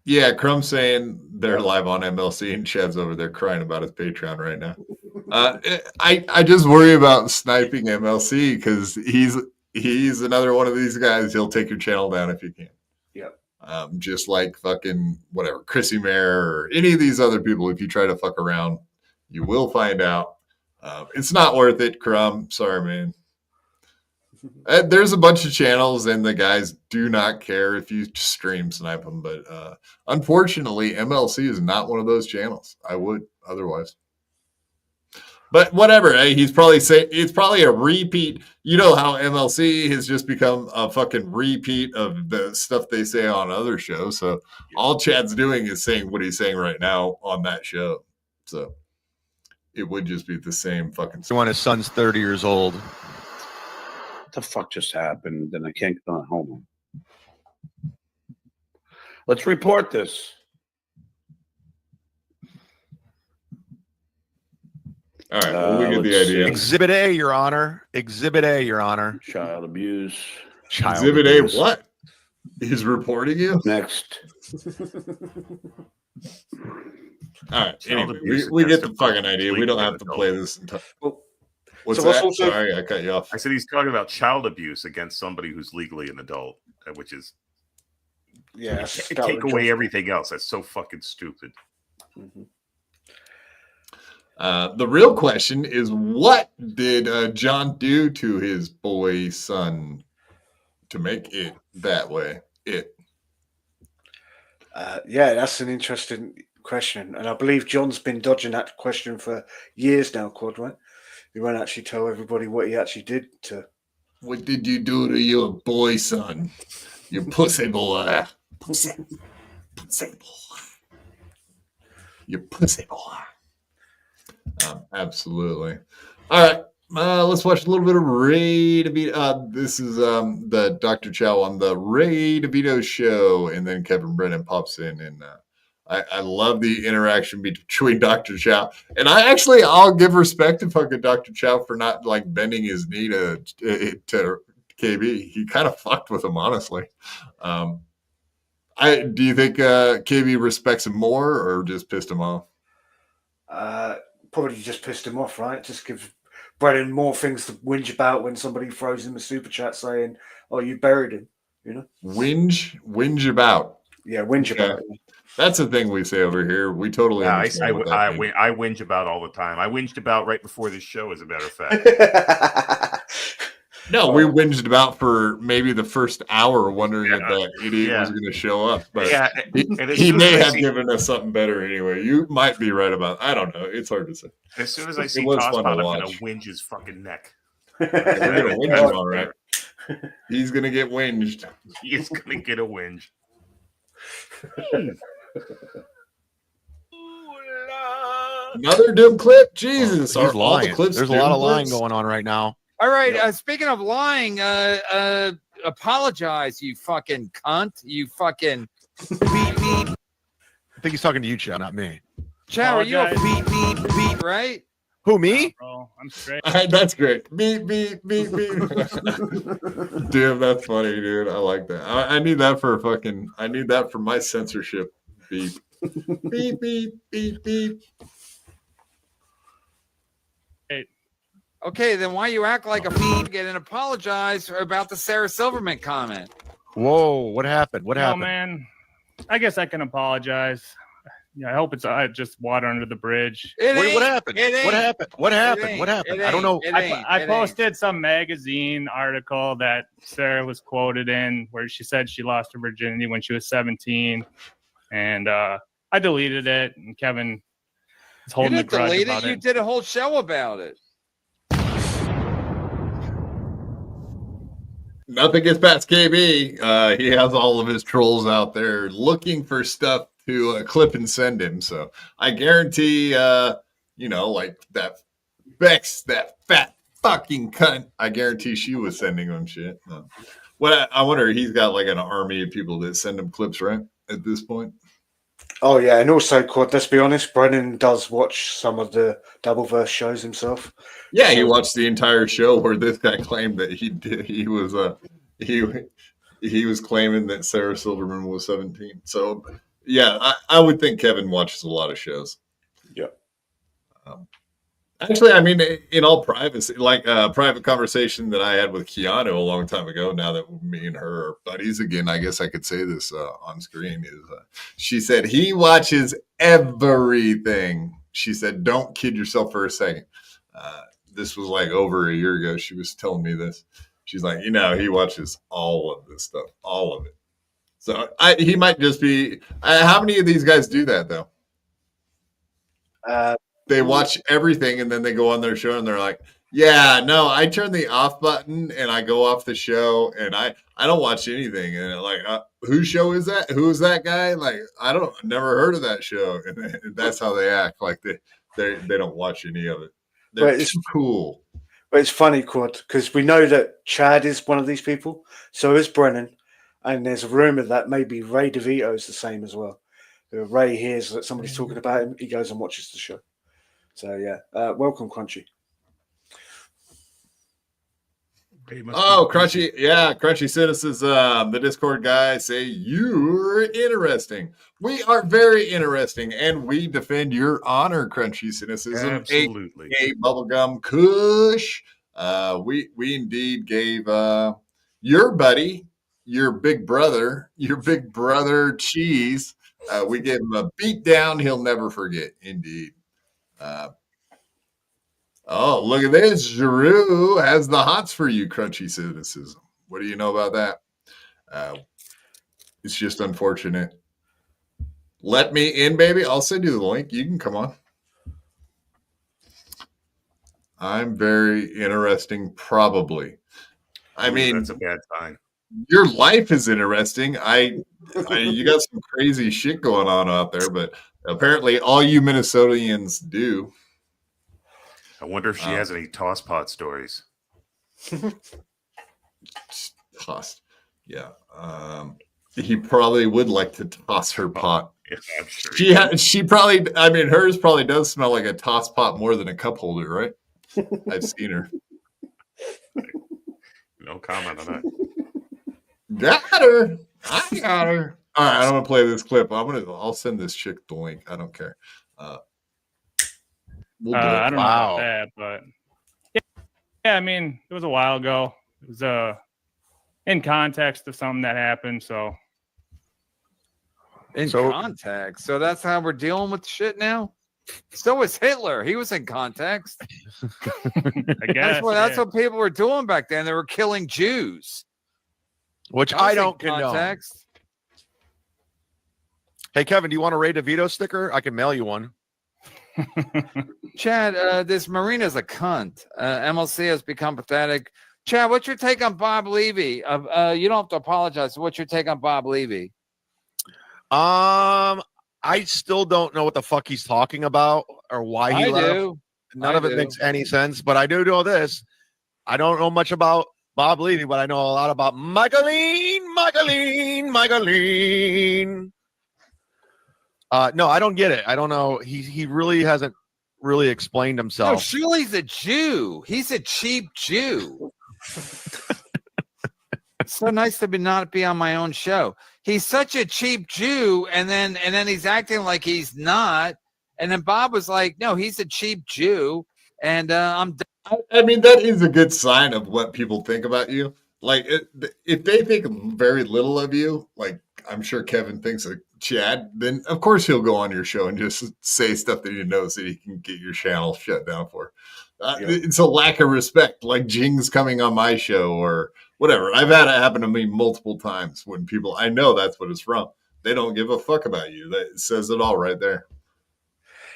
Yeah, Crumb's saying they're live on MLC and Chad's over there crying about his Patreon right now. I just worry about sniping MLC because he's another one of these guys. He'll take your channel down if you can. Yeah. Just like fucking whatever, Chrissy Mayer or any of these other people. If you try to fuck around, you will find out. It's not worth it, Crumb. Sorry, man. There's a bunch of channels and the guys do not care if you stream snipe them, but unfortunately MLC is not one of those channels. I would otherwise, but whatever. Hey, he's probably saying it's probably a repeat. You know how MLC has just become a fucking repeat of the stuff they say on other shows. So all Chad's doing is saying what he's saying right now on that show. So it would just be the same fucking So when his son's 30 years old. The fuck just happened? Then I can't go home. Let's report this. All right, well, we get the idea. Exhibit A, Your Honor. Exhibit A, Your Honor. Child abuse. Exhibit A, what? He's reporting you? Next. All right, anyway, we get the fucking idea. We don't have to play this entire... What's So that? also- Sorry, I cut you off. I said he's talking about child abuse against somebody who's legally an adult, which is take away everything else. That's so fucking stupid. The real question is, what did John do to his boy son to make it that way? Yeah, that's an interesting question, and I believe John's been dodging that question for years now, Quad, right? He won't actually tell everybody what he actually did to. What did you do to your boy son? You pussy boy. Pussy boy. You pussy boy. Absolutely. All right. Let's watch a little bit of Ray DeVito. This is the Dr. Chow on the Ray DeVito show, and then Kevin Brennan pops in, and I love the interaction between Dr. Chow, and I'll give respect to fucking Dr. Chow for not like bending his knee to KB. He kind of fucked with him, honestly. Do you think KB respects him more or just pissed him off? Probably just pissed him off, right? Just give Brennan more things to whinge about when somebody throws him a super chat saying, "Oh, you buried him," you know? Whinge about. Yeah, whinge about. That's the thing we say over here. We totally understand. I whinge about all the time. I whinged about right before this show, as a matter of fact. No, we whinged about for maybe the first hour, wondering if that idiot was going to show up. But he may have given us something better anyway. You might be right about. I don't know. It's hard to say. As soon as I see Tosspot, I'm going to whinge his fucking neck. You're going to whinge him, all right. He's going to get whinged. He's going to get a whinge. Another dim clip. Jesus, He's lying. There's a lot of lying going on right now. All right. Speaking of lying, apologize, you fucking cunt. You fucking beep. I think he's talking to you, Chow, not me. Chow, are you a beep, right? Who, me? Bro, I'm straight. That's great. Beep, beep, beep, beep. Damn, that's funny, dude. I like that. I need that for I need that for my censorship. Beep. Beep, beep, beep, beep. Okay, then why you act like a get and apologize about the Sarah Silverman comment? Whoa, what happened? What No, happened? man. I guess I can apologize. Yeah, I hope it's just water under the bridge. What happened? What happened? What happened? What happened? I don't know. I posted some magazine article that Sarah was quoted in where she said she lost her virginity when she was 17. And I deleted it. And Kevin is holding a grudge about it. You did a whole show about it. Nothing gets past KB. He has all of his trolls out there looking for stuff to clip and send him. So I guarantee, like that Bex, that fat fucking cunt. I guarantee she was sending him shit. I wonder, he's got like an army of people that send him clips, right? At this point. Oh yeah, and also, let's be honest, Brennan does watch some of the Dabbleverse shows himself. Yeah, he watched the entire show where this guy claimed that he was claiming that Sarah Silverman was 17. So yeah, I would think Kevin watches a lot of shows. Yeah. Actually, I mean, in all privacy, like a private conversation that I had with Keanu a long time ago, now that me and her are buddies again, I guess I could say this on screen, is she said he watches everything. She said, don't kid yourself for a second. This was like over a year ago. She was telling me this. She's like, he watches all of this stuff, all of it. So he might just be, how many of these guys do that though? They watch everything and then they go on their show and they're like, yeah, no, I turn the off button and I go off the show and I don't watch anything. And like, whose show is that? Who is that guy? Like, never heard of that show. And that's how they act. Like they don't watch any of it. They're too cool. But it's funny, Quad, because we know that Chad is one of these people. So is Brennan. And there's a rumor that maybe Ray DeVito is the same as well. Ray hears that somebody's talking about him. He goes and watches the show. So yeah, welcome, Crunchy. Oh, Crunchy, yeah, Crunchy Citizens, the Discord guys say you're interesting. We are very interesting, and we defend your honor, Crunchy Cynicism. Absolutely. Bubblegum Kush. We indeed gave your buddy, your big brother Cheese. We gave him a beat down he'll never forget. Indeed. Oh, look at this. Giroux has the hots for you, Crunchy Cynicism. What do you know about that? It's just unfortunate. Let me in, baby. I'll send you the link. You can come on. I'm very interesting, probably. I mean, that's a bad sign. Your life is interesting. You got some crazy shit going on out there, but apparently all you Minnesotians do. I wonder if she has any toss pot stories. Tossed. Yeah. He probably would like to toss her pot. Yeah, I'm sure she probably, I mean, hers probably does smell like a toss pot more than a cup holder, right? I've seen her. No comment on that. Got her. I got her. All right, I'm gonna play this clip. I'll send this chick the link. I don't care. We'll do it. I don't know about that, but yeah, I mean, it was a while ago. It was in context of something that happened. So context. So that's how we're dealing with shit now. So was Hitler. He was in context. I guess that's what people were doing back then. They were killing Jews. Which I don't condone. Hey, Kevin, do you want a Ray DeVito sticker? I can mail you one. Chad, this Marina's a cunt. MLC has become pathetic. Chad, what's your take on Bob Levy? You don't have to apologize. What's your take on Bob Levy? I still don't know what the fuck he's talking about or why he left. None of it makes any sense, but I do know this. I don't know much about Bob Levy, but I know a lot about Michaeline. No, I don't get it. I don't know. He really hasn't really explained No, himself. Shuli's a Jew. He's a cheap Jew. It's so nice to not be on my own show. He's such a cheap Jew, and then he's acting like he's not. And then Bob was like, "No, he's a cheap Jew," and I'm. I mean, that is a good sign of what people think about you. Like, if they think very little of you, like I'm sure Kevin thinks of Chad, then of course he'll go on your show and just say stuff that he knows that he can get your channel shut down for. It's a lack of respect, like Jing's coming on my show or whatever. I've had it happen to me multiple times when people, I know that's what it's from. They don't give a fuck about you. That says it all right there.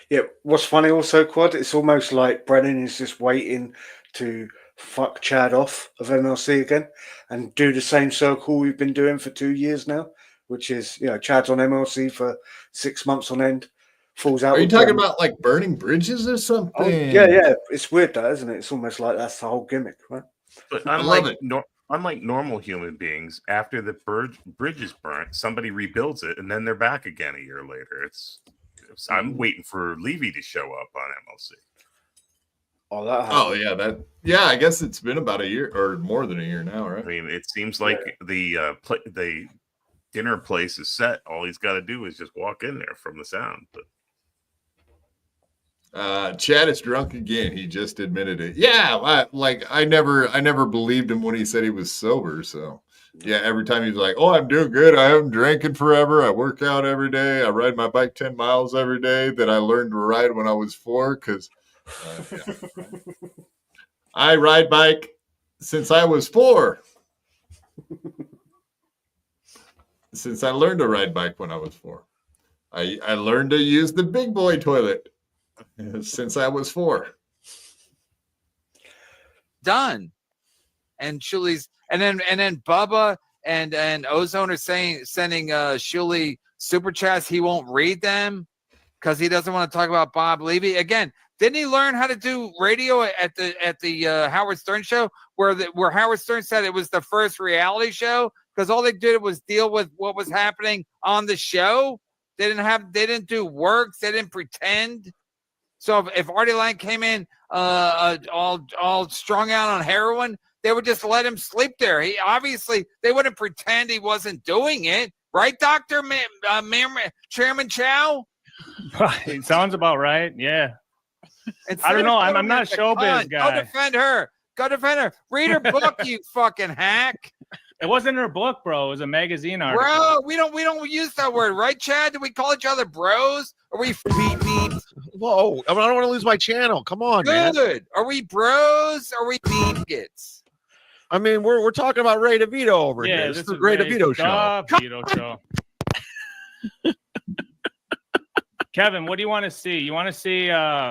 Yeah, what's funny also, Quad, it's almost like Brennan is just waiting to fuck Chad off of MLC again and do the same circle we've been doing for 2 years now, which is, Chad's on MLC for 6 months on end, falls out. Are you talking about like burning bridges or something? Oh, yeah. It's weird though, isn't it? It's almost like that's the whole gimmick, right? But unlike normal human beings, after the bridge is burnt, somebody rebuilds it, and then they're back again a year later. I'm waiting for Levy to show up on MLC. Yeah, I guess it's been about a year or more than a year now, right? I mean, it seems like the dinner place is set. All he's got to do is just walk in there from the sound. But Chad is drunk again. He just admitted it. Yeah, I never believed him when he said he was sober. So yeah, every time he's like, "Oh, I'm doing good. I haven't drinking forever. I work out every day. I ride my bike 10 miles every day that I learned to ride when I was 4 because I ride bike since I was 4. Since I learned to ride bike when I was 4. I learned to use the big boy toilet since I was 4. Done. And Shuli's and then Bubba and Ozone are sending Shuli super chats. He won't read them because he doesn't want to talk about Bob Levy again. Didn't he learn how to do radio at the Howard Stern show where Howard Stern said it was the first reality show because all they did was deal with what was happening on the show. They didn't do works. They didn't pretend. So if Artie Lang came in all strung out on heroin, they would just let him sleep there. They wouldn't pretend he wasn't doing it, right, Dr. Chairman Chow? It sounds about right. Yeah. I don't know. I'm not a showbiz guy. Go defend her. Read her book, you fucking hack. It wasn't her book, bro. It was a magazine article. Bro, we don't use that word, right, Chad? Do we call each other bros? Are we beat? Whoa! I don't want to lose my channel. Come on, man. Good. Are we bros? Are we beatgets? I mean, we're talking about Ray DeVito over here. This is the Ray DeVito show. Vito show. Kevin, what do you want to see? You want to see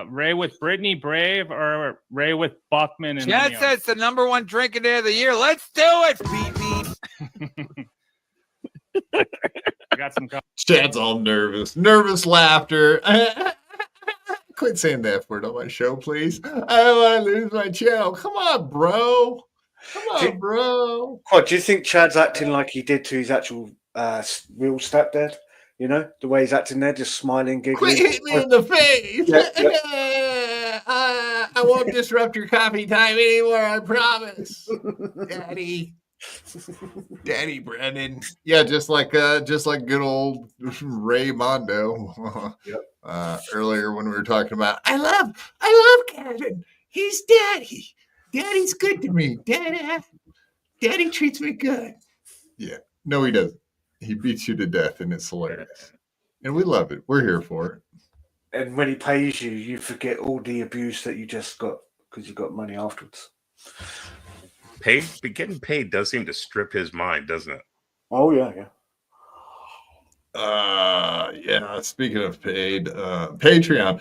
Ray with Brittany Brave or Ray with Buckman? And Chad says the #1 drinking day of the year. Let's do it, beat. I got some. Chad's all nervous laughter. Quit saying the F word on my show, please. I don't want to lose my channel. Come on, bro. Bro. What do you think Chad's acting like he did to his actual real stepdad? You know, the way he's acting there, just smiling, giggling. Quit hitting me in the face. Yeah. I won't disrupt your coffee time anymore, I promise. Daddy Brennan. Yeah, just like good old Ray Mondo. Earlier when we were talking about I love Kevin. He's daddy. Daddy's good to me. Daddy treats me good. Yeah. No, he doesn't. He beats you to death, and it's hilarious. And we love it. We're here for it. And when he pays you, you forget all the abuse that you just got because you got money afterwards. Getting paid does seem to strip his mind, doesn't it? Oh, yeah. Yeah. Speaking of paid, Patreon.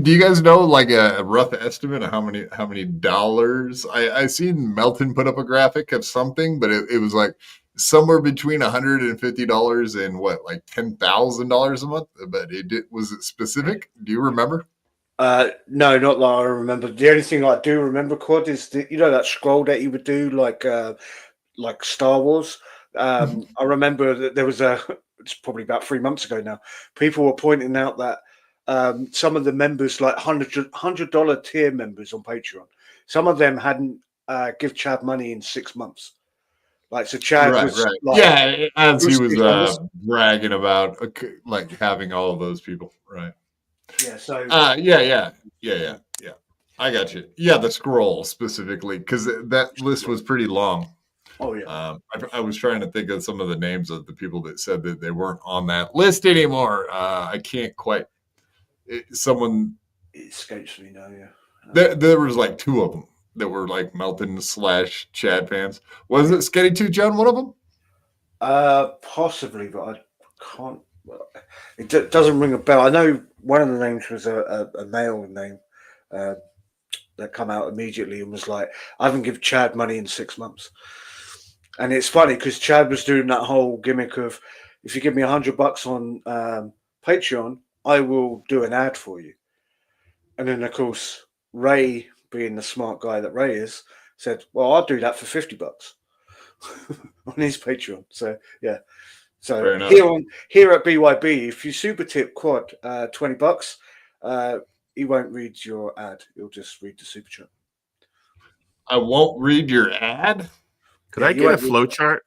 Do you guys know like a rough estimate of how many dollars? I seen Melton put up a graphic of something, but it was like somewhere between $150 and like $10,000 a month. But was it specific? Do you remember? No, not that I remember. The only thing I do remember, Quad, is that scroll that he would do like Star Wars. I remember that there was it's probably about 3 months ago now. People were pointing out that some of the members, like $100 tier members on Patreon, some of them hadn't give Chad money in 6 months. Like, so Chad was like, yeah, as he was bragging about like having all of those people, right? Yeah. So yeah. I got you. Yeah, the scroll specifically, because that list was pretty long. Oh yeah. I was trying to think of some of the names of the people that said that they weren't on that list anymore. I can't quite. Someone it escapes me now. there Yeah. was like 2 of them that were like Melton/Chad fans. Was it Sketty 2 John one of them? Possibly, but I can't. It doesn't ring a bell. I know one of the names was a male name that come out immediately and was like, "I haven't given Chad money in 6 months." And it's funny because Chad was doing that whole gimmick of, if you give me $100 on Patreon, I will do an ad for you. And then of course Ray, being the smart guy that Ray is, said, "Well, I'll do that for $50 on his Patreon." So yeah. So here at BYB, if you super tip Quad $20, he won't read your ad. He'll just read the super chat. I won't read your ad. Could I get a flow chart?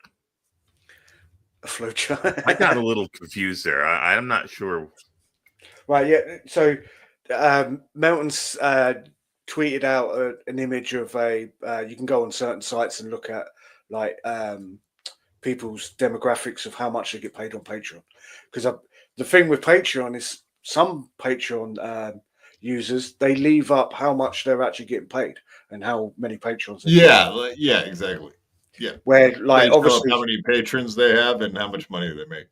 A flow chart. I got a little confused there. I'm not sure. Right. Yeah. So Melton's tweeted out an image of you can go on certain sites and look at like people's demographics of how much they get paid on Patreon. Because the thing with Patreon is some Patreon users, they leave up how much they're actually getting paid and how many patrons. Yeah, exactly. Yeah, where like they obviously how many patrons they have and how much money they make,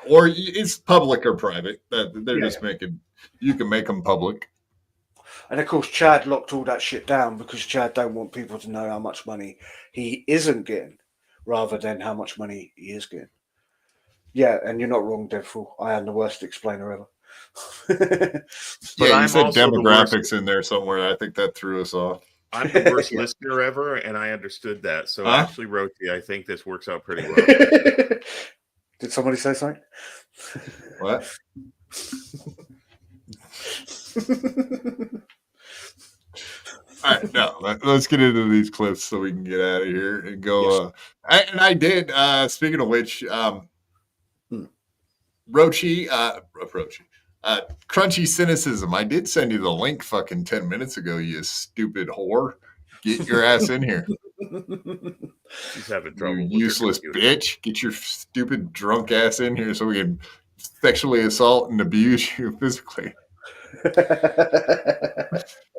or it's public or private. That they're just making. You can make them public. And of course, Chad locked all that shit down because Chad don't want people to know how much money he isn't getting, rather than how much money he is getting. Yeah, and you're not wrong, Deadpool. I am the worst explainer ever. You said demographics in there somewhere. I think that threw us off. I'm the worst listener ever, and I understood that. So actually, Roachy, I think this works out pretty well. Did somebody say something? What? All right, no, let's get into these clips so we can get out of here and go. Yes. I did. Speaking of which, Roachy, Crunchy Cynicism. I did send you the link fucking 10 minutes ago, you stupid whore. Get your ass in here. She's having trouble. You useless bitch. Get your stupid drunk ass in here so we can sexually assault and abuse you physically.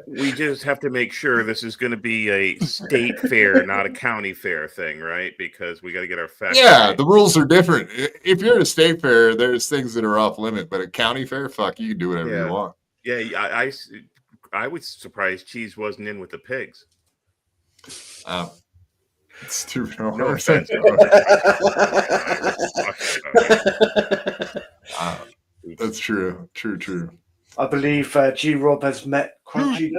We just have to make sure this is going to be a state fair, not a county fair thing, right? Because we got to get our facts. Yeah, right. The rules are different. If you're at a state fair, there's things that are off limit, but a county fair, fuck, you can do whatever you want. Yeah, I was surprised Cheese wasn't in with the pigs. It's too no offense. That's true. True. I believe G-Rob has met Crunchy.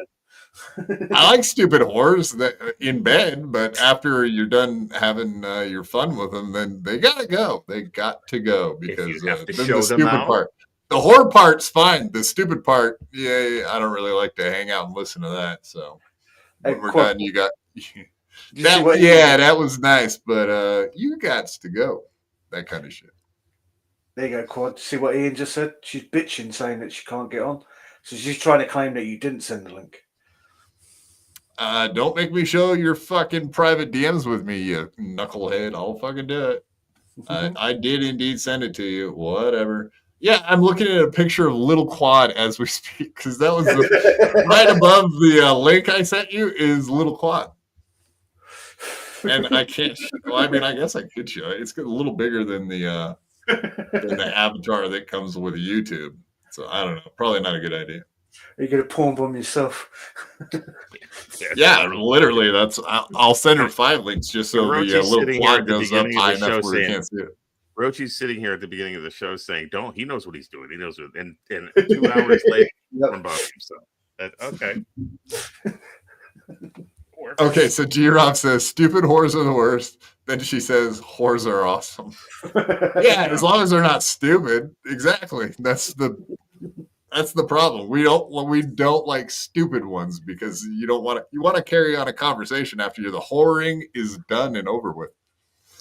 I like stupid whores that in bed, but after you're done having your fun with them, then they gotta go. They got to go because have to then show the them stupid out. part. The whore part's fine. The stupid part, I don't really like to hang out and listen to that. So when we're done, you got that. Yeah, that was nice, but you got to go. That kind of shit. There you go, Quad. See what Ian just said? She's bitching, saying that she can't get on. So she's trying to claim that you didn't send the link. Don't make me show your fucking private DMs with me, you knucklehead. I'll fucking do it. I did indeed send it to you. Whatever. Yeah, I'm looking at a picture of Little Quad as we speak because that was right above the link I sent you is Little Quad. And I can't. Well, I mean, I guess I could show it. It's a little bigger than the avatar that comes with YouTube. So I don't know. Probably not a good idea. Are you going to porn bomb yourself? Yeah, literally. I'll send her 5 links just so the little quad goes up high enough where you can't see it. Roachy's sitting here at the beginning of the show saying, he knows what he's doing. He knows what, and 2 hours later, okay. Okay, so G-Rob says, stupid whores are the worst. Then she says, whores are awesome. Yeah, as long as they're not stupid. Exactly. That's the problem. We don't like stupid ones because you want to carry on a conversation after the whoring is done and over with.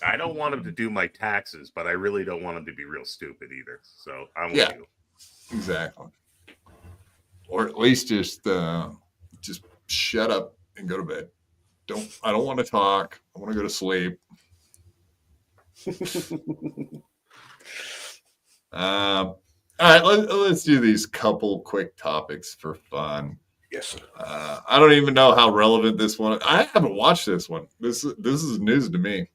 I don't want him to do my taxes, but I really don't want him to be real stupid either. So I'm with you. Exactly. Or at least just shut up and go to bed. I don't want to talk. I want to go to sleep. All right, let's do these couple quick topics for fun. Yes, sir. I don't even know how relevant this one. I haven't watched this one. This is news to me.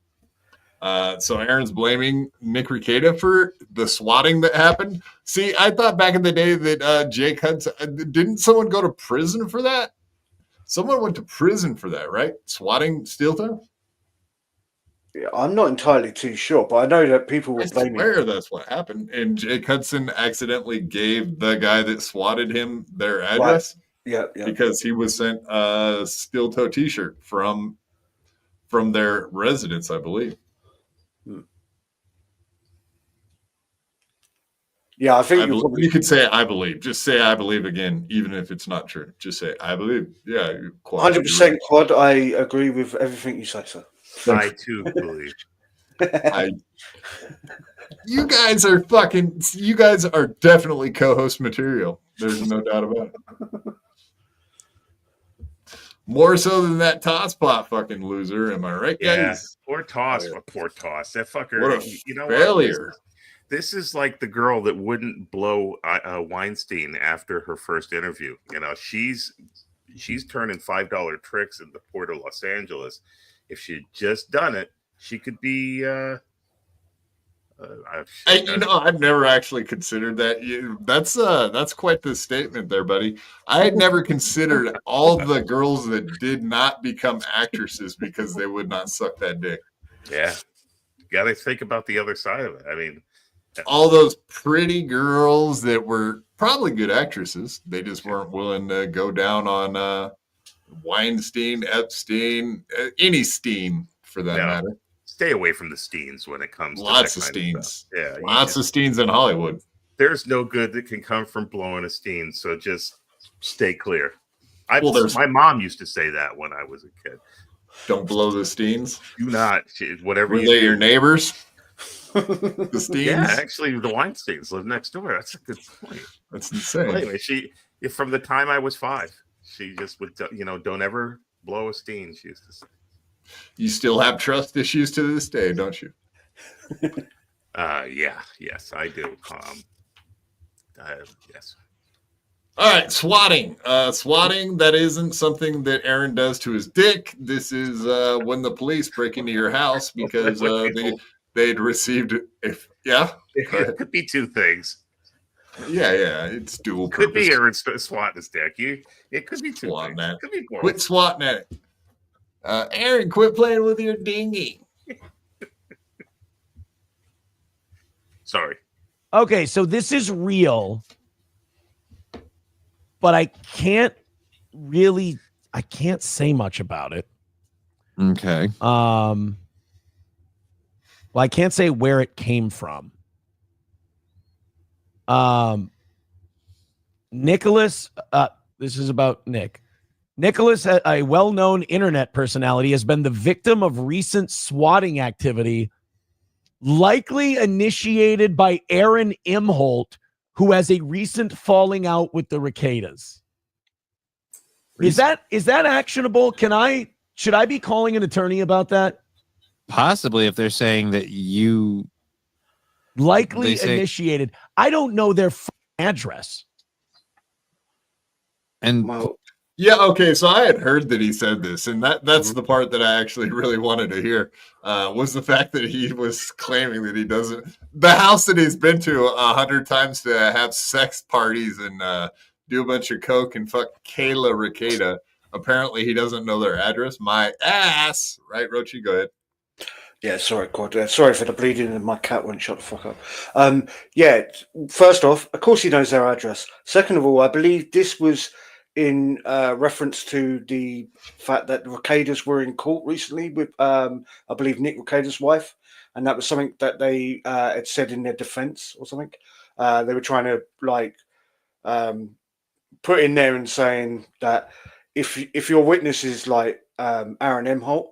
So Aaron's blaming Nick Rekieta for the swatting that happened. See, I thought back in the day that Jake Hudson, didn't someone go to prison for that? Someone went to prison for that, right? Swatting steel toe? Yeah, I'm not entirely too sure, but I know that people were blaming. I swear that's what happened. And Jake Hudson accidentally gave the guy that swatted him their address. Yeah. Because he was sent a steel toe T-shirt from their residence, I believe. Yeah, I think you could say I believe. Just say I believe again, even if it's not true. Just say I believe. Yeah, 100% quad. I agree with everything you say, sir. I too believe. You guys are definitely co-host material. There's no doubt about it. More so than that Tosspot fucking loser, am I right, guys? Poor Toss. Poor Toss. That fucker. What a failure. This is like the girl that wouldn't blow Weinstein after her first interview. You know, she's turning $5 tricks in the Port of Los Angeles. If she'd just done it, she could be. I've never actually considered that. That's quite the statement there, buddy. I had never considered all the girls that did not become actresses because they would not suck that dick. Yeah, you got to think about the other side of it. I mean, all those pretty girls that were probably good actresses, they just weren't willing to go down on Weinstein, Epstein, any Steen for that matter. Stay away from the Steens when it comes lots to of Steens. Yeah, lots of Steens in Hollywood. There's no good that can come from blowing a Steen, so just stay clear. My mom used to say that when I was a kid. Don't blow the Steens. Do not. Whatever. Were they your neighbors? The Steens? Yeah, actually, the Weinsteins live next door. That's a good point. That's insane. Well, anyway, from the time I was 5, she just would, don't ever blow a Steen. She used to say. You still have trust issues to this day, don't you? Yes, I do. Yes. All right, swatting. Swatting, that isn't something that Aaron does to his dick. This is when the police break into your house because they'd received It could be two things. Yeah, it's dual Could purpose. be Aaron swatting his dick. It could be two swatting things. that. Could be both. Quit swatting at it. Aaron, quit playing with your dinghy. Sorry. Okay, so this is real, but I can't say much about it. Okay. Well, I can't say where it came from. Nicholas, this is about Nick. Nicholas, a well-known internet personality, has been the victim of recent swatting activity, likely initiated by Aaron Imholt, who has a recent falling out with the Rekieters. Is that actionable? Should I be calling an attorney about that? Possibly, if they're saying that you likely initiated. I don't know their address. And yeah, okay. So I had heard that he said this, and that's the part that I actually really wanted to hear was the fact that he was claiming that he doesn't. The house that he's been to 100 times to have sex parties and do a bunch of coke and fuck Kayla Rekieta. Apparently, he doesn't know their address. My ass, right, Roachy? Go ahead. Yeah, sorry, God. Sorry for the bleeding, and my cat won't shut the fuck up. Yeah, first off, of course he knows their address. Second of all, I believe this was in reference to the fact that the Rekieters were in court recently with, I believe, Nick Rekieta's wife, and that was something that they had said in their defense or something. They were trying to, put in there and saying that if your witness is like Aaron Emholt,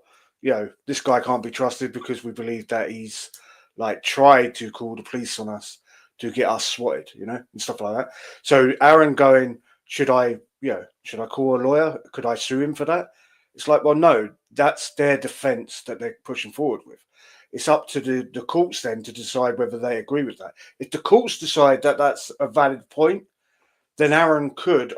this guy can't be trusted because we believe that he's like tried to call the police on us to get us swatted, and stuff like that. So Aaron going, should I call a lawyer? Could I sue him for that? It's like, well, no, that's their defense that they're pushing forward with. It's up to the courts then to decide whether they agree with that. If the courts decide that that's a valid point, then Aaron could,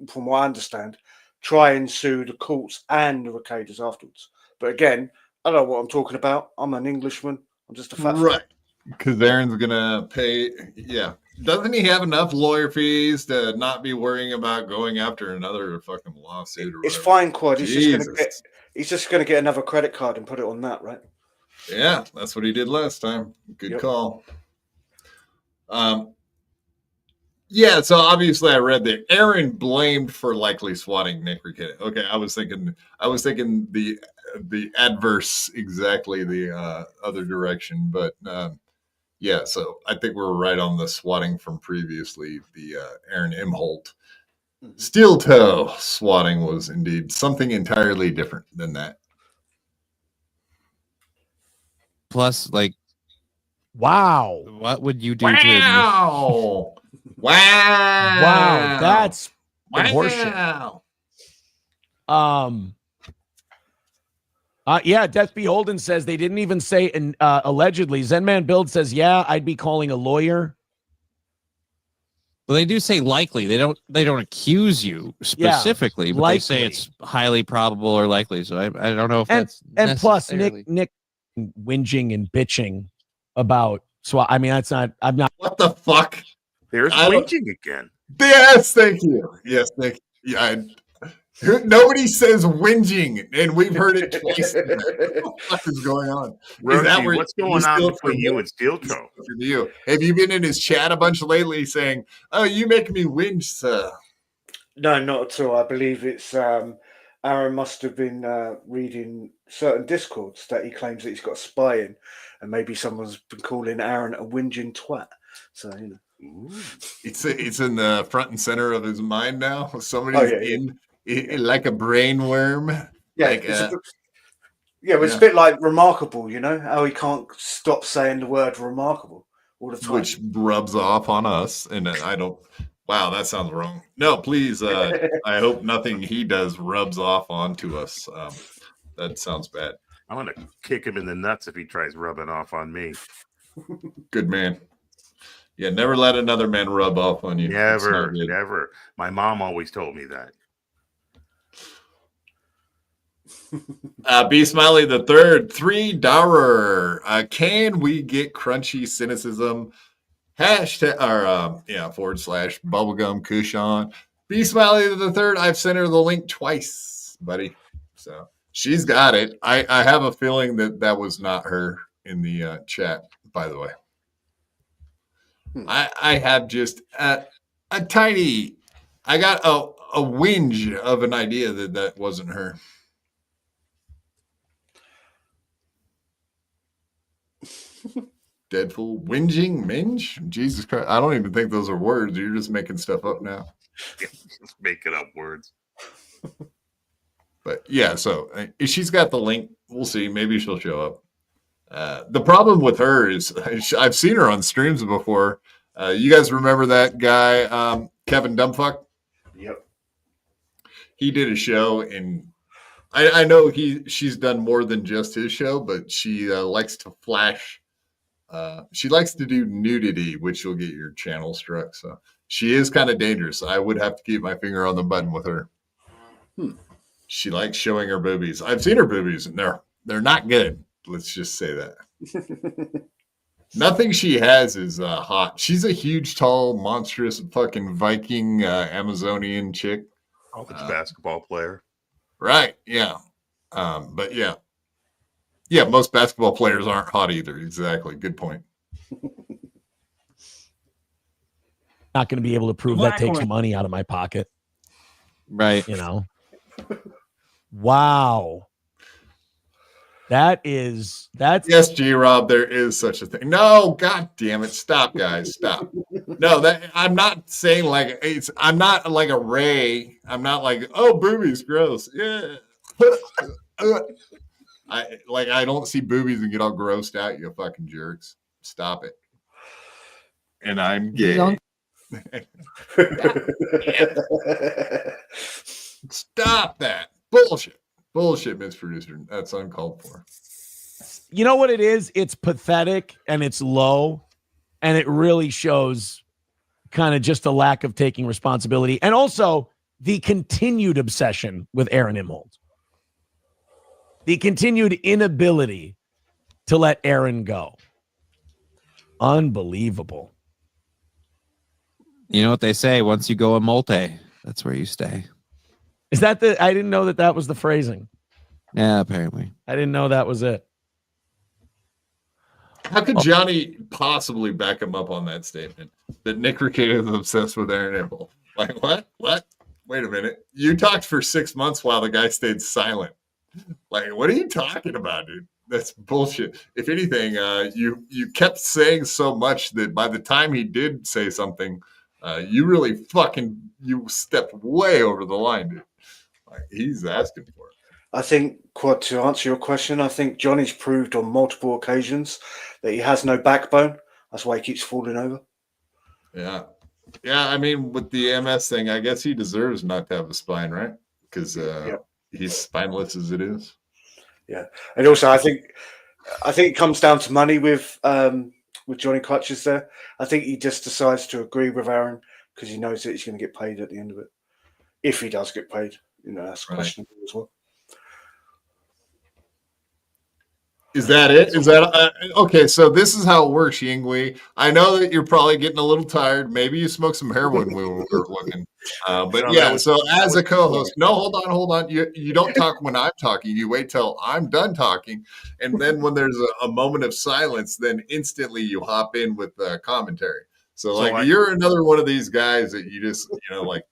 from what I understand, try and sue the courts and the Recaders afterwards. But again, I don't know what I'm talking about. I'm an Englishman. I'm just a fat right. Because Aaron's gonna pay. Yeah, doesn't he have enough lawyer fees to not be worrying about going after another fucking lawsuit? Or it's whatever? fine, Quad. He's just gonna get another credit card and put it on that, right? Yeah, that's what he did last time. Good call. Yeah, so obviously I read that Aaron blamed for likely swatting Nick Rickett. Okay, I was thinking the adverse, exactly the other direction, but yeah, so I think we're right on the swatting from previously. The Aaron Emholt steel toe swatting was indeed something entirely different than that. Plus, like, wow, what would you do? Wow, wow, that's horseshit. Yeah, Death Beholden says they didn't even say allegedly. Zenman Build says, yeah, I'd be calling a lawyer. Well, they do say likely. They don't accuse you specifically, but likely. They say it's highly probable or likely. So I don't know if that's and plus necessarily... Nick whinging and bitching about swat. I mean, that's not. I'm not. What the fuck? There's whinging again. Yes, thank you. Yes, thank you. Yeah, nobody says whinging, and we've heard it twice. What the fuck is going on? Roachy, what's going on between you and Steel Toe? You have you been in his chat a bunch lately, saying, "Oh, you make me whinge, sir"? No, not at all. I believe it's Aaron must have been reading certain discords that he claims that he's got a spy in, and maybe someone's been calling Aaron a whinging twat. So it's in the front and center of his mind now. Somebody's like a brain worm. Yeah, like it's a bit like Remarkable. How he can't stop saying the word remarkable all the time, which rubs off on us. And I don't. Wow, that sounds wrong. No, please. I hope nothing he does rubs off onto us. That sounds bad. I'm gonna kick him in the nuts if he tries rubbing off on me. Good man. Yeah, never let another man rub off on you. Never. My mom always told me that. B Smiley the third, $3. Can we get crunchy cynicism? Hashtag or / bubblegum cushion. B Smiley the third. I've sent her the link twice, buddy. So she's got it. I have a feeling that was not her in the chat, by the way. I have just a tiny. I got a whinge of an idea that wasn't her. Deadpool, whinging, minge? Jesus Christ. I don't even think those are words. You're just making stuff up now. Just making up words. But yeah, so if she's got the link, we'll see. Maybe she'll show up. The problem with her is I've seen her on streams before. You guys remember that guy, Kevin Dumbfuck? Yep. He did a show, and I know she's done more than just his show, but she likes to flash. She likes to do nudity, which will get your channel struck. So she is kind of dangerous. I would have to keep my finger on the button with her. She likes showing her boobies. I've seen her boobies, and they're not good. Let's just say that. Nothing she has is hot. She's a huge, tall, monstrous, fucking Viking Amazonian chick. College basketball player. Right. Yeah. But yeah. Yeah, most basketball players aren't hot either. Exactly. Good point. Not going to be able to prove that takes money out of my pocket. Right. Wow. That's yes, G Rob, there is such a thing. No, god damn it. Stop, guys. Stop. No, that I'm not saying like I'm not like a Ray. I'm not like, oh, boobies, gross. Yeah. I don't see boobies and get all grossed out, you fucking jerks. Stop it. And I'm gay. Stop that. Bullshit. Bullshit, Miss Producer. That's uncalled for. You know what it is? It's pathetic and it's low, and it really shows kind of just a lack of taking responsibility, and also the continued obsession with Aaron Imholt. The continued inability to let Aaron go. Unbelievable. You know what they say? Once you go a multi, that's where you stay. Is that I didn't know that was the phrasing. Yeah, apparently. I didn't know that was it. How could Johnny possibly back him up on that statement that Nick Ricciardo is obsessed with Aaron Imholt? Like, what? What? Wait a minute. You talked for 6 months while the guy stayed silent. Like, what are you talking about, dude? That's bullshit. If anything, you kept saying so much that by the time he did say something, you really you stepped way over the line, dude. Like, he's asking for it. I think, Quad, to answer your question, I think Johnny's proved on multiple occasions that he has no backbone. That's why he keeps falling over. Yeah. Yeah, I mean, with the MS thing, I guess he deserves not to have a spine, right? Because he's spineless as it is. Yeah. And also, I think it comes down to money with Johnny Crutches there. I think he just decides to agree with Aaron because he knows that he's going to get paid at the end of it. If he does get paid, that's questionable as well. Is that it? Is that okay? So this is how it works, Yingwee. I know that you're probably getting a little tired. Maybe you smoked some heroin when we were looking. But yeah, so as a co-host, no, hold on. You don't talk when I'm talking. You wait till I'm done talking, and then when there's a moment of silence, then instantly you hop in with commentary. So you're another one of these guys that you just like.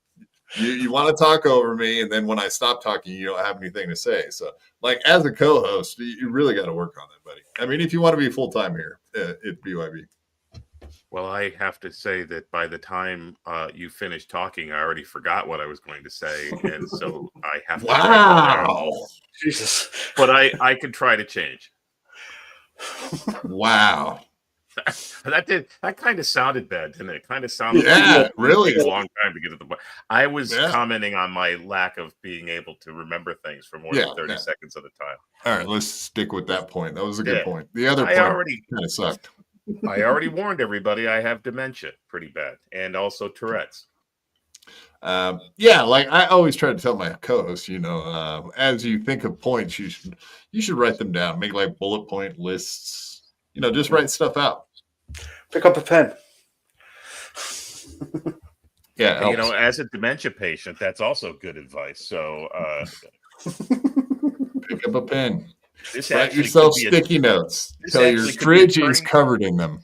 You want to talk over me, and then when I stop talking, you don't have anything to say. So, like, as a co-host, you really got to work on that, buddy. I mean, if you want to be full-time here at BYB. Well, I have to say that by the time you finished talking, I already forgot what I was going to say, and so I have to. Wow, Jesus! But I can try to change. Wow. That kind of sounded bad, didn't it? Kind of sounded really a long time to get to the point. I was commenting on my lack of being able to remember things for more than 30 seconds at a time. All right, let's stick with that point. That was a good point. The other point kind of sucked. I already warned everybody I have dementia pretty bad, and also Tourette's. Like I always try to tell my co-hosts, as you think of points, you should write them down, make like bullet point lists. Just write stuff out. Pick up a pen. Yeah, as a dementia patient, that's also good advice. So pick up a pen. Write yourself sticky notes. Tell your fridge is covered in them.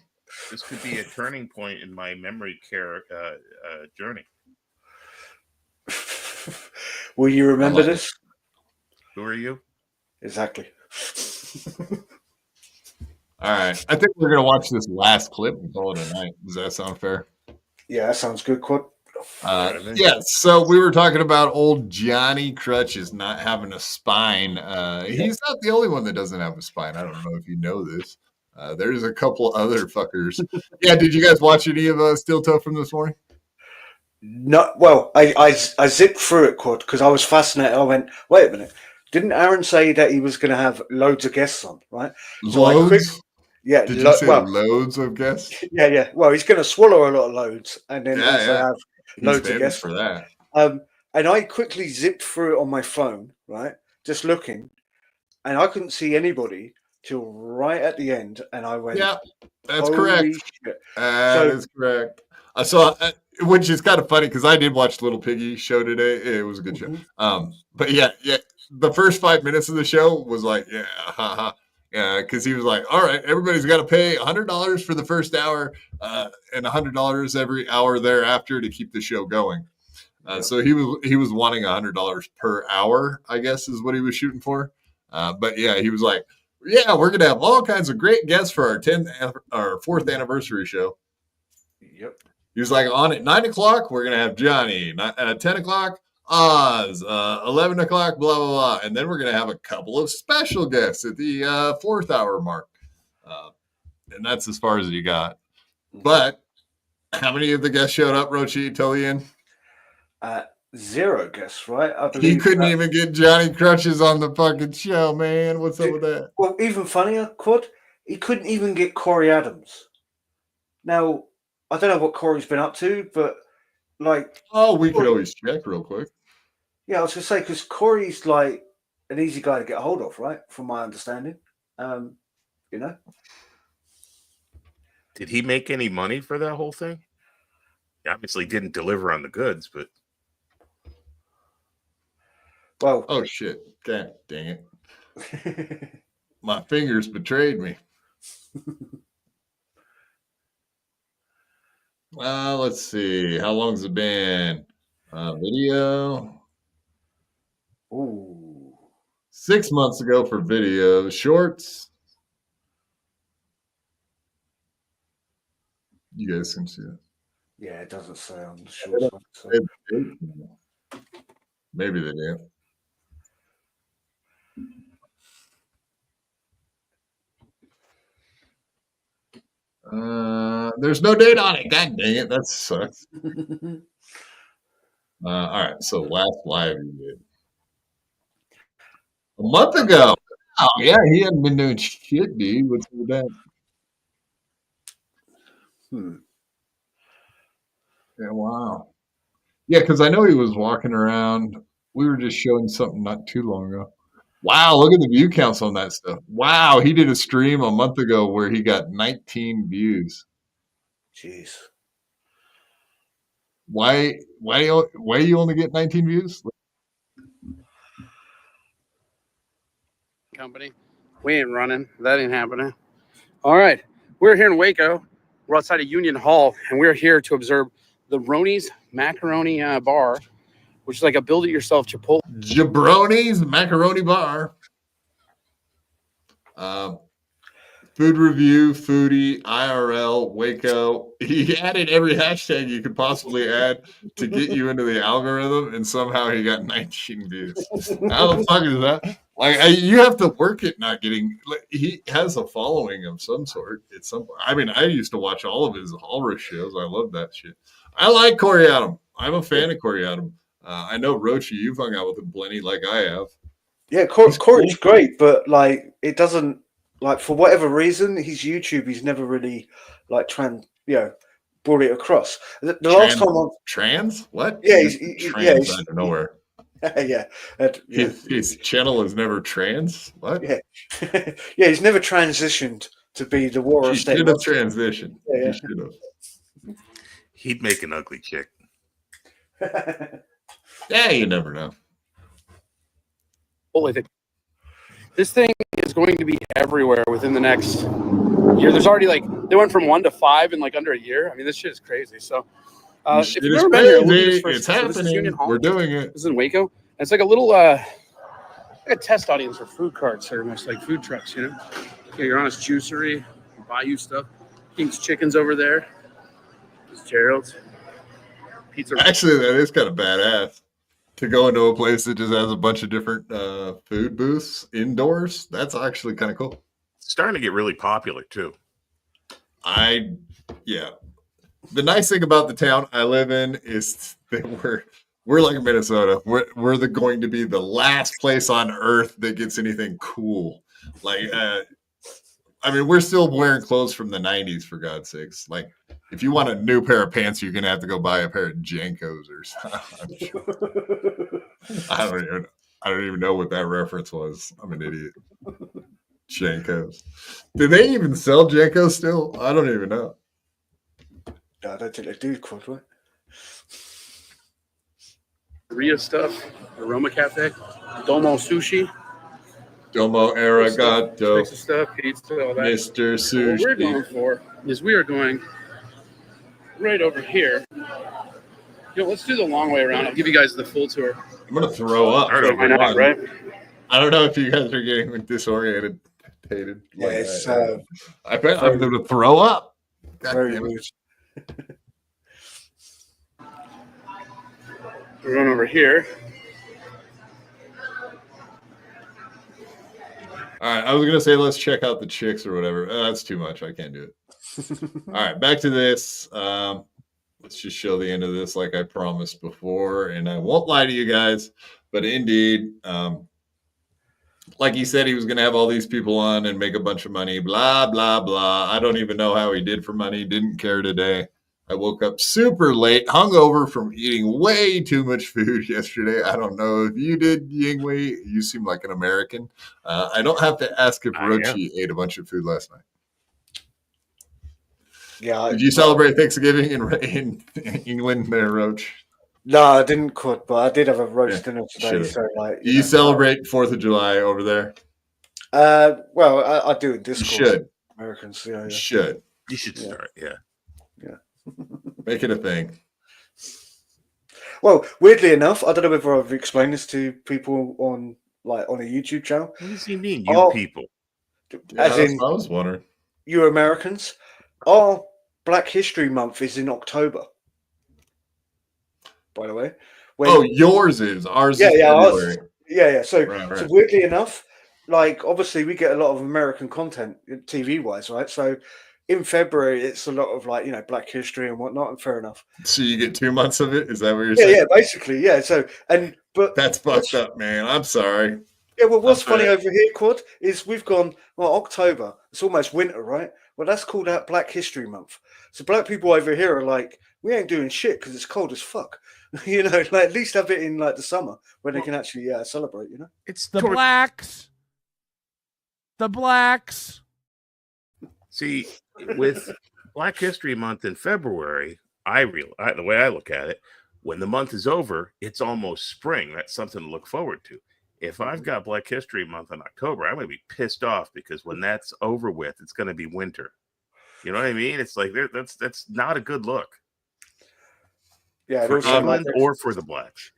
This could be a turning point in my memory care journey. Will you remember this? Who are you? Exactly. All right. I think we're going to watch this last clip and call it a night. Does that sound fair? Yeah, that sounds good, Quad. So we were talking about old Johnny Crutches not having a spine. He's not the only one that doesn't have a spine. I don't know if you know this. There's a couple other fuckers. Yeah, did you guys watch any of Steel Toe from this morning? No. Well, I zipped through it, Quad, because I was fascinated. I went, wait a minute. Didn't Aaron say that he was going to have loads of guests on, right? Loads? Yeah. Did you say loads of guests? Yeah. Well, he's going to swallow a lot of loads and then also have loads of guests for that. And I quickly zipped through it on my phone, right? Just looking, and I couldn't see anybody till right at the end, and I went, "Yeah, that's correct. Shit." That is correct." I saw, which is kind of funny because I did watch Little Piggy show today. It was a good show. But yeah. The first 5 minutes of the show was like, because he was like, all right, everybody's got to pay $100 for the first hour and $100 every hour thereafter to keep the show going. So he was wanting $100 per hour, I guess is what he was shooting for. But yeah, he was like, Yeah, we're gonna have all kinds of great guests for our 4th anniversary show. Yep. He was like, on at 9 o'clock, we're gonna have Johnny. At 10 o'clock, Oz. 11 o'clock, blah blah blah, and then we're gonna have a couple of special guests at the 4th hour mark. And that's as far as you got. But how many of the guests showed up, Roachy, till the end? 0 guests, right? I He believe couldn't even get Johnny Crutches on the fucking show, man. What's up with that? Well, even funnier, Quad, he couldn't even get Corey Adams. Now, I don't know what Corey's been up to, but like... Oh, we could always check real quick. Yeah, I was going to say, because Corey's like an easy guy to get a hold of, right? From my understanding. You know? Did he make any money for that whole thing? He obviously didn't deliver on the goods, but... Well, oh shit! God dang it! My fingers betrayed me. Let's see. How long's it been? Video. Ooh. 6 months ago for video. Shorts. You guys can see it. Yeah, it doesn't say on the short one. So. Maybe they do. There's no date on it. God dang it. That sucks. All right. So last live you did a month ago. Oh, yeah. He hadn't been doing shit, dude. What's with that? Yeah, wow. Yeah, because I know he was walking around. We were just showing something not too long ago. Wow, look at the view counts on that stuff. Wow, he did a stream a month ago where he got 19 views. Jeez. Why you only get 19 views? Company. We ain't running. That ain't happening. All right. We're here in Waco. We're outside of Union Hall, and we're here to observe the Roni's Macaroni Bar, which is like a build-it-yourself Chipotle. Jabroni's Macaroni Bar. Food review, foodie, IRL, Waco. He added every hashtag you could possibly add to get you into the algorithm, and somehow he got 19 views. How the fuck is that? Like, you have to work at not getting. Like, he has a following of some sort. At some point, I mean, I used to watch all of his Walrus shows. I love that shit. I like Corey Adam. I'm a fan of Corey Adam. I know Roachy, you've hung out with him plenty, like I have. Yeah, Corey's great, but like it doesn't like for whatever reason his YouTube he's never really like brought it across. The last time trans what? Yeah, he's out of nowhere. Yeah, his channel is never trans. What? Yeah, yeah, he's never transitioned to be the war. He should have transitioned. Yeah. He should have. He'd make an ugly chick. Yeah, you never know. Holy thing. This thing is going to be everywhere within the next year. There's already they went from 1 to 5 in under a year. I mean, this shit is crazy. So, if you've never been here, look at this first. It's so happening. This is Union Hall. We're doing it. This is in Waco. And it's like a little like a test audience for food carts, or almost like food trucks. You know, you're on his juicery, buy you stuff. King's Chicken's over there. There's Gerald's. Pizza. Actually, that is kind of badass to go into a place that just has a bunch of different food booths indoors. That's actually kind of cool. It's starting to get really popular too. Yeah. The nice thing about the town I live in is that we're like Minnesota. We're going to be the last place on earth that gets anything cool. I mean, we're still wearing clothes from the 90s, for God's sakes. Like, if you want a new pair of pants, you're going to have to go buy a pair of Jankos or something. I don't even know what that reference was. I'm an idiot. Jankos. Do they even sell Jankos still? I don't even know. I don't think they do, Quad, right? Korea stuff, Aroma Cafe, Domo Sushi. Domo Arigato. Stuff, pizza, all that. Mr. Sushi. What we're going for is we are going right over here. Let's do the long way around. I'll give you guys the full tour. I'm going to throw up. Why not, right? I don't know if you guys are getting disoriented. irritated. Yeah, Like, it's, I bet I'm going to throw up. God very damn it. rude. We're going over here. All right, I was gonna say let's check out the chicks or whatever. That's too much. I can't do it. All right, back to this. Let's just show the end of this, like I promised before, and I won't lie to you guys, but indeed, like he said, he was gonna have all these people on and make a bunch of money. Blah blah blah. I don't even know how he did for money. Didn't care today. I woke up super late, hungover from eating way too much food yesterday. I don't know if you did, Yingwee. You seem like an American. I don't have to ask if Roachy ate a bunch of food last night. Yeah. Did you celebrate Thanksgiving in England there, Roach? No, I didn't cook, but I did have a roast dinner today. Should. So, like, Do you celebrate 4th of July over there? Well, I do in Discord. You should. Americans, yeah. You should. You should start, yeah. Make it a thing. Well, weirdly enough, I don't know whether I've explained this to people on a YouTube channel. What does he mean, you people? As in, I was wondering. You Americans, our Black History Month is in October. By the way. Yours is. Ours is February. February. So, Right. So weirdly enough, like obviously we get a lot of American content TV wise, right? So in February it's a lot of Black history and whatnot, and fair enough. So you get 2 months of it? Is that what you're saying? Yeah, basically, yeah. So but that's fucked up, man. I'm sorry. Yeah, well, what's funny over here, Quad, is we've gone, October, it's almost winter, right? Well, that's called out Black History Month. So black people over here are like, we ain't doing shit because it's cold as fuck. At least have it in the summer when they can actually celebrate, It's the blacks. The blacks. See, with Black History Month in February, the way I look at it, when the month is over, it's almost spring. That's something to look forward to. If I've got Black History Month in October, I'm going to be pissed off because when that's over with, it's going to be winter. You know what I mean? It's like that's not a good look. Yeah, for England or for the blacks.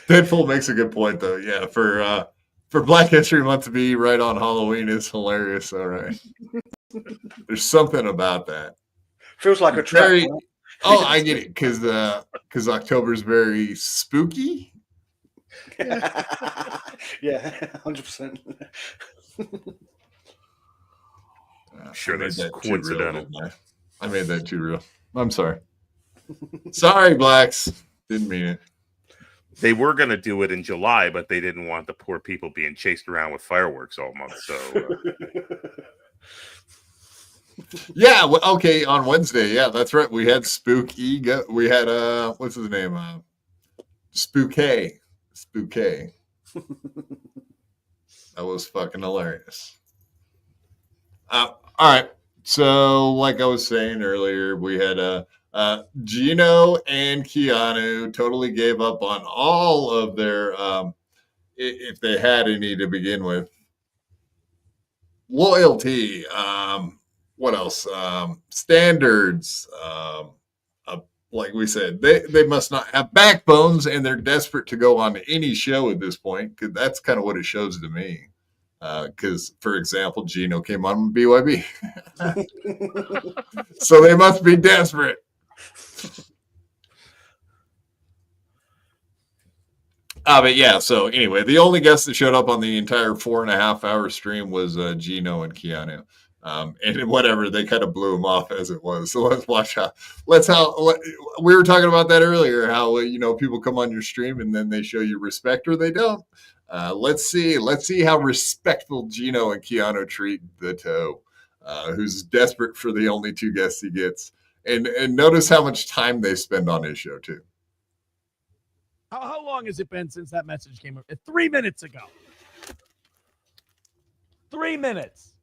Deadpool makes a good point, though. Yeah, for Black History Month to be right on Halloween is hilarious. All right, there's something about that. Feels like a trap. Very, oh, I get it because October's very spooky. Yeah, 100%. Sure, that's coincidental. I made that too real. I'm sorry. Sorry, blacks. Didn't mean it. They were going to do it in July, but they didn't want the poor people being chased around with fireworks all month. So, yeah. Okay. On Wednesday. Yeah, that's right. We had Spooky. We had what's his name? Spooky. That was fucking hilarious. All right. So, like I was saying earlier, we had Gino and Keanu totally gave up on all of their, if they had any to begin with, loyalty. What else? Standards. Like we said, they must not have backbones, and they're desperate to go on any show at this point, because that's kind of what it shows to me. Because, for example, Gino came on BYB. So they must be desperate. But yeah, so anyway, the only guest that showed up on the entire 4.5 hour stream was Gino and Keanu. And whatever, they kind of blew him off as it was. So let's watch we were talking about that earlier, how people come on your stream and then they show you respect or they don't. Let's see how respectful Gino and Keanu treat the toe, who's desperate for the only 2 guests he gets. And notice how much time they spend on his show too. How long has it been since that message came up? 3 minutes ago. 3 minutes.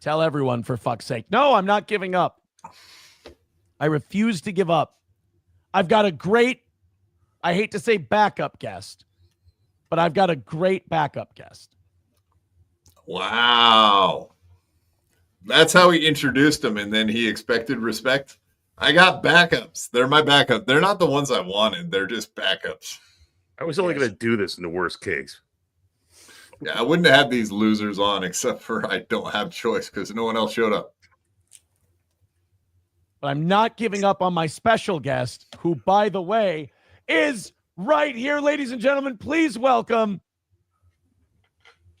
Tell everyone, for fuck's sake. No, I'm not giving up. I refuse to give up. I've got a great, I hate to say backup guest, but I've got a great backup guest. Wow. That's how he introduced him, and then he expected respect. I got backups. They're my backup. They're not the ones I wanted. They're just backups. I was only going to do this in the worst case. Yeah, I wouldn't have had these losers on except for I don't have choice because no one else showed up. But I'm not giving up on my special guest, who, by the way, is right here, ladies and gentlemen. Please welcome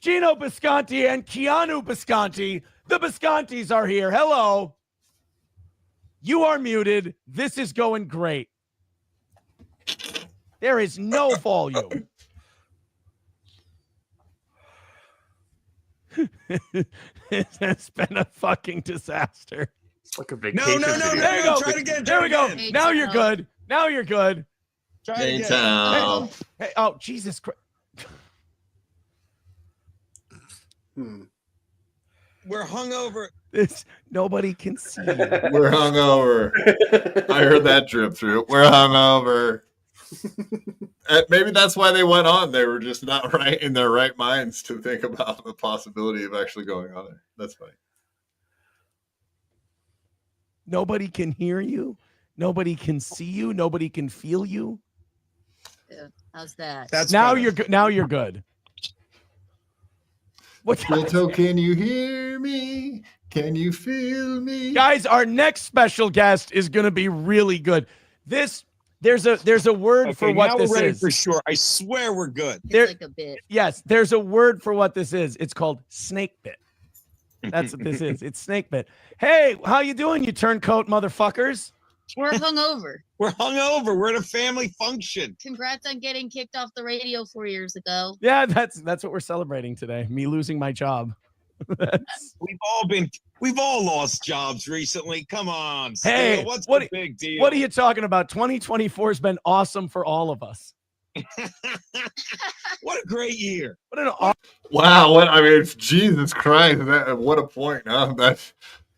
Gino Bisconti and Keanu Bisconti. The Biscontis are here. Hello. You are muted. This is going great. There is no volume. It's been a fucking disaster. It's like a No. There you go. Try it again. There we go. Now you're good. Now you're good. Try it again. Hey, oh, Jesus Christ. We're hungover. Nobody can see you. We're hungover. I heard that drip through. We're hungover. Maybe that's why they went on. They were just not right in their right minds to think about the possibility of actually going on there. That's funny. Nobody can hear you. Nobody can see you. Nobody can feel you. Yeah, how's that? That's now better. you're good. Now you're good. What's Pinto, can you hear me? Can you feel me? Guys, our next special guest is going to be really good. There's a word for what now this we're ready is. for sure. I swear we're good. It's like a bit. Yes, there's a word for what this is. It's called snake bit. That's what this is. It's snake bit. Hey, how you doing, you turncoat motherfuckers? We're hungover. We're hungover. We're at a family function. Congrats on getting kicked off the radio 4 years ago. Yeah, that's what we're celebrating today. Me losing my job. We've all lost jobs recently. Come on. Hey, Steele, what's the big deal? What are you talking about? 2024 has been awesome for all of us. What a great year. What an Wow, what I mean, Jesus Christ, what a point, huh? That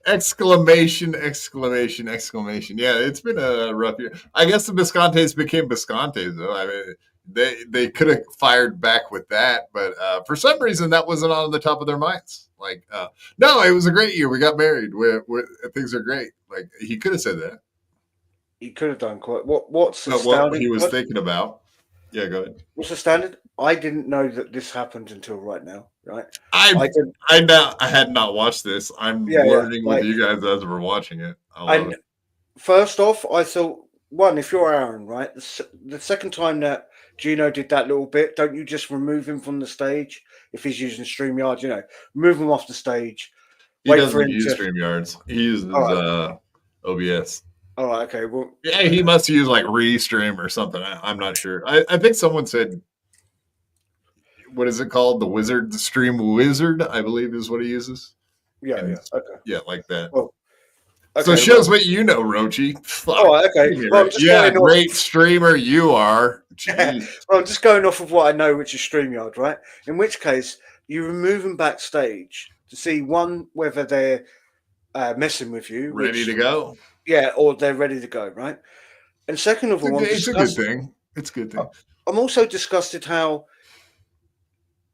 exclamation. Yeah, it's been a rough year. I guess the Biscontes became Biscontes, though. I mean, they could have fired back with that, but for some reason that wasn't on the top of their minds. Like, no, it was a great year. We got married. Things are great. Like, he could have said that. He could have done quite. What's the What standard? he was thinking about. Yeah, go ahead. What's the standard? I didn't know that this happened until right now. Right? I had not watched this. I'm learning with you guys as we're watching it. First off, I thought, one, if you're Aaron, right, the second time that Gino did that little bit, don't you just remove him from the stage if he's using StreamYard? Move him off the stage. He doesn't use StreamYards. He uses OBS. All right, okay. Well, yeah, he must use like Restream or something. I'm not sure. I think someone said, what is it called? The Wizard, the Stream Wizard, I believe is what he uses. Yeah, okay. Yeah, like that. Well, so it shows what you know, Roachy. Oh, okay. Well, yeah, great streamer you are. Well, I'm just going off of what I know, which is StreamYard, right? In which case, you remove them backstage to see, one, whether they're messing with you. Ready to go. Yeah, or they're ready to go, right? And second of all, it's a good thing. It's a good thing. I'm also disgusted how.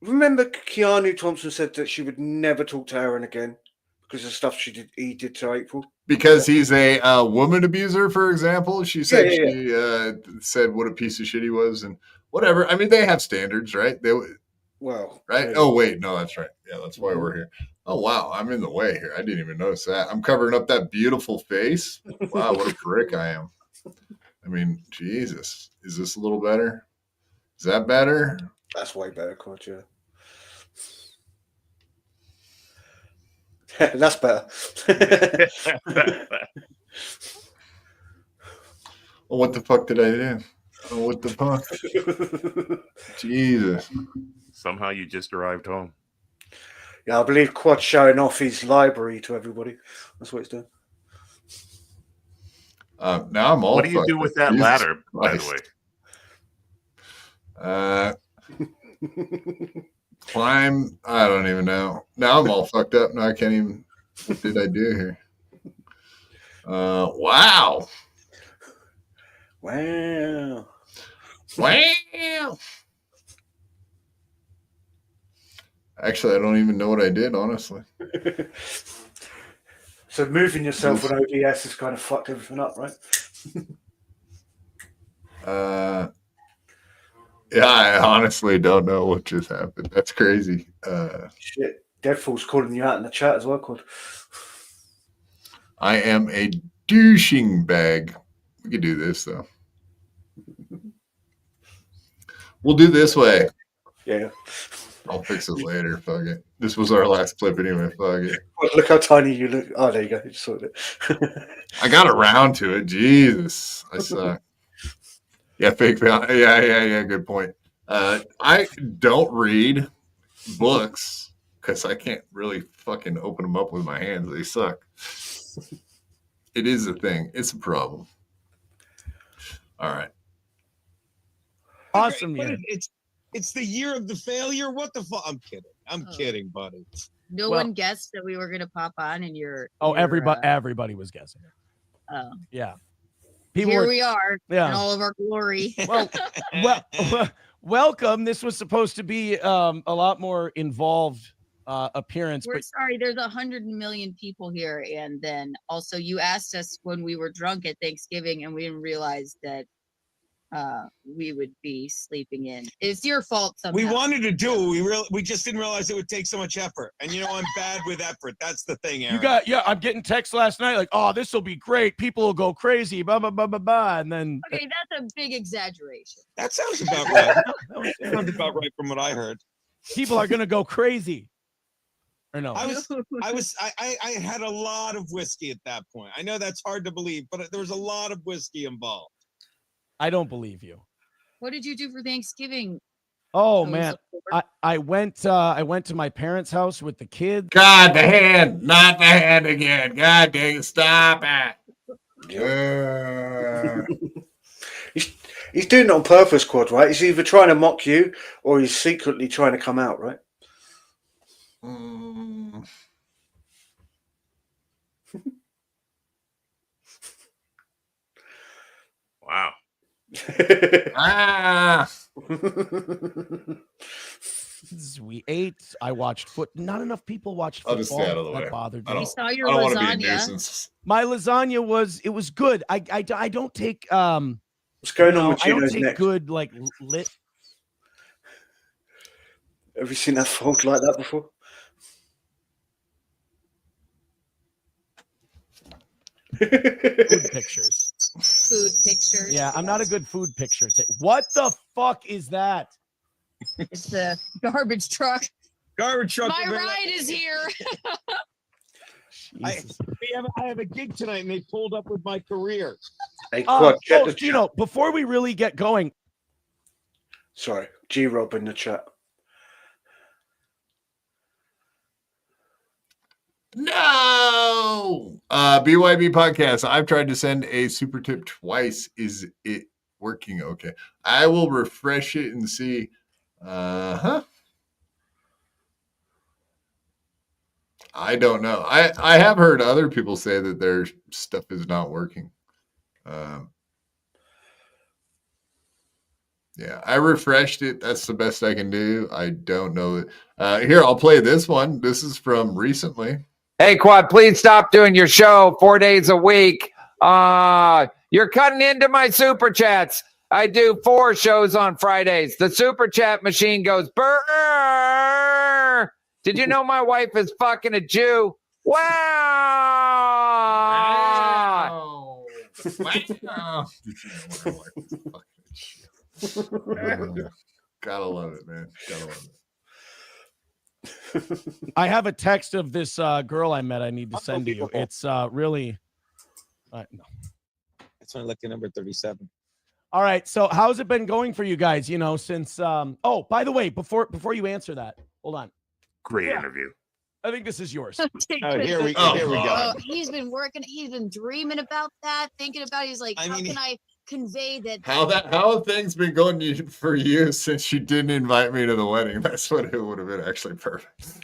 Remember, Keanu Thompson said that she would never talk to Aaron again because of stuff he did to April. Because he's a woman abuser, for example. She said she said what a piece of shit he was and whatever. I mean, they have standards, right? Well, right? Yeah. Oh, wait, no, that's right. Yeah, that's why we're here. Oh, wow, I'm in the way here. I didn't even notice that. I'm covering up that beautiful face. Wow, what a prick I am. I mean, Jesus. Is this a little better? Is that better? That's way better, Coach. Yeah. That's better. Well, what the fuck did I do? Oh, what the fuck? Jesus. Somehow you just arrived home. Yeah, I believe Quad's showing off his library to everybody. That's what it's doing. Now I'm all. What do you do with that ladder, by the way? Climb. I don't even know. Now I'm all fucked up. Now I can't even. What did I do here? Wow. Wow. Wow. Actually, I don't even know what I did, honestly. So moving yourself on OBS has kind of fucked everything up, right? Yeah, I honestly don't know what just happened. That's crazy. Shit, Deadfall's calling you out in the chat as well, Quad. I am a douching bag. We could do this though. We'll do this way. Yeah. I'll fix it later. Fuck it. This was our last clip anyway. Fuck it. Look how tiny you look. Oh, there you go. You just sorted it. I got around to it. Jesus, I suck. Yeah, fake. Yeah. Good point. I don't read books because I can't really fucking open them up with my hands. They suck. It is a thing. It's a problem. All right. Awesome. But it's the year of the failure. What the fuck? I'm kidding. I'm kidding, buddy. No one guessed that we were going to pop on in your. Everybody was guessing. Oh. Yeah. Here we are in Yeah. all of our glory. Welcome. This was supposed to be a lot more involved appearance. We're but sorry, there's 100 million people here. And then also you asked us when we were drunk at Thanksgiving and we didn't realize that we would be sleeping in. It's your fault somehow. We wanted to do it. We just didn't realize it would take so much effort. And I'm bad with effort. That's the thing, Aaron. I'm getting texts last night like, oh, this will be great. People will go crazy, blah, blah, blah, blah, blah. And then Okay, that's a big exaggeration. That sounds about right. That sounds about right from what I heard. people are gonna go crazy. Or no? I had a lot of whiskey at that point. I know that's hard to believe, but there was a lot of whiskey involved. I don't believe you. What did you do for Thanksgiving? Oh man, I went to my parents' house with the kids. God, the hand, not the hand again. God dang it, stop it. He's doing it on purpose, Quad, right? He's either trying to mock you or he's secretly trying to come out, right? Wow. We ate. I watched foot. Not enough people watched football. I'll just stay out of the way. That bothered I me. don't, saw your I don't want to be a lasagna. nuisance. My lasagna was good. I don't take What's going on with I don't Gino's take neck? good like lit. Have you seen that fold like that before? Food pictures. Food pictures. Yeah, I'm not a good food picture. What the fuck is that? It's the garbage truck. Garbage truck. My ride is here. I have a gig tonight, and they pulled up with my career. Hey, Quad, check the Gino, before we really get going. Sorry, G-Rob in the chat. No. BYB podcast. I've tried to send a super tip twice. Is it working okay? I will refresh it and see. I don't know. I have heard other people say that their stuff is not working. Yeah, I refreshed it. That's the best I can do. I don't know. Here, I'll play this one. This is from recently. Hey, Quad, please stop doing your show 4 days a week. You're cutting into my super chats. I do 4 shows on Fridays. The super chat machine goes brrr. Did you know my wife is fucking a Jew? Wow. Wow. Gotta love it, man. Gotta love it. I have a text of this girl I met. I need to send to you. It's really no. That's my lucky number 37. All right. So how's it been going for you guys? Since oh, by the way, before you answer that, hold on. Great interview. I think this is yours. Here we go. Oh, he's been working. He's been dreaming about that, thinking about it. He's like, how can I convey that? How have things been going for you since you didn't invite me to the wedding? That's what it would have been actually perfect.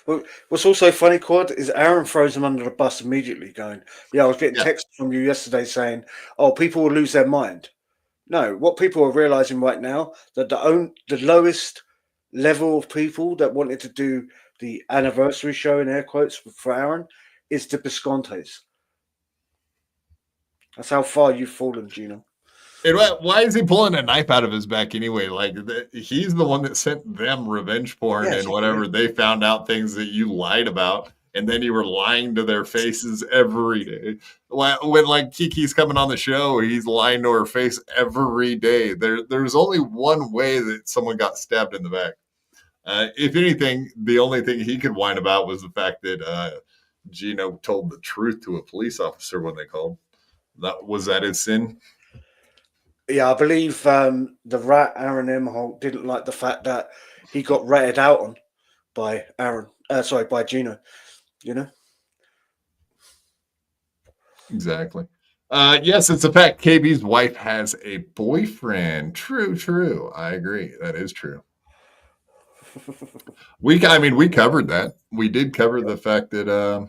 Well, what's also funny, Quad, is Aaron throws him under the bus immediately, going, "Yeah, I was getting texts from you yesterday saying, oh, people will lose their mind." No, what people are realizing right now that the lowest level of people that wanted to do the anniversary show in air quotes for Aaron is the Biscontes. That's how far you've fallen, Gino. And why is he pulling a knife out of his back anyway? Like he's the one that sent them revenge porn and whatever. They found out things that you lied about, and then you were lying to their faces every day. When like Kiki's coming on the show, he's lying to her face every day. There's only one way that someone got stabbed in the back. If anything, the only thing he could whine about was the fact that Gino told the truth to a police officer when they called. Was that his sin? Yeah, I believe the rat Aaron Emholt didn't like the fact that he got ratted out on by by Gino. You know. Exactly. Yes, it's a fact. KB's wife has a boyfriend. True. I agree. That is true. We covered that. We did cover the fact that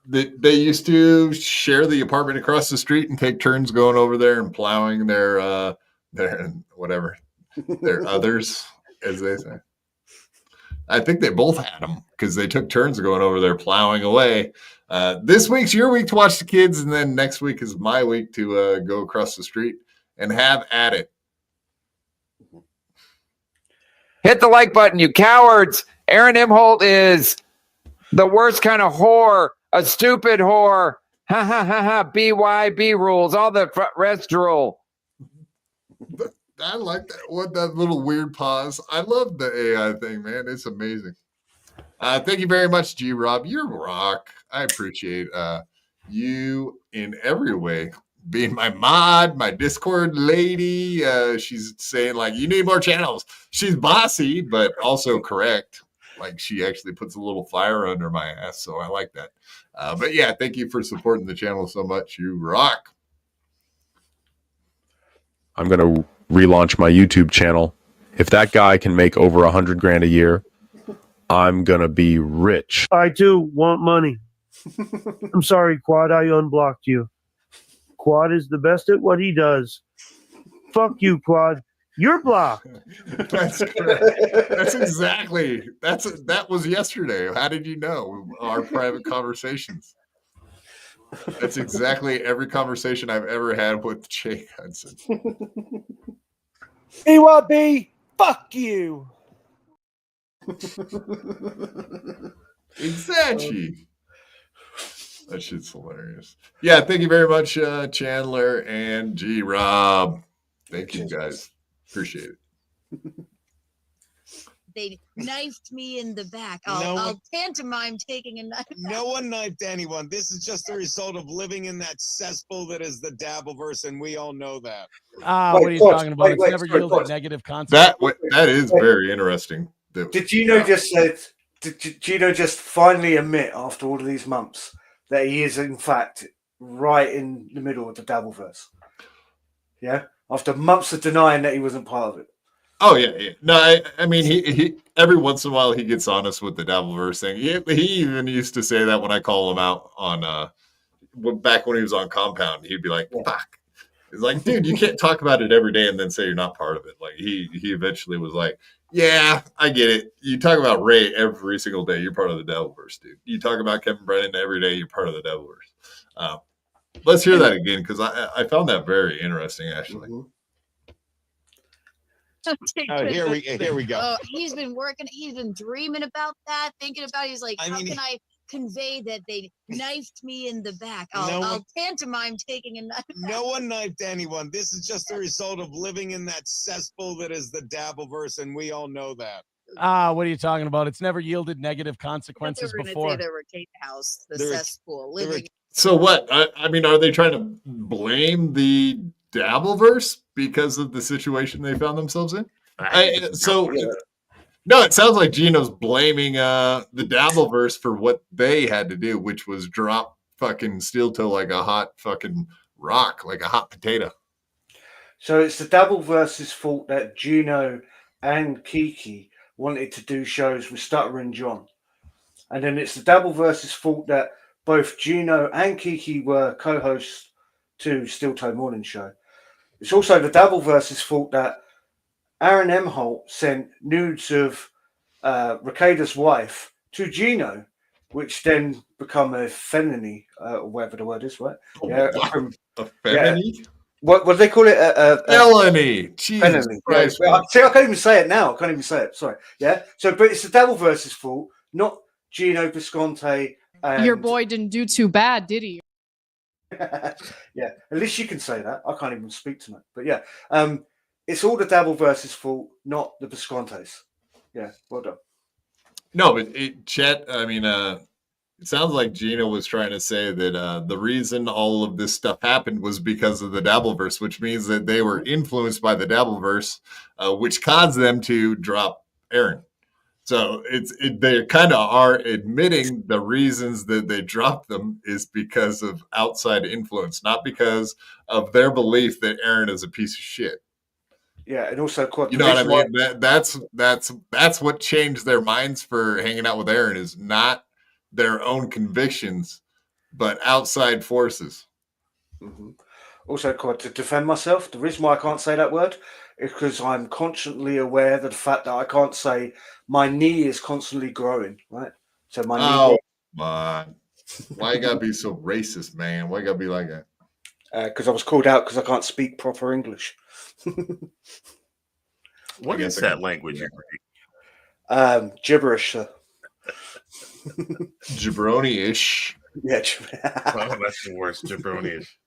they used to share the apartment across the street and take turns going over there and plowing their others, as they say. I think they both had them because they took turns going over there plowing away. This week's your week to watch the kids, and then next week is my week to go across the street and have at it. Hit the like button, you cowards. Aaron Emholt is the worst kind of whore, a stupid whore. Ha ha ha ha. BYB rules, all the rest rule. I like that. What that little weird pause. I love the AI thing, man. It's amazing. Thank you very much, G Rob. You're rock. I appreciate you in every way. Being my mod, my Discord lady. She's saying like, you need more channels. She's bossy, but also correct. Like she actually puts a little fire under my ass. So I like that. But yeah, thank you for supporting the channel so much. You rock. I'm going to relaunch my YouTube channel. If that guy can make over $100,000 a year, I'm going to be rich. I too want money. I'm sorry, Quad, I unblocked you. Quad is the best at what he does. Fuck you, Quad. You're blocked. That's correct. That was yesterday. How did you know? Our private conversations. That's exactly every conversation I've ever had with Jake Hudson. BYB, fuck you. Exactly. That shit's hilarious. Yeah, thank you very much, Chandler and G Rob. Thank you guys. Appreciate it. They knifed me in the back. I'll pantomime taking a knife. No one knifed anyone. This is just a result of living in that cesspool that is the Dabbleverse, and we all know that. What are you talking about? It's never yielded negative consequences. That is very interesting. Did Gino just finally admit after all of these months that he is in fact right in the middle of the Dabbleverse? Yeah, after months of denying that he wasn't part of it. Oh yeah. No, I mean he every once in a while he gets honest with the Dabbleverse thing. He even used to say that when I call him out on back when he was on Compound, he'd be like, "Fuck." It's like, dude, you can't talk about it every day and then say you're not part of it. Like he eventually was like, yeah, I get it. You talk about Ray every single day, you're part of the Dabbleverse, dude. You talk about Kevin Brennan every day, you're part of the Dabbleverse. Let's hear that again because I found that very interesting, actually. Here we go. Oh, he's been working. He's been dreaming about that, thinking about it. He's like, how can I convey that they knifed me in the back? I'll pantomime taking a knife. No one knifed anyone. This is just a result of living in that cesspool that is the Dabbleverse, and we all know that. What are you talking about? It's never yielded negative consequences before. Say they were Tate House, the cesspool, living. So what? I mean, are they trying to blame the Dabbleverse because of the situation they found themselves in? No, it sounds like Gino's blaming the Dabbleverse for what they had to do, which was drop fucking Steel Toe like a hot fucking rock, like a hot potato. So it's the Dabbleverse's fault that Gino and Kiki wanted to do shows with Stutter and John. And then it's the Dabbleverse's fault that both Gino and Kiki were co-hosts to Steel Toe Morning Show. It's also the Dabbleverse's fault that Aaron Emholt sent nudes of Ricardo's wife to Gino, which then become a felony, or whatever the word is, right? A felony? What do they call it? Felony. Jesus Felony. Christ. Yeah. See, I can't even say it now. I can't even say it. Sorry. Yeah. So, but it's the Dabbleverse's fault, not Gino Visconti. Your boy didn't do too bad, did he? Yeah. At least you can say that. I can't even speak tonight. But yeah, it's all the Dabbleverse's fault, not the Viscontis. Yeah. Well done. No, but Chet, I mean, it sounds like Gina was trying to say that the reason all of this stuff happened was because of the Dabbleverse, which means that they were influenced by the Dabbleverse, which caused them to drop Aaron. So they kind of are admitting the reasons that they dropped them is because of outside influence, not because of their belief that Aaron is a piece of shit. Yeah, and also, you know what I mean? That's what changed their minds for hanging out with Aaron is not their own convictions, but outside forces. Mm-hmm. Also, quite to defend myself, the reason why I can't say that word is because I'm constantly aware of the fact that I can't say my knee is constantly growing, right? So my knee. Come on. Why you gotta be so racist, man? Why you gotta be like that? Because I was called out because I can't speak proper English. What is that language? Gibberish, sir. Jabroni-ish. Yeah. Oh, that's the worst. Jabroni-ish.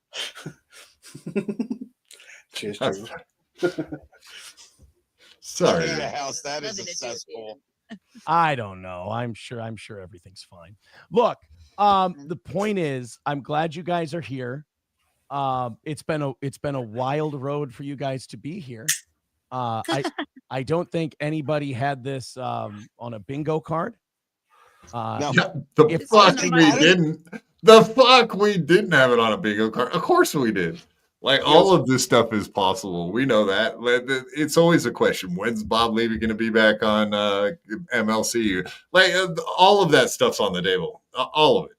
Cheers, Sorry. House, that is a cesspool. I don't know. I'm sure everything's fine. Look, the point is, I'm glad you guys are here. It's been a wild road for you guys to be here. I don't think anybody had this on a bingo card. The fuck we didn't have it on a bingo card. Of course we did. Like all of this stuff is possible. We know that. It's always a question. When's Bob Levy going to be back on MLC? Like all of that stuff's on the table. All of it.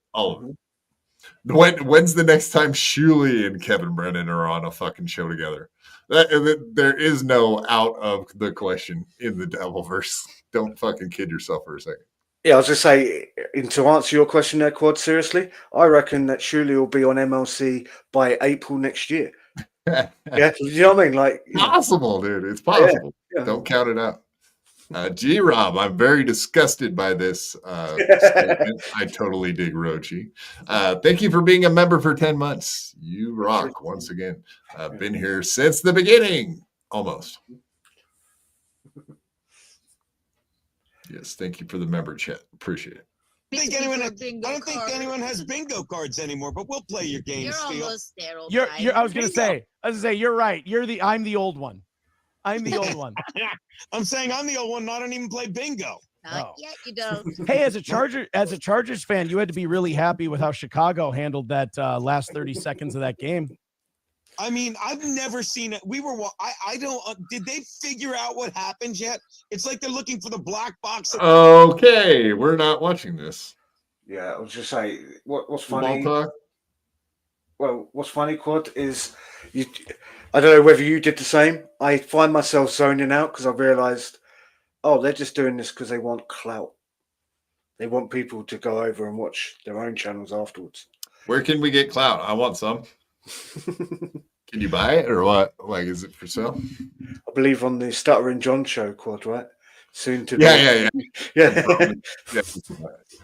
When's the next time Shuley and Kevin Brennan are on a fucking show together? There is no out of the question in the Dabbleverse. Don't fucking kid yourself for a second. Yeah, I was just say, and to answer your question there, Quad, seriously, I reckon that Shuley will be on MLC by April next year. Yeah, you know what I mean? Like possible, dude. It's possible. Yeah. Don't count it out. G-Rob, I'm very disgusted by this statement. I totally dig Roachy. Thank you for being a member for 10 months. You rock once again. I've been here since the beginning, almost. Yes, thank you for the member chat. Appreciate it. I don't think anyone has bingo cards anymore, but we'll play your game. You're Steel. almost there, old You're, guy. I was gonna say, you're right. I'm the old one. I'm the old one. I'm saying I'm the old one. I don't even play bingo. Not yet, you don't. Hey, as a Chargers fan, you had to be really happy with how Chicago handled that last 30 seconds of that game. I mean, I've never seen it. I don't. Did they figure out what happened yet? It's like they're looking for the black box. Okay, we're not watching this. Yeah, I was just saying, what's funny? Well, what's funny, Quad, is I don't know whether you did the same. I find myself zoning out because I realised, they're just doing this because they want clout. They want people to go over and watch their own channels afterwards. Where can we get clout? I want some. Can you buy it or what? Like, is it for sale? I believe on the Stuttering John show, Quad, right? Soon to yeah.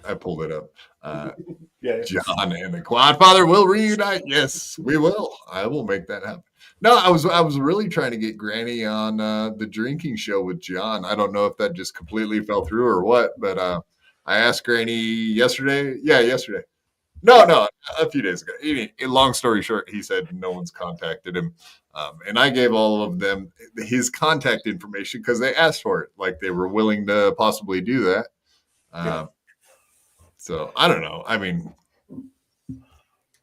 I pulled it up. John and the Quadfather will reunite. Yes, we will. I will make that happen. No, I was really trying to get Granny on the drinking show with John. I don't know if that just completely fell through or what, but I asked Granny yesterday. Yeah, yesterday. No, a few days ago. Long story short, he said no one's contacted him. And I gave all of them his contact information because they asked for it. Like they were willing to possibly do that. So I don't know. I mean,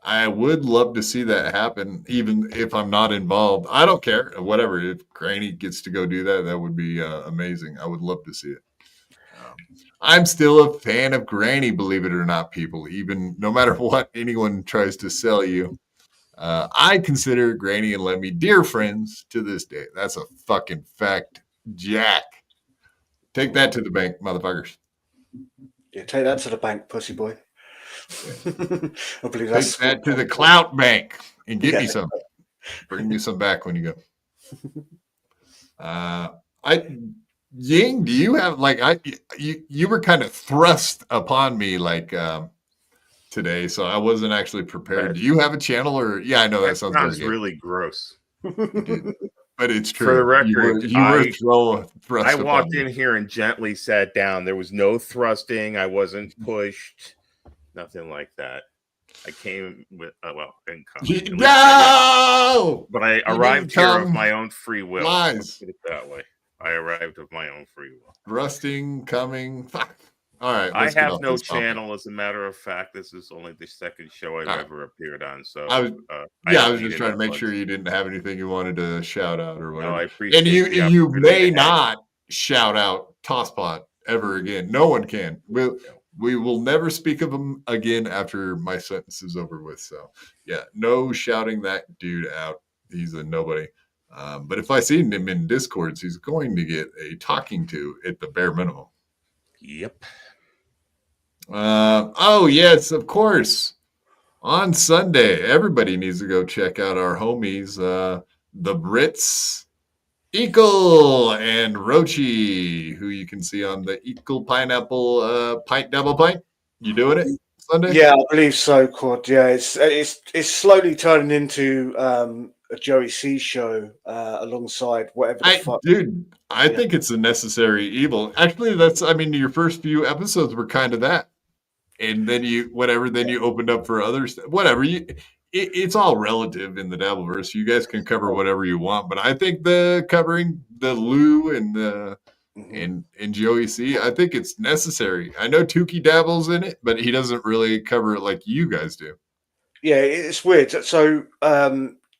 I would love to see that happen, even if I'm not involved. I don't care. Whatever. If Granny gets to go do that, that would be amazing. I would love to see it. I'm still a fan of Granny, believe it or not, people. Even no matter what anyone tries to sell you. I consider Granny and Lemmy dear friends to this day. That's a fucking fact, Jack. Take that to the bank, motherfuckers. Yeah, take that to the bank, pussy boy. I believe Take that to the clout bank and get me some. Bring me some back when you go. Ying, do you have you were kind of thrust upon me today, so I wasn't actually prepared. Do you have a channel or I know that sounds really gross. But it's true. For the record, you were thrust. I walked in here and gently sat down. There was no thrusting. I wasn't pushed. Nothing like that. I came with no, but I arrived here of my own free will. Lies. Let's put it that way. I arrived of my own free will. Thrusting, coming. Fuck. All right. I have no channel. As a matter of fact, this is only the second show I've ever appeared on. So I was just trying to make sure you didn't have anything you wanted to shout out or whatever. No, I appreciate. And you may not shout out Tosspot ever again. No one can. We will never speak of him again after my sentence is over with. So no shouting that dude out. He's a nobody. But if I see him in Discords, he's going to get a talking to at the bare minimum. Yep. Oh yes, of course. On Sunday, everybody needs to go check out our homies, the Brits, Eagle and Roachy, who you can see on the Eagle Pineapple Pint Double Pint. You doing it Sunday? Yeah, I believe so, Quad. Yeah, it's slowly turning into a Joey C show alongside whatever the fuck. Dude, I think it's a necessary evil. Actually, your first few episodes were kind of that. And then you opened up for others. Whatever. It's all relative in the Dabbleverse. You guys can cover whatever you want, but I think covering the Lou and the and Joey C, I think it's necessary. I know Tukey dabbles in it, but he doesn't really cover it like you guys do. Yeah, it's weird. So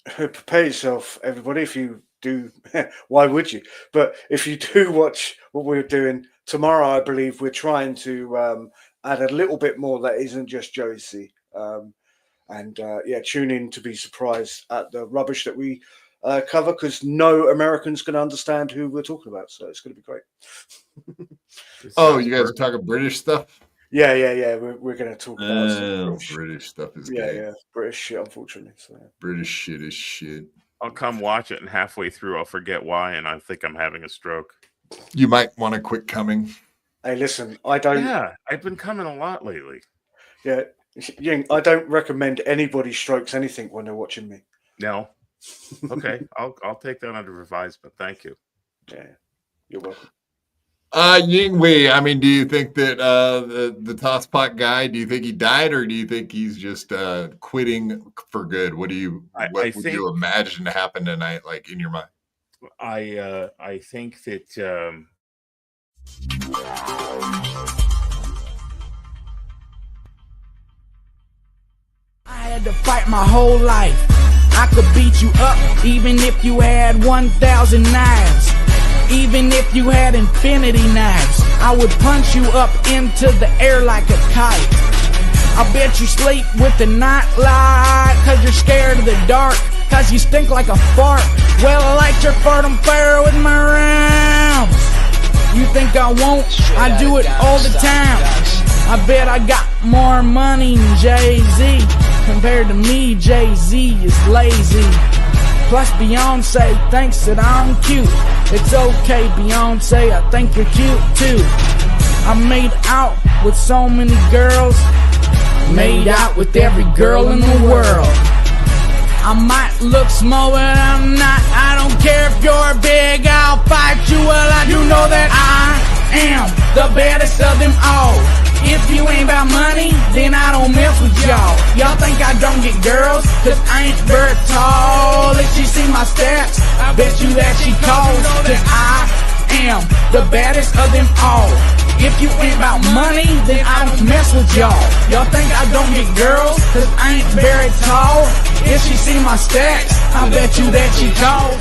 prepare yourself, everybody. If you do, why would you? But if you do watch what we're doing tomorrow, I believe we're trying to add a little bit more that isn't just Joey C. Tune in to be surprised at the rubbish that we cover, because no American's going to understand who we're talking about. So it's going to be great. You guys are talking British stuff? Yeah. We're going to talk about British stuff is British shit, unfortunately. So. British shit is shit. I'll come watch it, and halfway through, I'll forget why, and I think I'm having a stroke. You might want to quit coming. Hey, listen, I don't. Yeah, I've been coming a lot lately. Yeah, Ying, I don't recommend anybody strokes anything when they're watching me. No. Okay, I'll take that under advisement. Thank you. Yeah, you're welcome. Yingwee, do you think that the Tosspot guy, do you think he died, or do you think he's just quitting for good? What would you imagine to happen tonight, like in your mind? I think that I had to fight my whole life. I could beat you up even if you had 1,000 knives. Even if you had infinity knives, I would punch you up into the air like a kite. I bet you sleep with the night light, cause you're scared of the dark, cause you stink like a fart. Well, I light your fart on fire with my rhymes. You think I won't? I do it all the time. I bet I got more money than Jay-Z. Compared to me, Jay-Z is lazy. Plus Beyonce thinks that I'm cute. It's okay, Beyonce, I think you're cute too. I made out with so many girls. Made out with every girl in the world. I might look small, but I'm not. I don't care if you're big, I'll fight you. Well, I do know that I am the baddest of them all. If you ain't about money, then I don't mess with y'all. Y'all think I don't get girls, cause I ain't very tall. If she see my stats, I bet you that she calls. Cause I am the baddest of them all. If you ain't about money, then I don't mess with y'all. Y'all think I don't get girls, cause I ain't very tall. If she see my stats, I bet you that she calls.